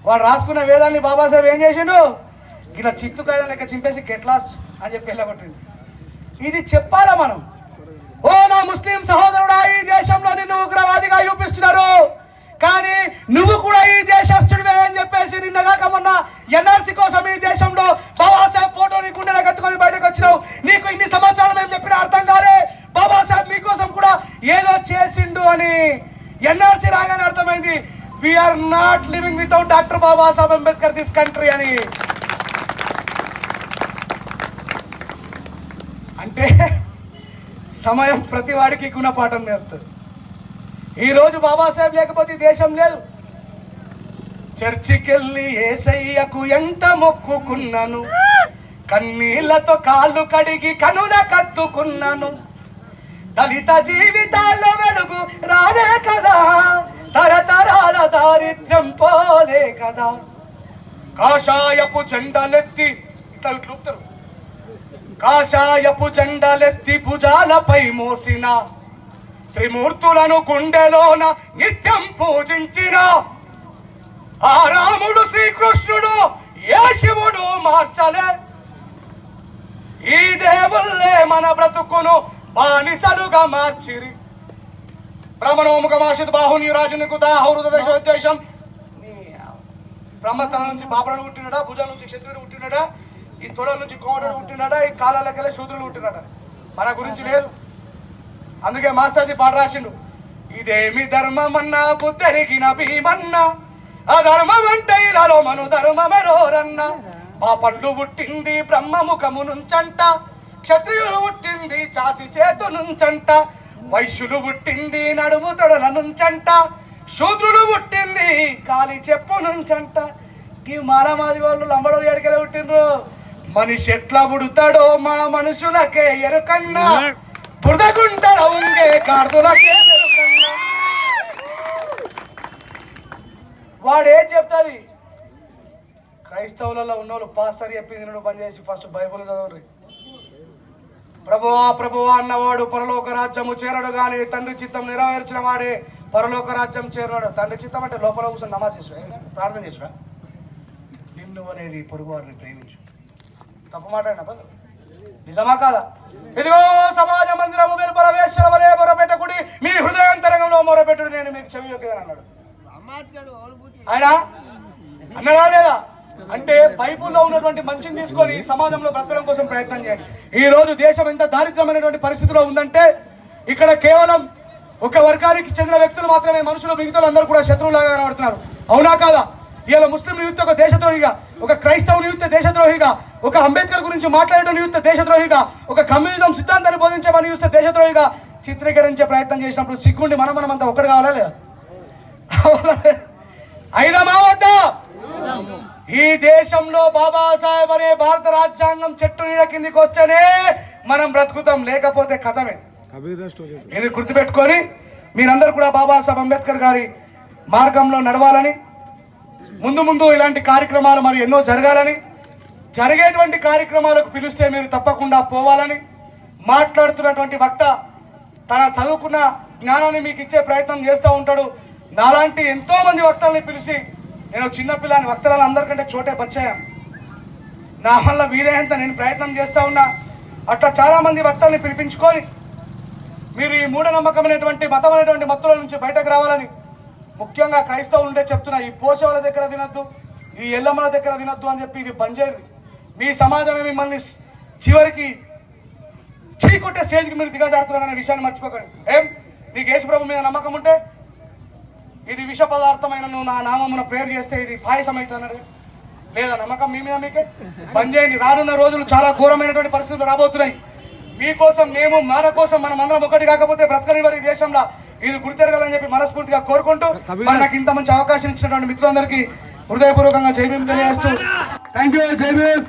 వాడు రాసుకున్న వేదాన్ని బాబాసాహెబ్ ఏం చేసిండు? ఇట్లా చిత్తుకాయ లెక్క చింపేసి గెట్లాస్ అని చెప్పి వెళ్ళగొట్టింది. ఇది చెప్పాలా మనం? ఓ నా ముస్లిం సహోదరుడా, ఈ దేశంలో నిన్ను ఉగ్రవాదిగా చూపిస్తున్నారు, కానీ నువ్వు కూడా ఈ దేశస్తుడివే అని చెప్పేసి నిన్నగాక మొన్న ఎన్ఆర్సీ కోసం ఈ దేశంలో బాబాసాహెబ్ ఫోటోని గుండెలో కత్తుకొని బయటకు వచ్చినావు. నీకు ఇన్ని సంవత్సరాలు మేము చెప్పిన అర్థం కాలే. బాబాసాహెబ్ మీకోసం కూడా ఏదో చేసిండు అని ఎన్ఆర్సీ రాగానే అర్థమైంది. We are not living without doctor Babasaheb Ambedkar this country అని. అంటే సమయం ప్రతి వాడికి గుణపాఠం నేర్పుతుంది. ఈరోజు బాబాసాహెబ్ లేకపోతే దేశం లేదు. చర్చికెళ్ళి యేసయ్యకు ఎంత మొక్కుకున్నాను, కన్నీళ్లతో కాళ్ళు కడిగి కనుల కత్తుకున్నాను, దళిత జీవితాల్లో వెలుగు రాలే కదా, తరతరాల దారిద్ర్యం పోలే కదా. కాషాయపు జెండలెత్తి ఇట్లా ఇట్లుపుతారు, కాషాయపు జెండలెత్తి భుజాలపై మోసిన త్రిమూర్తులను గుండెలోన నిత్యం పూజించిన ఆ రాముడు శ్రీకృష్ణుడు ఏ శివుడు మార్చలే. ఈ దేవుళ్ళే మన బ్రతుకును బానిసలుగా మార్చిరి. బ్రహ్మణోముఖమాషిత్ బాహుని రాజునికు దాహృదేశం. బ్రహ్మతల నుంచి బాపడలు పుట్టినడా, భుజాల నుంచి క్షత్రుడు పుట్టినడా, ఈ తొడల నుంచి కోమటుడు పుట్టినడా, ఈ కాలాలకెళ్ళి శూద్రుడు పుట్టినడా. మన గురించి లేదు. అందుకే మాస్టర్జీ పాట రాసిండు. ఇదేమి ధర్మమన్నా బుద్ధరిగిన భీమన్నా, అధర్మం అంటే ఇలాలో మను ధర్మమెరోరన్న. ఆ పండ్లు పుట్టింది బ్రహ్మముఖము నుంచంట, క్షత్రియులు పుట్టింది ఛాతి చేతు నుంచంట, వైశ్యులు పుట్టింది నడుము తొడల నుంచంట, శూద్రుడు పుట్టింది కాలి చెప్పు నుంచంట. ఈ మానవాది వాళ్ళు లంబడోలు ఎడికెళ్ళి పుట్టిండ్రు. మనిషి ఎట్లా పుడతాడో మా మనుషులకే ఎరుకన్నా, బుడగుంటల ఉంగే గాడిదలకే ఎరుకన్నా. వాడేం చెప్తాది? క్రైస్తవులలో ఉన్నోళ్ళు పాస్టర్ చెప్పింది నువ్వు పని చేసి ఫస్ట్ బైబుల్ చదవరు. ప్రభువా ప్రభువా అన్నవాడు పరలోక రాజ్యము చేరడు కానీ తండ్రి చిత్తం నెరవేర్చిన వాడే పరలోక రాజ్యం చేరడు. తండ్రి చిత్తం అంటే లోపల కూర్చొని నమాజ్ చేసురా, ప్రార్థన చేసురా. నిన్ను అనేది పొరుగు వారిని ప్రేమించు. తప్పు మాట్లాడినా నిజమా కాదా? ఇదిగో సమాజ మందిరము వెలుపల వేశ్యల వలె మొరపెట్టకుడి, మీ హృదయాంతరంగంలో మొరపెట్టుడు నేను మీకు చెవి యొక్కదని అన్నాడు. ఆయన అన్నడా లేదా? అంటే బైబుల్లో ఉన్నటువంటి మంచిని తీసుకొని సమాజంలో బ్రతకడం కోసం ప్రయత్నం చేయండి. ఈ రోజు దేశం ఎంత దారిద్ర్యమైనటువంటి పరిస్థితిలో ఉందంటే ఇక్కడ కేవలం ఒక వర్గానికి చెందిన వ్యక్తులు మాత్రమే మనుషులు, మిగతా అందరూ కూడా శత్రువులాగా కనబడుతున్నారు. అవునా కాదా? ఇలా ముస్లిం యూత్ ఒక దేశద్రోహిగా, ఒక క్రైస్తవ యూత్ దేశద్రోహిగా, ఒక అంబేద్కర్ గురించి మాట్లాడడం యూత్ దేశద్రోహిగా, ఒక కమ్యూనిజం సిద్ధాంతాన్ని బోధించే మన యూత్ దేశద్రోహిగా చిత్రీకరించే ప్రయత్నం చేసినప్పుడు సిగ్గుండి మనమంతా ఒక్కడు కావాలా లేదా? ఐదమా వద్దా? ఈ దేశంలో బాబాసాహెబ్ అనే భారత రాజ్యాంగం చెట్టు నీడ కిందికి వస్తేనే మనం బ్రతుకుతాం, లేకపోతే కథమే. ఇది గుర్తుపెట్టుకొని మీరందరూ కూడా బాబాసాహెబ్ అంబేద్కర్ గారి మార్గంలో నడవాలని, ముందు ముందు ఇలాంటి కార్యక్రమాలు మరి ఎన్నో జరగాలని, జరిగేటువంటి కార్యక్రమాలకు పిలిస్తే మీరు తప్పకుండా పోవాలని, మాట్లాడుతున్నటువంటి వక్త తన చదువుకున్న జ్ఞానాన్ని మీకు ఇచ్చే ప్రయత్నం చేస్తూ ఉంటాడు. నాలాంటి ఎంతో మంది వక్తల్ని పిలిచి, నేను చిన్నపిల్లని వక్తలను అందరికంటే చోటే బచ్చాను, నా వల్ల వీలైనంత నేను ప్రయత్నం చేస్తూ ఉన్నా. అట్లా చాలామంది వక్తల్ని పిలిపించుకొని మీరు ఈ మూఢనమ్మకమైనటువంటి మతమైనటువంటి మత్తుల నుంచి బయటకు రావాలని, ముఖ్యంగా క్రైస్తవులు ఉంటే చెప్తున్నా, ఈ పోషవల దగ్గర తినద్దు, ఈ ఎల్లమ్మల దగ్గర తినద్దు అని చెప్పి ఇది బంద్ చేయండి. మీ సమాజమే మిమ్మల్ని చివరికి చీకొట్టే స్టేజ్కి మీరు దిగజారుతున్నారనే విషయాన్ని మర్చిపోకండి. ఏం నీకు యేసుప్రభు మీద నమ్మకం ఉంటే ఇది విష పదార్థమైన నువ్వు నా నామమున ప్రేయర్ చేస్తే ఇది పాయసం అవుతున్నారు లేదా? నమ్మకం మీ మీద మీకే. బంద్ చేయండి. రానున్న రోజులు చాలా ఘోరమైనటువంటి పరిస్థితులు రాబోతున్నాయి. మీకోసం మేము, మన కోసం మనం అందరం ఒకటి కాకపోతే బ్రతకని వారి దేశంలో ఇది గుర్తెరగాలని చెప్పి మనస్ఫూర్తిగా కోరుకుంటూ, నాకు ఇంత మంచి అవకాశం ఇచ్చినటువంటి మిత్రులందరికీ హృదయపూర్వకంగా జై భీమ్ తెలియజేస్తూ థ్యాంక్ యూ. జై భీమ్.